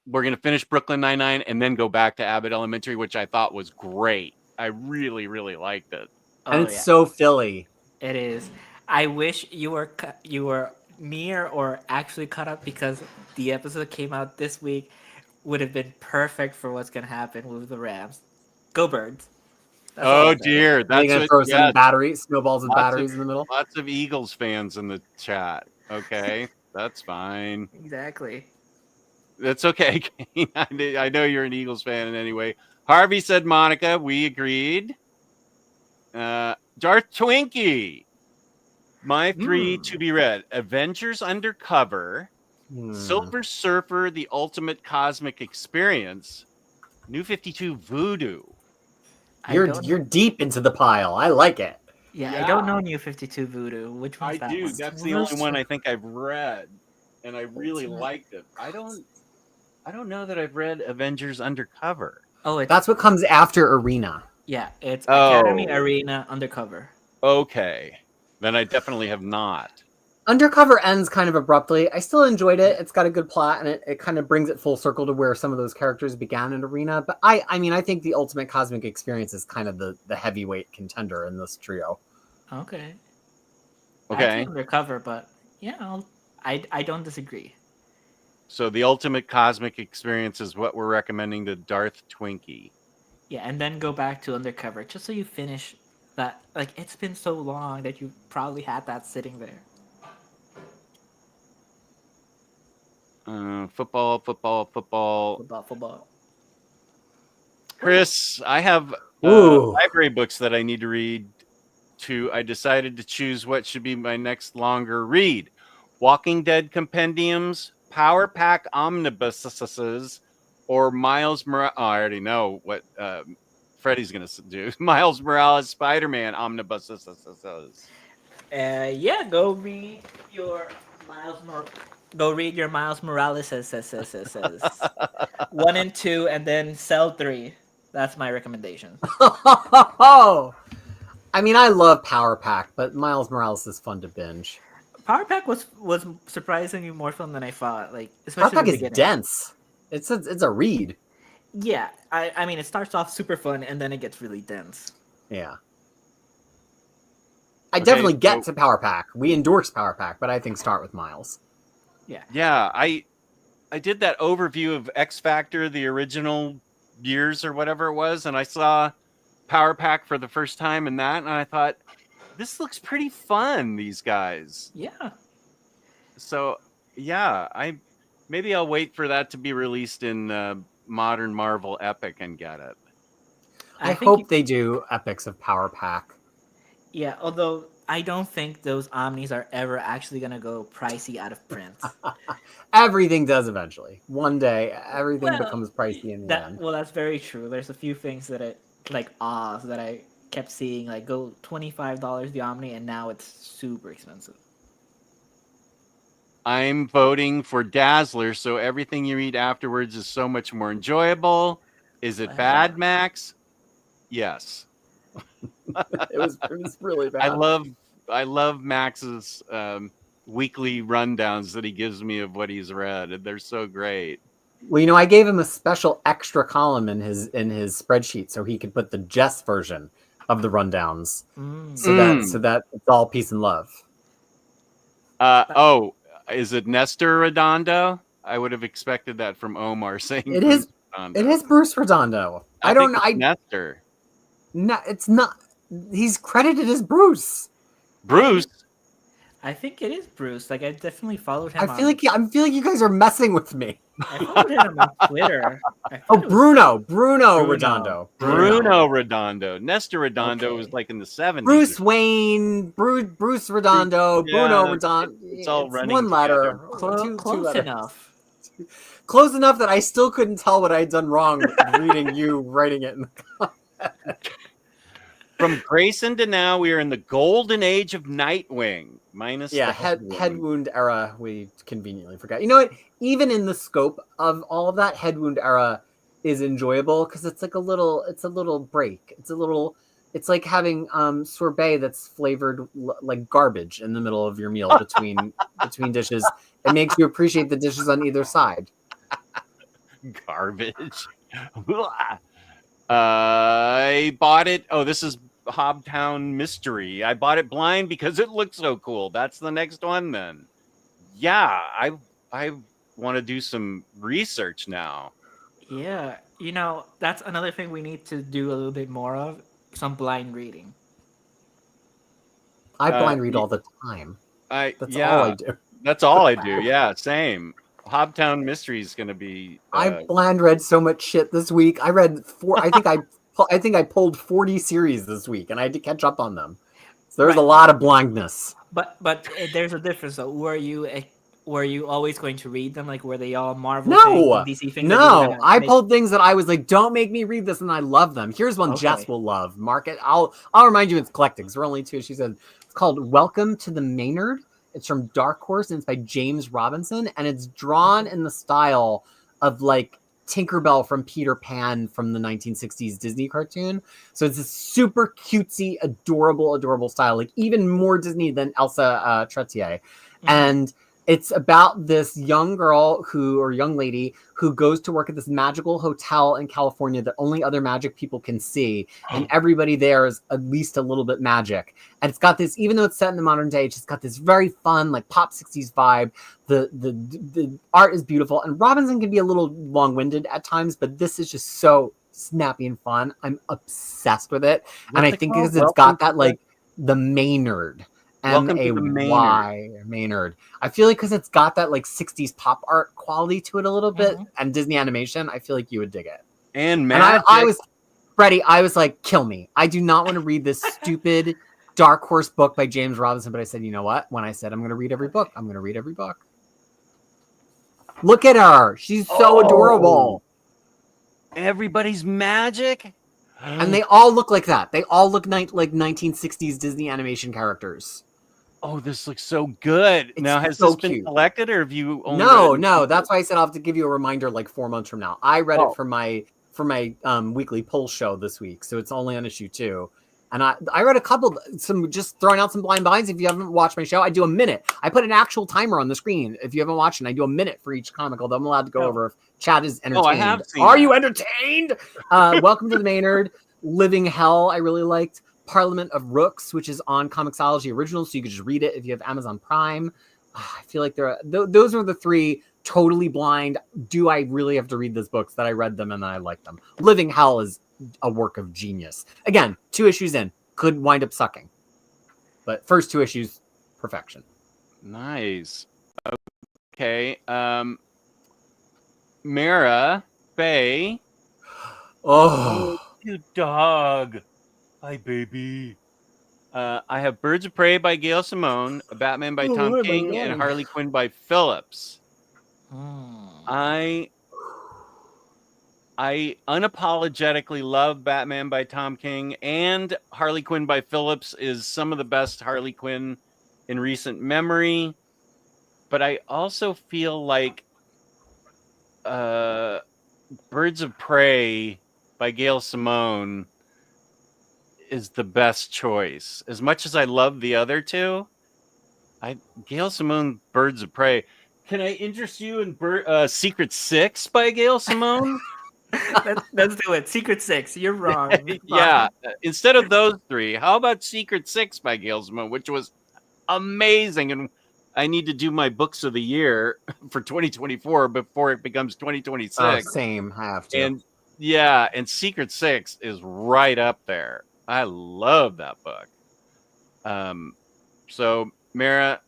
we're going to finish Brooklyn Nine-Nine and then go back to Abbott Elementary, which I thought was great. I really, really liked it. And it's so Philly. It is. I wish you were near or actually caught up, because the episode came out this week. Would have been perfect for what's going to happen with the Rams. Go Birds. Oh dear, that's going to throw some snowballs and batteries in the middle. Lots of Eagles fans in the chat. Okay, that's fine. Exactly. That's okay, Kane. I know you're an Eagles fan in any way. Harvey said Monica. We agreed. Darth Twinkie. My 3 to be read: Avengers Undercover, Silver Surfer, The Ultimate Cosmic Experience, New 52 Voodoo. You're deep into the pile. I like it. Yeah, I don't know New 52 Voodoo. Which one's that? I do. One? That's the only one I think I've read, and I really liked it. I don't know that I've read Avengers Undercover. Oh, that's what comes after Arena. Yeah, it's Academy Arena Undercover. Okay, then I definitely have not. Undercover ends kind of abruptly. I still enjoyed it. It's got a good plot, and it kind of brings it full circle to where some of those characters began in Arena. But I think the Ultimate Cosmic Experience is kind of the heavyweight contender in this trio. Okay. Okay. Undercover, but I don't disagree. So the Ultimate Cosmic Experience is what we're recommending to Darth Twinkie. Yeah, and then go back to Undercover, just so you finish that. Like, it's been so long that you probably had that sitting there. Football. Football. Chris, I have library books that I need to read. I decided to choose what should be my next longer read: Walking Dead compendiums, Power Pack omnibuses, or Miles Morales. Oh, I already know what Freddie's going to do. Miles Morales SpiderMan omnibuses. Go read your Miles Morales. Go read your Miles Morales says 1 and 2, and then sell 3. That's my recommendation. I mean, I love Power Pack, but Miles Morales is fun to binge. Power Pack was surprisingly more fun than I thought. Like, Power Pack is dense. It's a read. Yeah, I mean, it starts off super fun and then it gets really dense. Yeah. I definitely get to Power Pack. We endorse Power Pack, but I think start with Miles. Yeah. I did that overview of X Factor, the original years or whatever it was, and I saw Power Pack for the first time in that, and I thought, this looks pretty fun, these guys. Yeah. So, yeah, Maybe I'll wait for that to be released in modern Marvel Epic and get it. I think hope they do epics of Power Pack. Yeah, although I don't think those Omnis are ever actually gonna go pricey out of print. Everything does eventually. One day, everything Well, becomes pricey in the end. Well, that's very true. There's a few things that like Oz that I kept seeing like go $25 the Omni, and now it's super expensive. I'm voting for Dazzler, so everything you read afterwards is so much more enjoyable. Is it bad, Max? Yes. It was really bad. I love Max's weekly rundowns that he gives me of what he's read. They're so great. Well, I gave him a special extra column in his spreadsheet so he could put the Jess version of the rundowns, so that it's all peace and love. Is it Nestor Redondo? I would have expected that from Omar saying it is. Redondo. It is Bruce Redondo. I don't know. Nestor. No, it's not. He's credited as Bruce. Bruce. I think it is Bruce. Like I definitely followed him. I feel like you guys are messing with me. I followed him on Twitter. Bruno Redondo. Bruno Redondo. Nestor Redondo was like in the 70s. Bruce Wayne, Bruce Redondo, Bruno Redondo. It's all running one letter. Close enough. Close enough that I still couldn't tell what I had done wrong reading you writing it in the comments. From Grayson to now, we are in the golden age of Nightwing. Minus the head wound era, we conveniently forgot. You know what? Even in the scope of all of that, head wound era is enjoyable because it's like a little break. It's like having sorbet that's flavored like garbage in the middle of your meal between dishes. It makes you appreciate the dishes on either side. Garbage. I bought it. Oh, this is Hobtown Mystery. I bought it blind because it looks so cool. That's the next one then. Yeah, I want to do some research now. Yeah, that's another thing we need to do a little bit more of, some blind reading. I blind read all the time. That's all I do. That's all I do. Yeah, same. Hobtown Mystery is going to be I blind read so much shit this week. I read I think I pulled 40 series this week, and I had to catch up on them. So there's a lot of blindness. But there's a difference, though. Were you always going to read them? Like, were they all Marvel things, DC things? No, I pulled things that I was like, don't make me read this, and I love them. Here's one Jess will love. Mark it. I'll remind you it's collecting. We're only 2 issues in. It's called Welcome to the Maynard. It's from Dark Horse, and it's by James Robinson, and it's drawn in the style of like Tinkerbell from Peter Pan from the 1960s Disney cartoon. So it's a super cutesy, adorable style, like even more Disney than Elsa Tretier. And it's about this young lady who goes to work at this magical hotel in California that only other magic people can see. And everybody there is at least a little bit magic. And it's got this, even though it's set in the modern day, it's just got this very fun, like pop 60s vibe. The art is beautiful. And Robinson can be a little long-winded at times, but this is just so snappy and fun. I'm obsessed with it. And I think because it's got that, like, the Maynard. M-A-Y, Maynard. I feel like because it's got that like 60s pop art quality to it a little bit, and Disney animation, I feel like you would dig it. And magic. I was, Freddie, I was like, kill me. I do not want to read this stupid Dark Horse book by James Robinson, but I said, you know what? When I said I'm going to read every book, I'm going to read every book. Look at her. She's so adorable. Everybody's magic. And they all look like that. They all look like 1960s Disney animation characters. Oh, this looks so good. Now, has this been collected, or have you only No. That's why I said I'll have to give you a reminder like 4 months from now. I read it for my weekly poll show this week, so it's only on issue 2. And I read a couple, just throwing out some blind buys. If you haven't watched my show, I do a minute. I put an actual timer on the screen. If you haven't watched it, I do a minute for each comic, although I'm allowed to go over if Chad is entertained. I have seen Are you entertained? Welcome to the Maynard. Living Hell, I really liked. Parliament of Rooks, which is on Comixology Original, so you could just read it if you have Amazon Prime. I feel like those are the 3 totally blind. Do I really have to read these books that I read them and then I like them? Living Hell is a work of genius. Again, 2 issues in, could wind up sucking. But first 2 issues, perfection. Nice. Okay. Mara, Faye. Oh, You dog. Hi, baby. I have Birds of Prey by Gail Simone, Batman by Tom King, and Harley Quinn by Phillips. I unapologetically love Batman by Tom King, and Harley Quinn by Phillips is some of the best Harley Quinn in recent memory. But I also feel like Birds of Prey by Gail Simone is the best choice. As much as I love the other two, Gail Simone, Birds of Prey. Can I interest you in Secret Six by Gail Simone? Let's do it. Secret Six. You're wrong. Yeah. Instead of those three, how about Secret Six by Gail Simone, which was amazing? And I need to do my books of the year for 2024 before it becomes 2026. Same. I have to. And yeah, and Secret Six is right up there. I love that book. So Mara,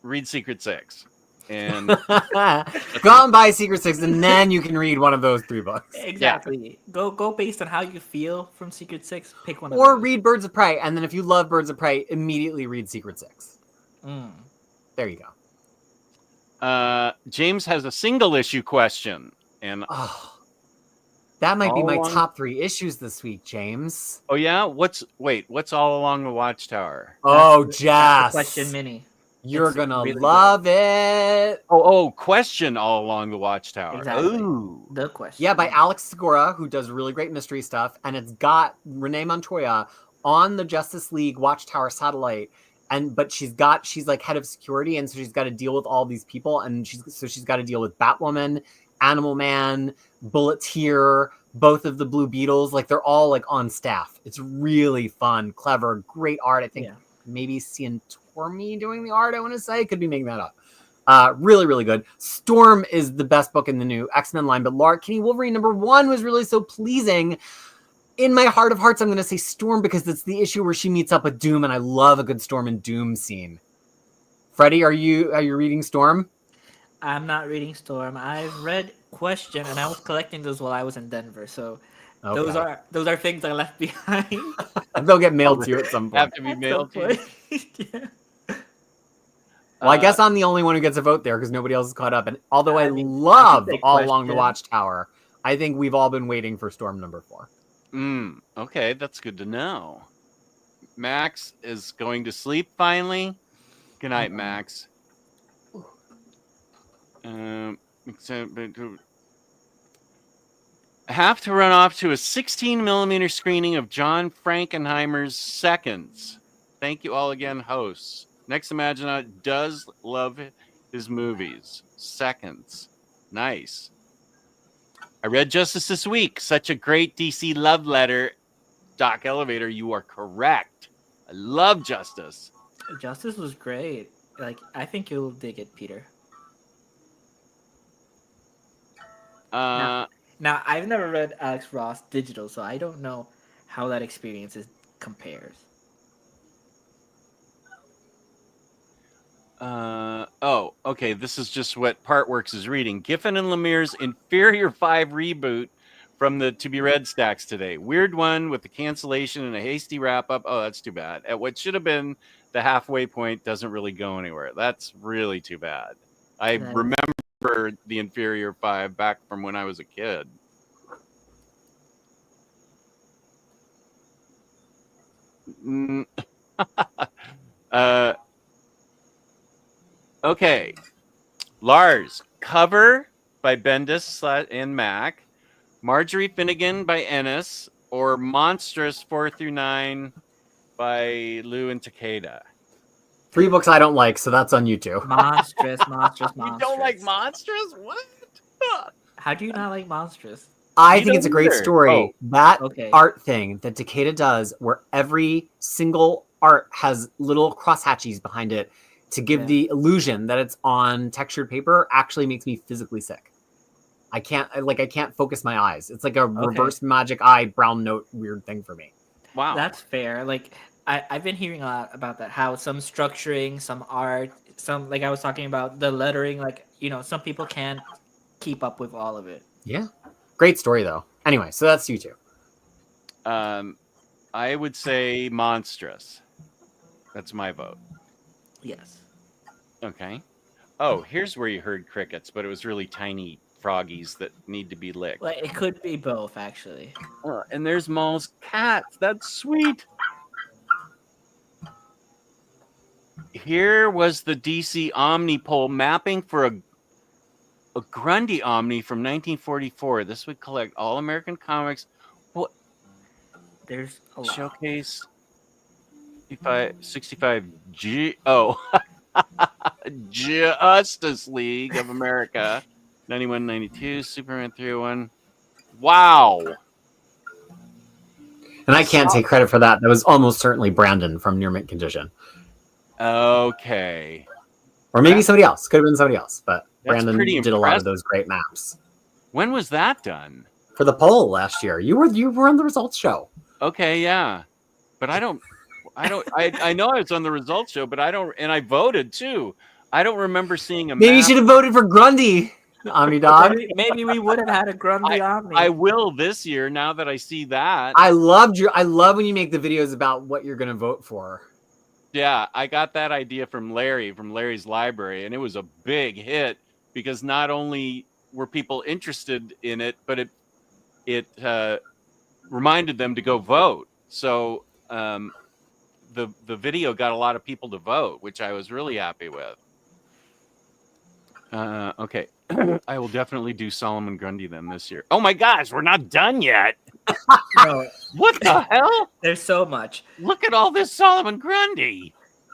read Secret Six. And go out and buy Secret Six, and then you can read one of those 3 books. Exactly. Yeah. Go based on how you feel from Secret Six. Pick one. Or read Birds of Prey, and then if you love Birds of Prey, immediately read Secret Six. There you go. James has a single issue question, and that might be my top 3 issues this week, James. Oh yeah, what's All Along the Watchtower? Oh, Jazz. Question mini. You're gonna really love it. Question All Along the Watchtower. Exactly. Ooh. The question. Yeah, by Alex Segura, who does really great mystery stuff, and it's got Renee Montoya on the Justice League Watchtower satellite. But she's like head of security, and so she's got to deal with all these people, and she's got to deal with Batwoman, Animal Man, Bulleteer, both of the Blue Beetles. Like they're all like on staff. It's really fun, clever, great art. I think maybe Cian Tormey doing the art. I want to say, could be making that up. Really, really good. Storm is the best book in the new X-Men line, but Laura Kinney Wolverine #1 was really so pleasing. In my heart of hearts, I'm going to say Storm because it's the issue where she meets up with Doom, and I love a good Storm and Doom scene. Freddie, are you reading Storm? I'm not reading Storm. I've read Question, and I was collecting those while I was in Denver. So those are things I left behind. They'll get mailed to you at some point. Have to be mailed to you. Yeah. Well, I guess I'm the only one who gets a vote there because nobody else is caught up. And although I love All Along the Watchtower, I think we've all been waiting for Storm #4. Okay, that's good to know. Max is going to sleep finally. Good night, Max. I have to run off to a 16mm screening of John Frankenheimer's Seconds. Thank you all again, hosts. Next Imaginaut does love his movies. Seconds. Nice. I read Justice this week. Such a great DC love letter. Doc Elevator, you are correct. I love Justice. Justice was great. Like, I think you'll dig it, Peter. Now, I've never read Alex Ross digital, so I don't know how that experience compares. Okay. This is just what Partworks is reading. Giffen and Lemire's Inferior 5 reboot from the To Be Read stacks today. Weird one with the cancellation and a hasty wrap up. Oh, that's too bad. At what should have been the halfway point doesn't really go anywhere. That's really too bad. I remember the Inferior 5 back from when I was a kid. Okay. Lars, Cover by Bendis and Mac, Marjorie Finnegan by Ennis, or Monstrous 4-9 by Lou and Takeda. 3 books I don't like, so that's on you two. Monstrous. You don't like Monstrous? What? How do you not like Monstrous? I think it's a great story. Art thing that Takeda does, where every single art has little crosshatches behind it to give the illusion that it's on textured paper, actually makes me physically sick. I can't focus my eyes. It's like a reverse magic eye brown note weird thing for me. Wow. That's fair. Like I've been hearing a lot about that, how some structuring, some art, some, like I was talking about the lettering, like, you know, some people can't keep up with all of it. Yeah. Great story, though. Anyway, so that's you two. I would say monstrous. That's my vote. Yes. Okay. Oh, here's where you heard crickets, but it was really tiny froggies that need to be licked. Well, it could be both, actually. And there's Maul's cats. That's sweet. Here was the DC Omni poll mapping for a Grundy Omni from 1944. This would collect all American comics. What? There's a lot. Showcase 65 G. Oh, Justice League of America 91, 92, Superman 301. Wow. And I can't take credit for that. That was almost certainly Brandon from Near Mint Condition. Okay. Or maybe somebody else. Could have been somebody else. But That's Brandon pretty did a lot of impressive. those great maps. When was that done? For the poll last year. You were on the results show. Okay, yeah. But I know I was on the results show, but I voted too. I don't remember seeing a Maybe you map. should have voted for Grundy, Omnidog. Maybe we would have had a Grundy Omni. I will this year now that I see that. I love when you make the videos about what you're gonna vote for. Yeah, I got that idea from Larry's library, and it was a big hit because not only were people interested in it, but it reminded them to go vote. So the video got a lot of people to vote, which I was really happy with. Okay, I will definitely do Solomon Grundy then this year. Oh my gosh, we're not done yet. No, What the hell? there's so much. Look at all this Solomon Grundy.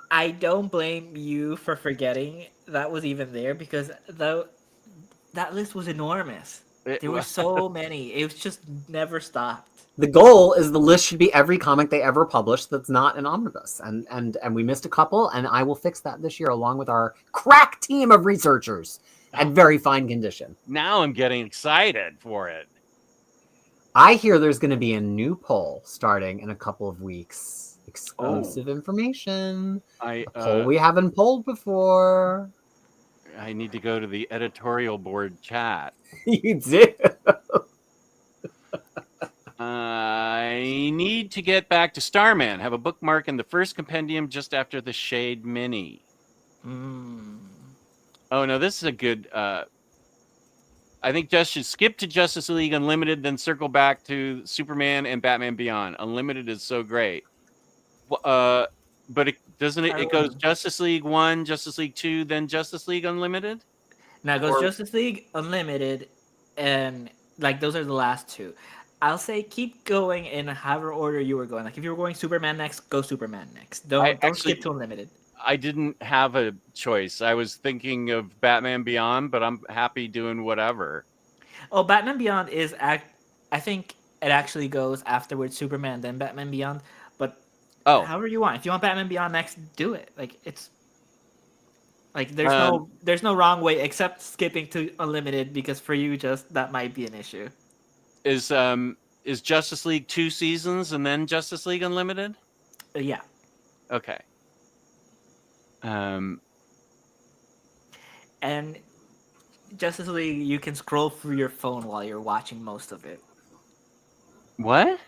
I don't blame you for forgetting that was even there because that list was enormous. There were so many. It was just never stopped. The goal is the list should be every comic they ever published that's not an omnibus. And we missed a couple, and I will fix that this year along with our crack team of researchers at very fine condition. Now I'm getting excited for it. I hear there's going to be a new poll starting in a couple of weeks. Exclusive information. A poll we haven't polled before. I need to go to the editorial board chat. You do. I need to get back to Starman. Have a bookmark in the first compendium just after the Shade Mini. Oh, no, this is a good... I think Just should skip to Justice League Unlimited, then circle back to Superman and Batman Beyond. Unlimited is so great. But it goes Justice League 1, Justice League 2, then Justice League Unlimited? Now it goes Justice League Unlimited, and like those are the last two. I'll say keep going in however order you were going. Like if you were going Superman next, go Superman next. Don't skip to Unlimited. I didn't have a choice. I was thinking of Batman Beyond, but I'm happy doing whatever. Oh, Batman Beyond is I think it actually goes afterwards Superman, then Batman Beyond. But however you want. If you want Batman Beyond next, do it. Like it's like there's no wrong way except skipping to Unlimited because for you just that might be an issue. Is Justice League 2 seasons and then Justice League Unlimited? Yeah. Okay. And Justice League, you can scroll through your phone while you're watching most of it. What?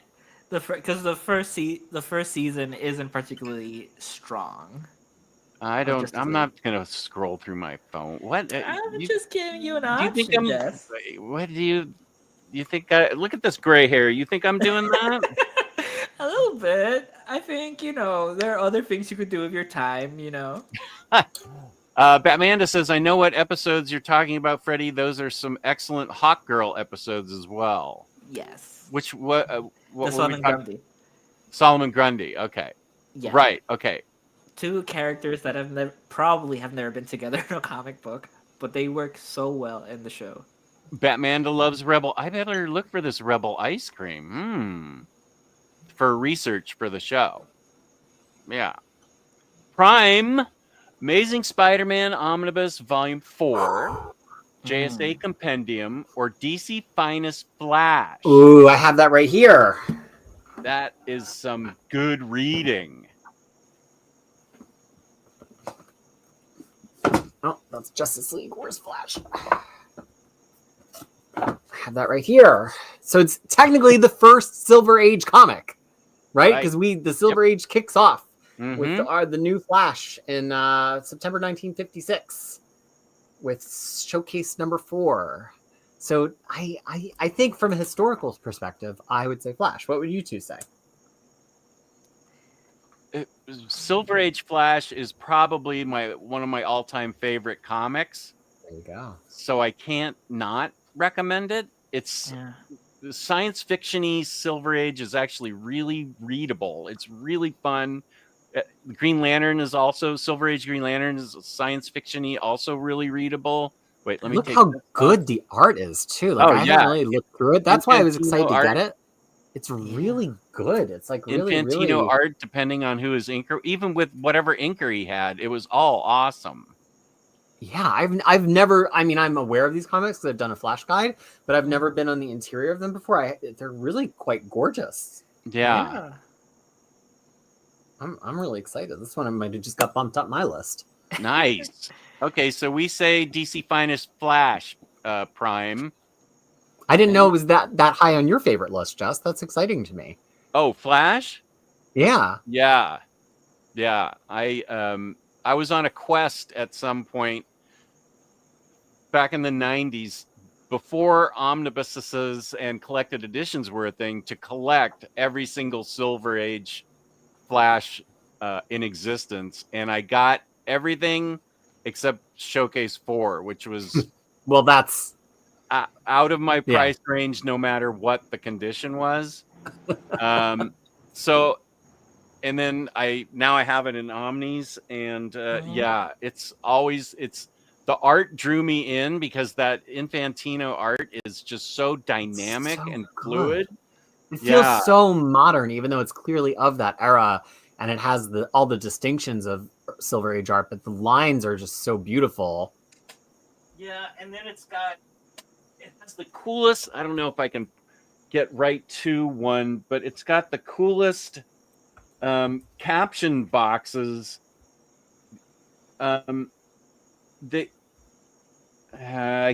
Because the first season isn't particularly strong. I'm not gonna scroll through my phone. What? I'm just giving you an option. What do you think? Look at this gray hair. You think I'm doing that? A little bit. I think there are other things you could do with your time. Batmanda says, "I know what episodes you're talking about, Freddie. Those are some excellent Hawk Girl episodes as well." Yes. What the Solomon Grundy. Solomon Grundy. Okay. Yeah. Right. Okay. Two characters that probably have never been together in a comic book, but they work so well in the show. Batmanda loves Rebel. I better look for this Rebel ice cream. For research for the show. Yeah. Prime, Amazing Spider-Man Omnibus Volume 4, JSA Compendium, or DC Finest Flash. Ooh, I have that right here. That is some good reading. Oh, that's Justice League. Where's Flash? have that right here. So it's technically the first Silver Age comic, right? Because the Silver Age kicks off with the new Flash in September 1956 with showcase number 4. So I think from a historical perspective, I would say Flash. What would you two say? Silver Age Flash is probably one of my all-time favorite comics. There you go. So I can't not recommend it. It's science fiction-y. Silver Age is actually really readable. It's really fun. Green Lantern is also Silver Age. Green Lantern is science fiction-y, also really readable. Wait, let me look take how good the art is too. Like I haven't really looked through it. That's why I was excited to get it. It's really good. It's like really Infantino art, depending on who his inker, even with whatever inker he had, it was all awesome. Yeah, I've never. I mean, I'm aware of these comics because I've done a Flash guide, but I've never been on the interior of them before. They're really quite gorgeous. Yeah. I'm really excited. This one might have just got bumped up my list. Nice. Okay, so we say DC Finest Flash Prime. I didn't know it was that high on your favorite list, Jess. That's exciting to me. Oh, Flash? Yeah. Yeah. I was on a quest at some point back in the 90s, before omnibuses and collected editions were a thing, to collect every single Silver Age Flash in existence, and I got everything except Showcase 4, which was well, that's out of my price range, no matter what the condition was. So, and then I have it in Omnis, and it's the art drew me in because that Infantino art is just so dynamic and fluid. It feels so modern, even though it's clearly of that era, and it has all the distinctions of Silver Age art, but the lines are just so beautiful. Yeah, and then it has the coolest. I don't know if I can get right to one, but it's got the coolest caption boxes. I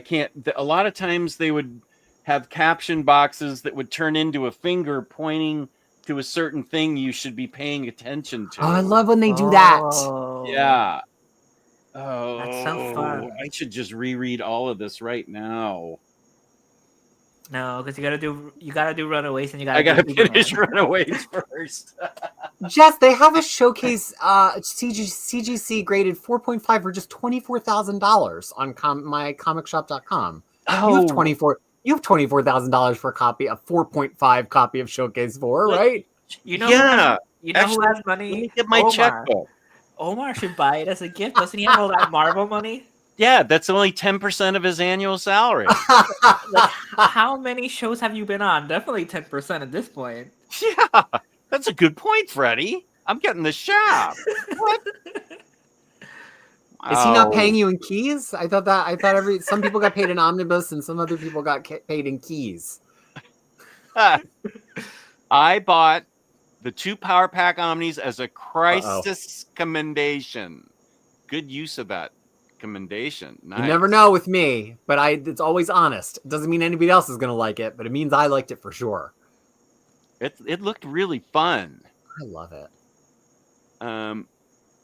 can't. A lot of times they would have caption boxes that would turn into a finger pointing to a certain thing you should be paying attention to. Oh, I love when they do that. Yeah. Oh, that's so fun. I should just reread all of this right now. No, because you gotta do Runaways, and I gotta finish Runaways first. Jess, they have a showcase CGC graded 4.5 for just $24,000 on mycomicshop.com. Oh, you have $24,000 for a 4.5 copy of Showcase 4, right? You know, who has money? Let me get my checkbook. Omar should buy it as a gift. Doesn't he have all that Marvel money? Yeah, that's only 10% of his annual salary. Like, how many shows have you been on? Definitely 10% at this point. Yeah, that's a good point, Freddie. I'm getting the shaft. What? Is he not paying you in keys? I thought some people got paid in omnibus and some other people got paid in keys. I bought the 2 Power Pack Omnis as a Krisis commendation. Good use of that commendation. Nice. You never know with me, but it's always honest. It doesn't mean anybody else is going to like it, but it means I liked it for sure. It looked really fun. I love it.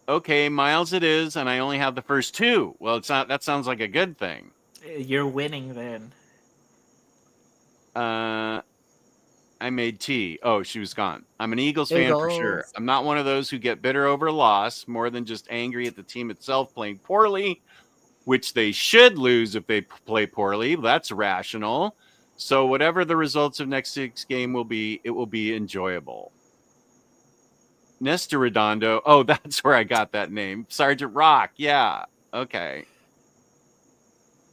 Okay, Miles it is, and I only have the first 2. Well, it's not. That sounds like a good thing. You're winning then. I made tea. Oh, she was gone. I'm an Eagles fan for sure. I'm not one of those who get bitter over a loss, more than just angry at the team itself playing poorly, which they should lose if they play poorly. That's rational. So whatever the results of next week's game will be, it will be enjoyable. Nestor Redondo. Oh, that's where I got that name. Sergeant Rock. Yeah. Okay.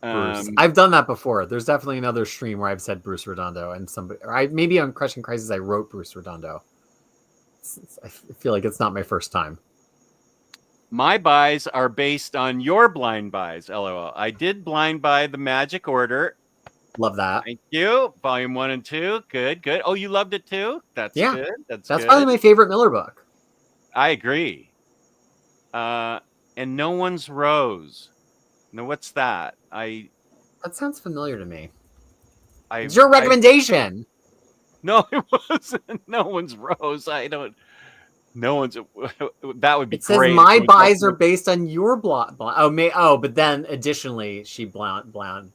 Bruce. I've done that before. There's definitely another stream where I've said Bruce Redondo, and maybe on Crushing Krisis I wrote Bruce Redondo. I feel like it's not my first time. My buys are based on your blind buys. LOL. I did blind buy the Magic Order. Love that. Thank you. Volume 1 and 2. Good. Oh, you loved it too? That's good. That's good. Probably my favorite Miller book. I agree. And No One's Rose. Now, what's that? That sounds familiar to me. It's your recommendation. No, it wasn't. No one's Rose. No one's. That would be It says great. my buys are based on your but then additionally she blind. I'm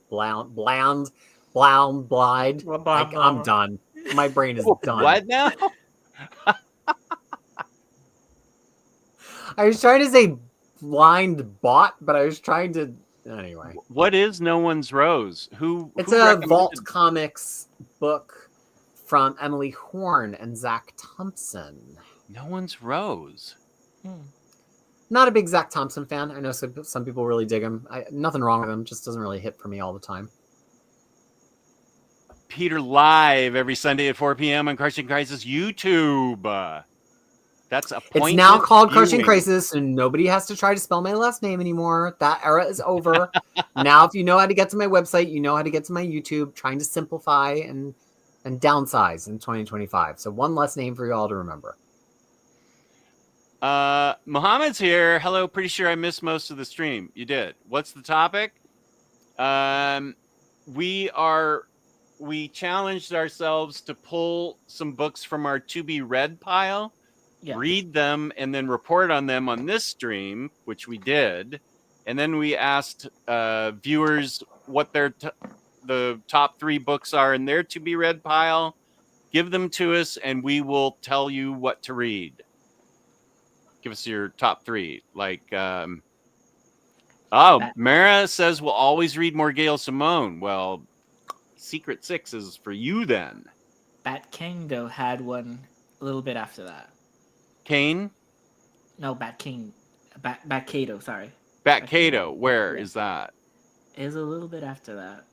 done. My brain is done. What now? I was trying to say blind bot, but I was trying to anyway. What is No One's Rose? It's a Vault Comics book from Emily Horn and Zach Thompson. No One's Rose. Not a big Zach Thompson fan. I know some people really dig him. Nothing wrong with him. Just doesn't really hit for me all the time. Peter live every Sunday at 4 p.m. on Crushing Krisis YouTube. That's a point. It's now called Crushing Krisis, and nobody has to try to spell my last name anymore. That era is over. Now, if you know how to get to my website, you know how to get to my YouTube. Trying to simplify and downsize in 2025. So one less name for you all to remember. Mohammed's here. Hello. Pretty sure I missed most of the stream. You did. What's the topic? We challenged ourselves to pull some books from our to be read pile, read them, and then report on them on this stream, which we did. And then we asked viewers what their the top 3 books are in their to be read pile. Give them to us, and we will tell you what to read. Give us your top 3. Like, Mara says we'll always read more Gail Simone. Well, Secret Six is for you then. Bat Kingdo had one a little bit after that. Kane? No, Bat King. Bat Cato, sorry. Bat Cato, where is that? It is a little bit after that.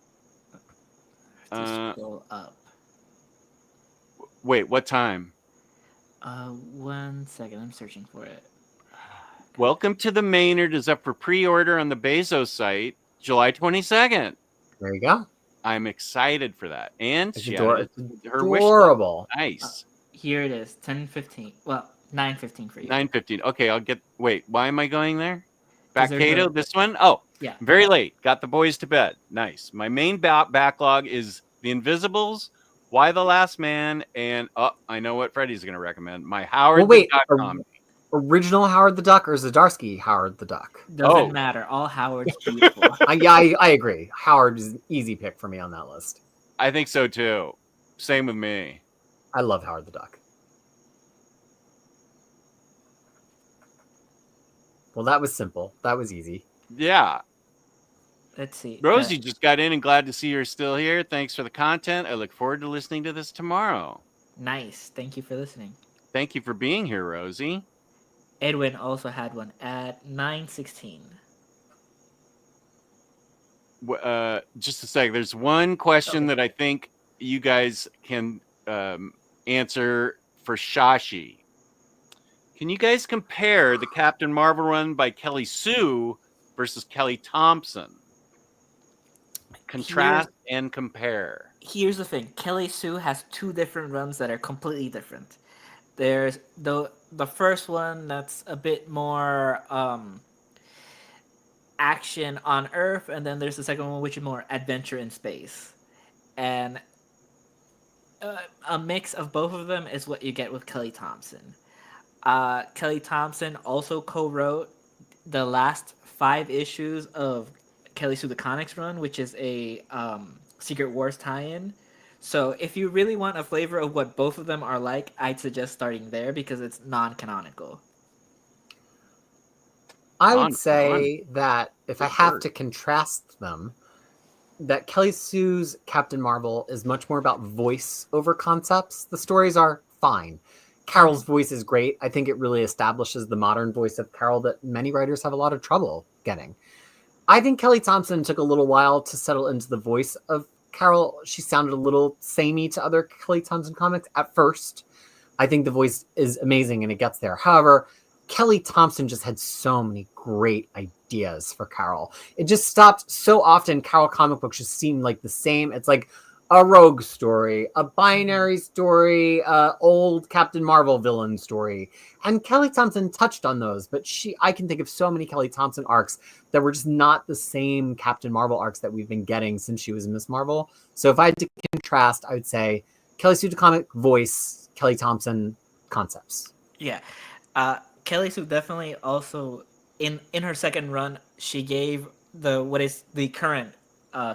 I have to scroll up. Wait, what time? 1 second. I'm searching for it. Welcome to the Maynard is up for pre-order on the Bezos site, July 22nd. There you go. I'm excited for that. And It's she adorable. Nice. Here it is, 10:15. Well, 9:15 for you. 9:15. Okay, wait, why am I going there? Bat Cato, this one? Oh, yeah. Very late. Got the boys to bed. Nice. My main backlog is The Invisibles, Why the Last Man, and I know what Freddie's going to recommend. My Howard the Duck comedy. Original Howard the Duck or Zdarsky Howard the Duck? Doesn't matter. All Howard's beautiful. I agree. Howard is an easy pick for me on that list. I think so too. Same with me. I love Howard the Duck. Well, that was simple. That was easy. Yeah. Let's see. Rosie just got in and glad to see you're still here. Thanks for the content. I look forward to listening to this tomorrow. Nice. Thank you for listening. Thank you for being here, Rosie. Edwin also had one at 9:16. Just a sec. There's one question that I think you guys can answer for Shashi. Can you guys compare the Captain Marvel run by Kelly Sue versus Kelly Thompson? Contrast and compare. Here's the thing. Kelly Sue has 2 different runs that are completely different. There's the first one that's a bit more action on Earth, and then there's the second one which is more adventure in space. And a mix of both of them is what you get with Kelly Thompson. Kelly Thompson also co-wrote the last 5 issues of Kelly Sue the Comics run, which is a Secret Wars tie-in. So if you really want a flavor of what both of them are like, I'd suggest starting there because it's non-canonical. I would say that if I have to contrast them, that Kelly Sue's Captain Marvel is much more about voice over concepts. The stories are fine. Carol's voice is great. I think it really establishes the modern voice of Carol that many writers have a lot of trouble getting. I think Kelly Thompson took a little while to settle into the voice of Carol. She sounded a little samey to other Kelly Thompson comics at first. I think the voice is amazing and it gets there. However, Kelly Thompson just had so many great ideas for Carol. It just stopped so often. Carol comic books just seemed like the same. It's like, a rogue story, a binary story, old Captain Marvel villain story. And Kelly Thompson touched on those, but I can think of so many Kelly Thompson arcs that were just not the same Captain Marvel arcs that we've been getting since she was Miss Marvel. So if I had to contrast, I would say Kelly Sue DeConnick voice, Kelly Thompson concepts. Yeah. Kelly Sue definitely also in her second run, she gave what is the current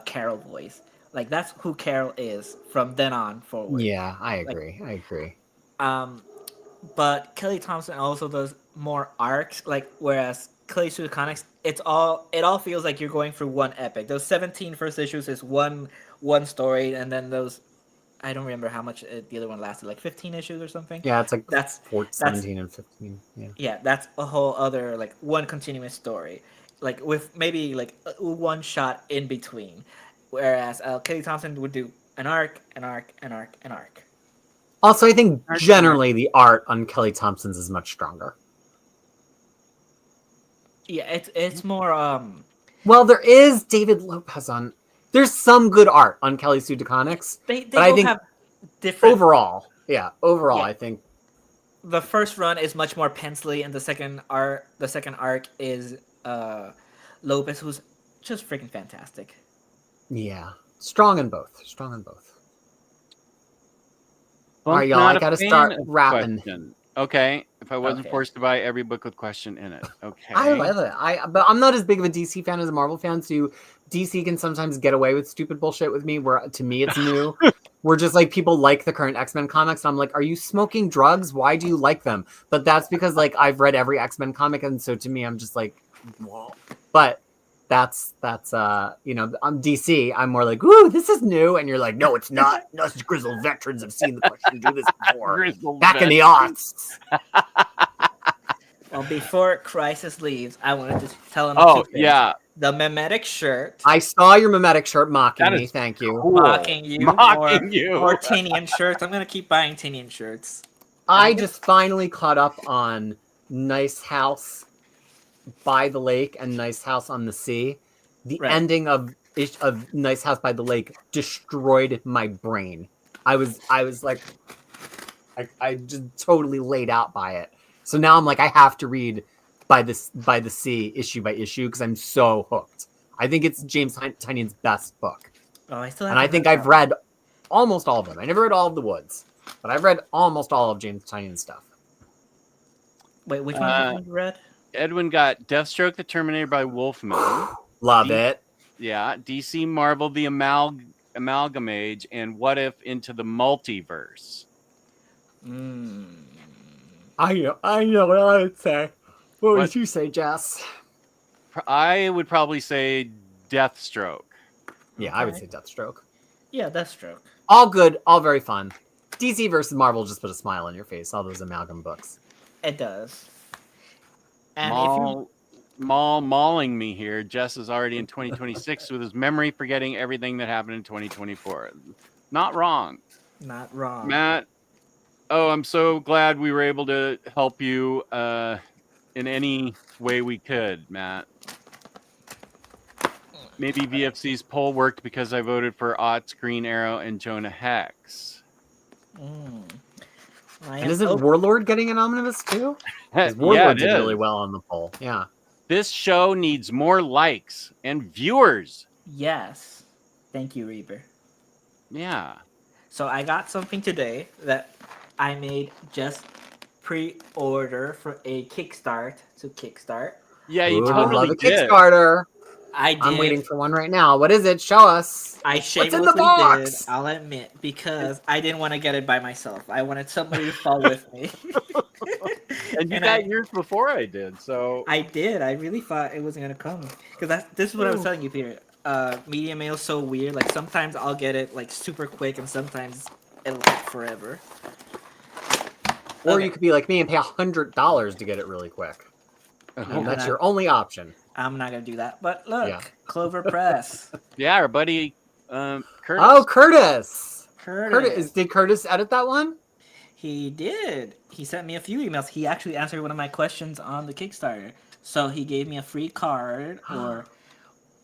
Carol voice. Like that's who Carol is from then on forward. Yeah, I agree. But Kelly Thompson also does more arcs, like whereas Kelly Sue DeConnick, it all feels like you're going through one epic. Those 17 first issues is one story, and then those I don't remember how much the other one lasted, like 15 issues or something. Yeah, it's like that's 17 and 15. Yeah. Yeah, that's a whole other like one continuous story, like with maybe like one shot in between. Whereas Kelly Thompson would do an arc. Also, I think generally the art on Kelly Thompson's is much stronger. Yeah, it's more. Well, there is David Lopez on. There's some good art on Kelly Sue DeConnick's. They but I think have different. Overall, I think the first run is much more pencily, and the second arc is Lopez, who's just freaking fantastic. Yeah, strong in both. All right, y'all. I gotta start wrapping. Okay, if I wasn't forced to buy every book with question in it. Okay, I love it. But I'm not as big of a DC fan as a Marvel fan. So DC can sometimes get away with stupid bullshit with me. Where to me it's new. We're just like people like the current X-Men comics. And I'm like, are you smoking drugs? Why do you like them? But that's because like I've read every X-Men comic, and so to me, I'm just like, whoa. But that's I'm DC. I'm more like, ooh, this is new, and you're like, no, it's not. Us grizzled veterans have seen the question do this before. Back in the aughts. Well, before Krisis leaves, I wanted to tell him. Oh yeah, the mimetic shirt. I saw your mimetic shirt mocking me. Thank you. Cool. Mocking you. More Tinian shirts. I'm gonna keep buying Tinian shirts. I just finally caught up on Nice House by the Lake and Nice House on the Sea. The ending of Nice House by the Lake destroyed my brain. I was like, I just totally laid out by it. So now I'm like, I have to read by the Sea issue by issue because I'm so hooked. I think it's James Tynion's best book. Oh, I still. And I think I've read almost all of them. I never read all of the Woods, but I've read almost all of James Tynion's stuff. Wait, which one have you read? Edwin got Deathstroke the Terminator by Wolfman. Love it. Yeah, DC Marvel the Amalgam Age, and What If Into the Multiverse. I know what I would say. What would you say, Jess? I would probably say Deathstroke. Yeah, okay. I would say Deathstroke. Yeah, Deathstroke. All good, all very fun. DC versus Marvel just put a smile on your face, all those amalgam books. It does. And mauling me here. Jess is already in 2026 with his memory forgetting everything that happened in 2024. Not wrong. Not wrong. Matt, I'm so glad we were able to help you in any way we could, Matt. Maybe VFC's poll worked because I voted for Otts, Green Arrow, and Jonah Hex. And isn't Warlord getting an omnibus too? Warlord did really well on the poll. Yeah. This show needs more likes and viewers. Yes. Thank you, Reaper. Yeah. So I got something today that I made just pre-order for a Kickstart to Kickstart. Yeah, you totally love a Kickstarter. I did. I'm waiting for one right now. What is it? Show us. I shamelessly did, I'll admit, because I didn't want to get it by myself. I wanted somebody to fall with me. And you got yours before I did, so... I did. I really thought it wasn't going to come. Because this is what I was telling you, Peter. Media mail's so weird. Like, sometimes I'll get it, like, super quick, and sometimes it'll take forever. Or you could be like me and pay $100 to get it really quick. And that's your only option. I'm not gonna do that. But look, Clover Press. Yeah, our buddy Curtis. Oh, Curtis. Did Curtis edit that one? He did. He sent me a few emails. He actually answered one of my questions on the Kickstarter. So he gave me a free card, or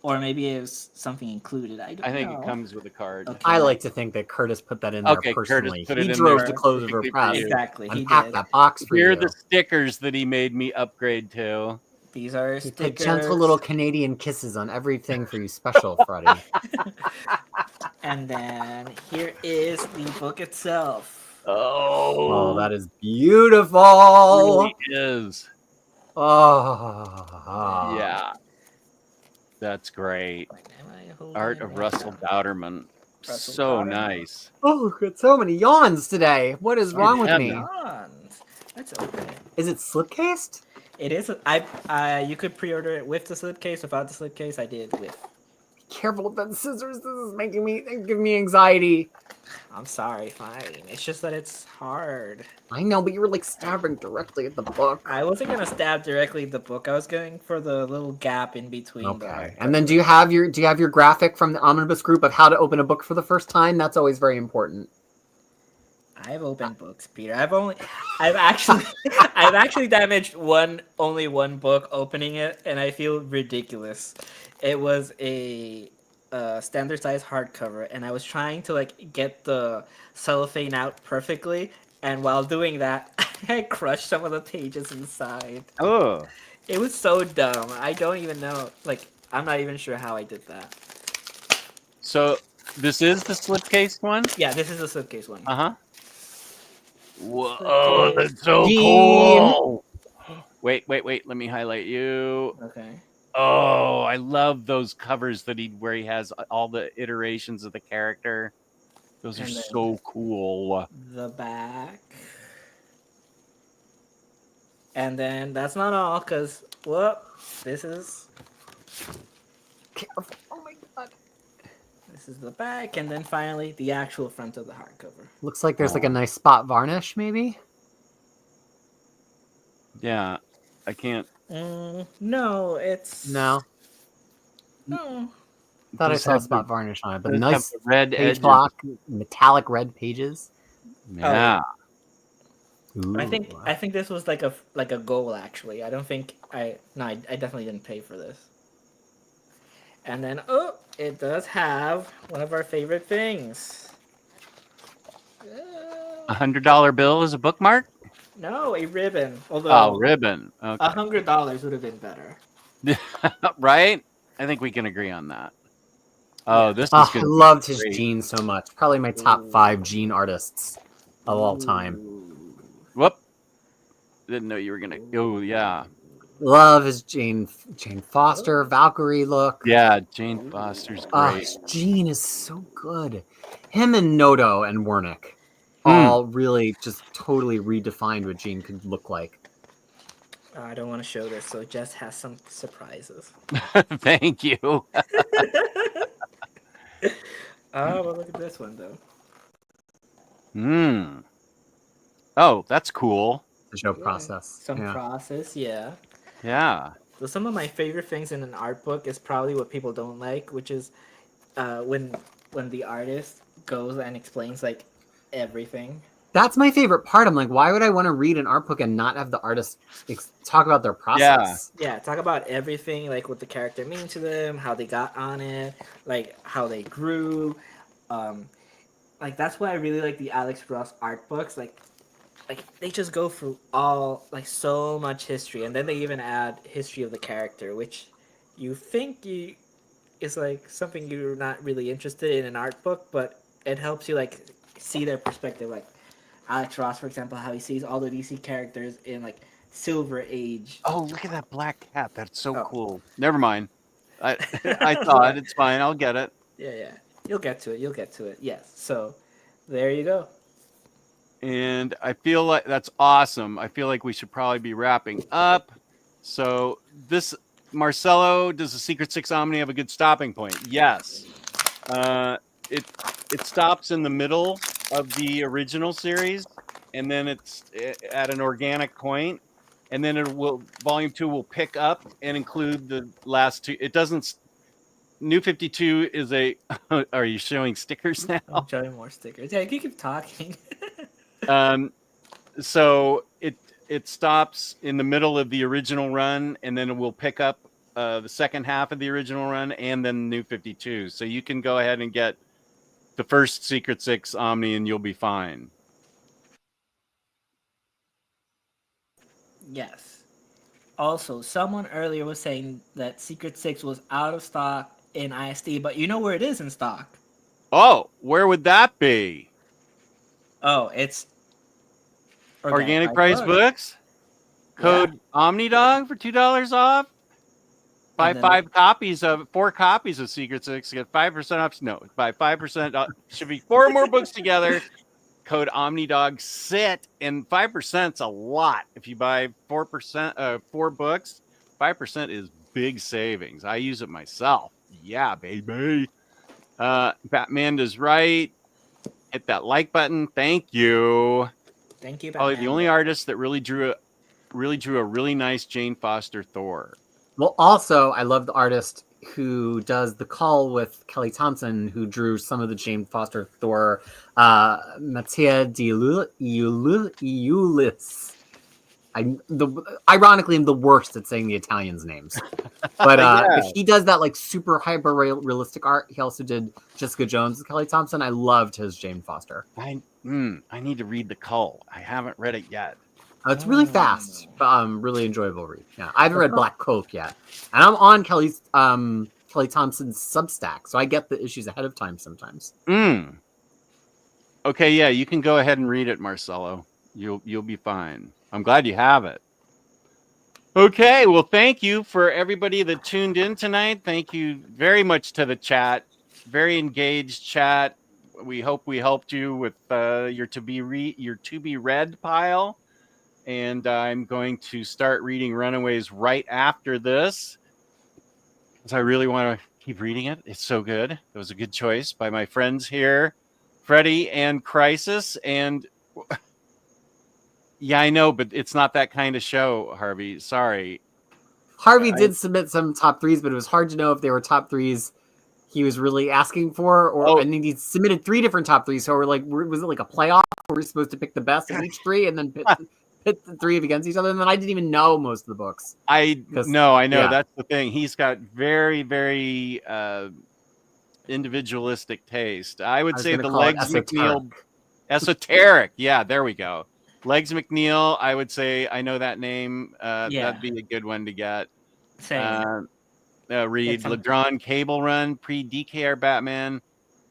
Or maybe it was something included. I don't I think know. it comes with a card. Okay. I like to think that Curtis put that in there Okay, Curtis personally. put He it in drove there to Clover specifically for Press you. Exactly, he unpacked did. that box for Here are you. the stickers that he made me upgrade to. These are He stickers. put gentle little Canadian kisses on everything for you special, Freddie. And then here is the book itself. Oh, Oh, that is beautiful. it really is. Oh, Yeah, that's great. Am I holding Art it of right Russell now? Dowderman. Russell So Dowderman. nice. Oh, got so many yawns today. What is wrong with Yeah, me? Yawns. That's okay. Is it slipcased? It is. You could pre-order it with the slipcase. Without the slipcase, I did with. Be careful with the scissors. This is giving me anxiety. I'm sorry, fine. It's just that it's hard. I know, but you were like stabbing directly at the book. I wasn't gonna stab directly at the book. I was going for the little gap in between. Okay. And then do you have your graphic from the omnibus group of how to open a book for the first time? That's always very important. I've opened books, Peter. I've actually damaged only one book opening it, and I feel ridiculous. It was a standard size hardcover, and I was trying to like get the cellophane out perfectly, and while doing that, I crushed some of the pages inside. Oh, It was so dumb. I don't even know. Like, I'm not even sure how I did that. so this is the slipcase one? Yeah, this is the slipcase one. Uh-huh. Whoa, that's so Gene. cool. Wait. Let me highlight you. Okay. Oh, I love those covers where he has all the iterations of the character. Those are And then- so cool. The back. And then that's not all, because, this is Careful. Oh my god. this is the back, and then finally the actual front of the hardcover. Looks like there's like a nice spot varnish, maybe? Yeah, I can't. No, it's No. no. Thought I Does saw a have spot the- varnish on it, but does have nice the red page edges. block, metallic red pages. Yeah. Ooh. I think this was like a goal actually. I don't think I definitely didn't pay for this. And then it does have one of our favorite things. $100 bill is a bookmark? No, a ribbon. Oh, Although ribbon. Okay. $100 would have been better. Right? I think we can agree on that. Oh, this is I good. loved his Great. Gene so much. Probably my top 5 Gene artists of all time. Whoop. Didn't know you were going to. Oh, yeah. Love his Jane Foster, Valkyrie look. Yeah, Jane Foster's great. His Gene is so good. Him and Noto and Wernick all really just totally redefined what Gene could look like. I don't want to show this, so Jess has some surprises. Thank you. But look at this one though. Oh, that's cool. The show process. Some Yeah. process, yeah. Yeah. So some of my favorite things in an art book is probably what people don't like, which is when the artist goes and explains like everything. That's my favorite part. I'm like, why would I want to read an art book and not have the artist talk about their process? Yeah, talk about everything, like what the character means to them, how they got on it, like how they grew. Like that's why I really like the Alex Ross art books. Like they just go through all like so much history, and then they even add history of the character, which you think is like something you're not really interested in an art book, but it helps you like see their perspective. Like Alex Ross, for example, how he sees all the DC characters in like Silver Age. Oh, look at that black cat. That's so Oh. cool. Never mind. I saw it. It's fine. I'll get it. Yeah. You'll get to it. Yes. So there you go. And I feel like that's awesome. I feel like we should probably be wrapping up. So this Marcelo, does the Secret Six Omni have a good stopping point? Yes. It stops in the middle of the original series, and then it's at an organic point, and then volume 2 will pick up and include the last two. It doesn't. New 52 is a. Are you showing stickers now? I'm showing more stickers. Yeah, you can keep talking. So it stops in the middle of the original run, and then it will pick up the second half of the original run and then the New 52. So you can go ahead and get the first Secret Six Omni and you'll be fine. Yes. Also, someone earlier was saying that Secret Six was out of stock in IST, but you know where it is in stock? Oh, where would that be? Oh, it's Organic Price Books. Code Omnidog for $2 off. Buy 4 copies of Secret Six, get 5% off. No, buy 5% off. Should be 4 more books together. Code Omnidog sit, and 5%'s a lot. If you buy 4%, 4 books, 5% is big savings. I use it myself. Yeah, baby. Batman is right. Hit that like button. Thank you. Thank you, Batman. Probably the only artist that really drew a really nice Jane Foster Thor. Well, also, I love the artist who does the call with Kelly Thompson, who drew some of the Jane Foster Thor, Mattia Di Iulis. Ironically, I'm the worst at saying the Italians' names. But he does that like super hyper realistic art. He also did Jessica Jones with Kelly Thompson. I loved his Jane Foster. I need to read The Cull. I haven't read it yet. It's really fast, but really enjoyable read. Yeah, I haven't read Black Cloak yet, and I'm on Kelly Thompson's Substack, so I get the issues ahead of time sometimes. Okay, yeah, you can go ahead and read it, Marcelo. You'll be fine. I'm glad you have it. Okay, well, thank you for everybody that tuned in tonight. Thank you very much to the chat. Very engaged chat. We hope we helped you with your to be read pile. And I'm going to start reading Runaways right after this, because I really want to keep reading it. It's so good. It was a good choice by my friends here, Freddie and Krisis. And yeah, I know, but it's not that kind of show, Harvey. Sorry. Harvey did submit some top 3s, but it was hard to know if they were top 3s he was really asking for, or and he submitted 3 different top 3s. So we're like, was it like a playoff where we're supposed to pick the best of each 3 and then pit the 3 against each other? And then I didn't even know most of the books. I know. Yeah. That's the thing. He's got very, very individualistic taste. I would say the Legs McNeil esoteric. Yeah, there we go. Legs McNeil. I would say I know that name. That'd be a good one to get. Read Ladron Cable Run, pre-DKR Batman,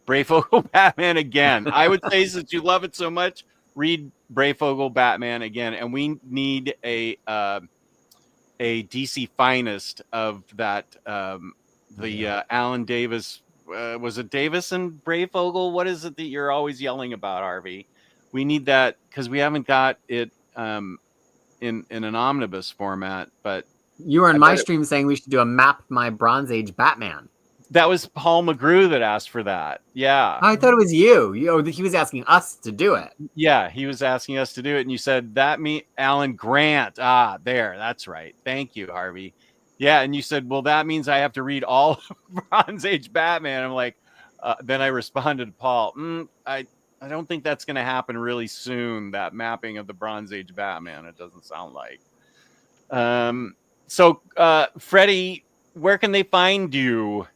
Brayfogle Batman again. I would say, since you love it so much, read Brayfogle Batman again, and we need a DC finest of that. The Alan Davis, was it Davis and Brayfogle? What is it that you're always yelling about, Harvey? We need that because we haven't got it in an omnibus format. But you were in my stream saying we should do a Map My Bronze Age Batman. That was Paul McGrew that asked for that. Yeah. I thought it was you. He was asking us to do it. Yeah, he was asking us to do it. And you said, Alan Grant. There. That's right. Thank you, Harvey. Yeah. And you said, well, that means I have to read all Bronze Age Batman. I'm like, then I responded to Paul, I don't think that's going to happen really soon, that mapping of the Bronze Age Batman. It doesn't sound like. So, Freddie, where can they find you?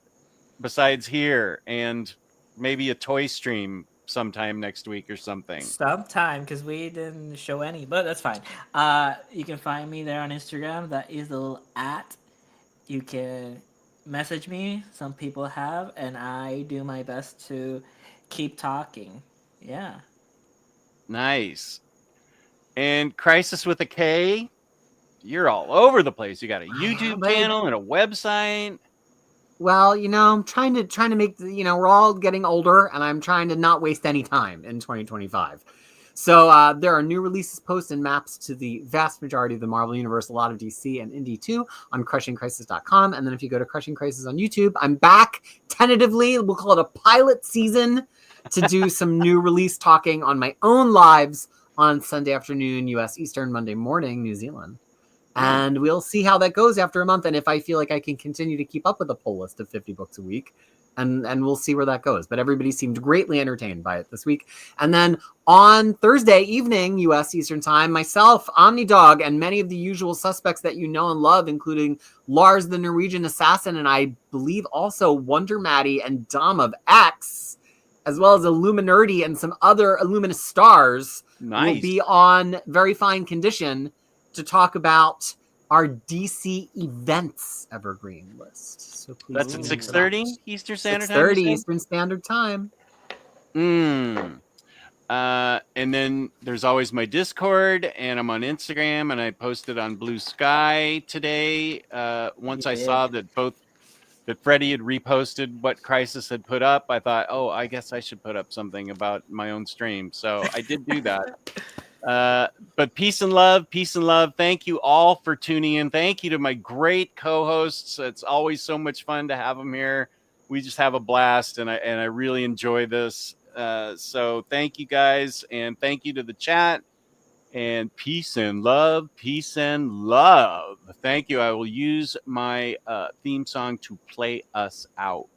Besides here, and maybe a toy stream sometime next week or something. Sometime, because we didn't show any, but that's fine. You can find me there on Instagram. That is the little @ You can message me. Some people have, and I do my best to keep talking. Yeah. Nice. And Krisis with a K, you're all over the place. You got a YouTube channel and a website. Well, I'm trying to make, we're all getting older, and I'm trying to not waste any time in 2025. So there are new releases, posts, and maps to the vast majority of the Marvel Universe, a lot of DC and Indie too, on CrushingKrisis.com. And then if you go to Crushing Krisis on YouTube, I'm back tentatively. We'll call it a pilot season to do some new release talking on my own lives on Sunday afternoon, U.S. Eastern, Monday morning, New Zealand. And we'll see how that goes after a month. And if I feel like I can continue to keep up with a pull list of 50 books a week, and we'll see where that goes. But everybody seemed greatly entertained by it this week. And then on Thursday evening, U.S. Eastern Time, myself, Omnidog, and many of the usual suspects that you know and love, including Lars the Norwegian Assassin, and I believe also Wonder Maddie and Dom of X, as well as Illuminati and some other Illuminous stars, will be on very fine condition to talk about our DC events evergreen list. So please, that's at 6:30 Eastern Standard Time. 6:30 Eastern Standard Time. And then there's always my Discord, and I'm on Instagram, and I posted on Blue Sky today. Once I saw that Freddie had reposted what Krisis had put up, I thought, oh, I guess I should put up something about my own stream. So I did do that. But peace and love. Thank you all for tuning in. Thank you to my great co-hosts. It's always so much fun to have them here. We just have a blast, and I really enjoy this. So thank you guys, and thank you to the chat, and peace and love. Thank you. I will use my theme song to play us out.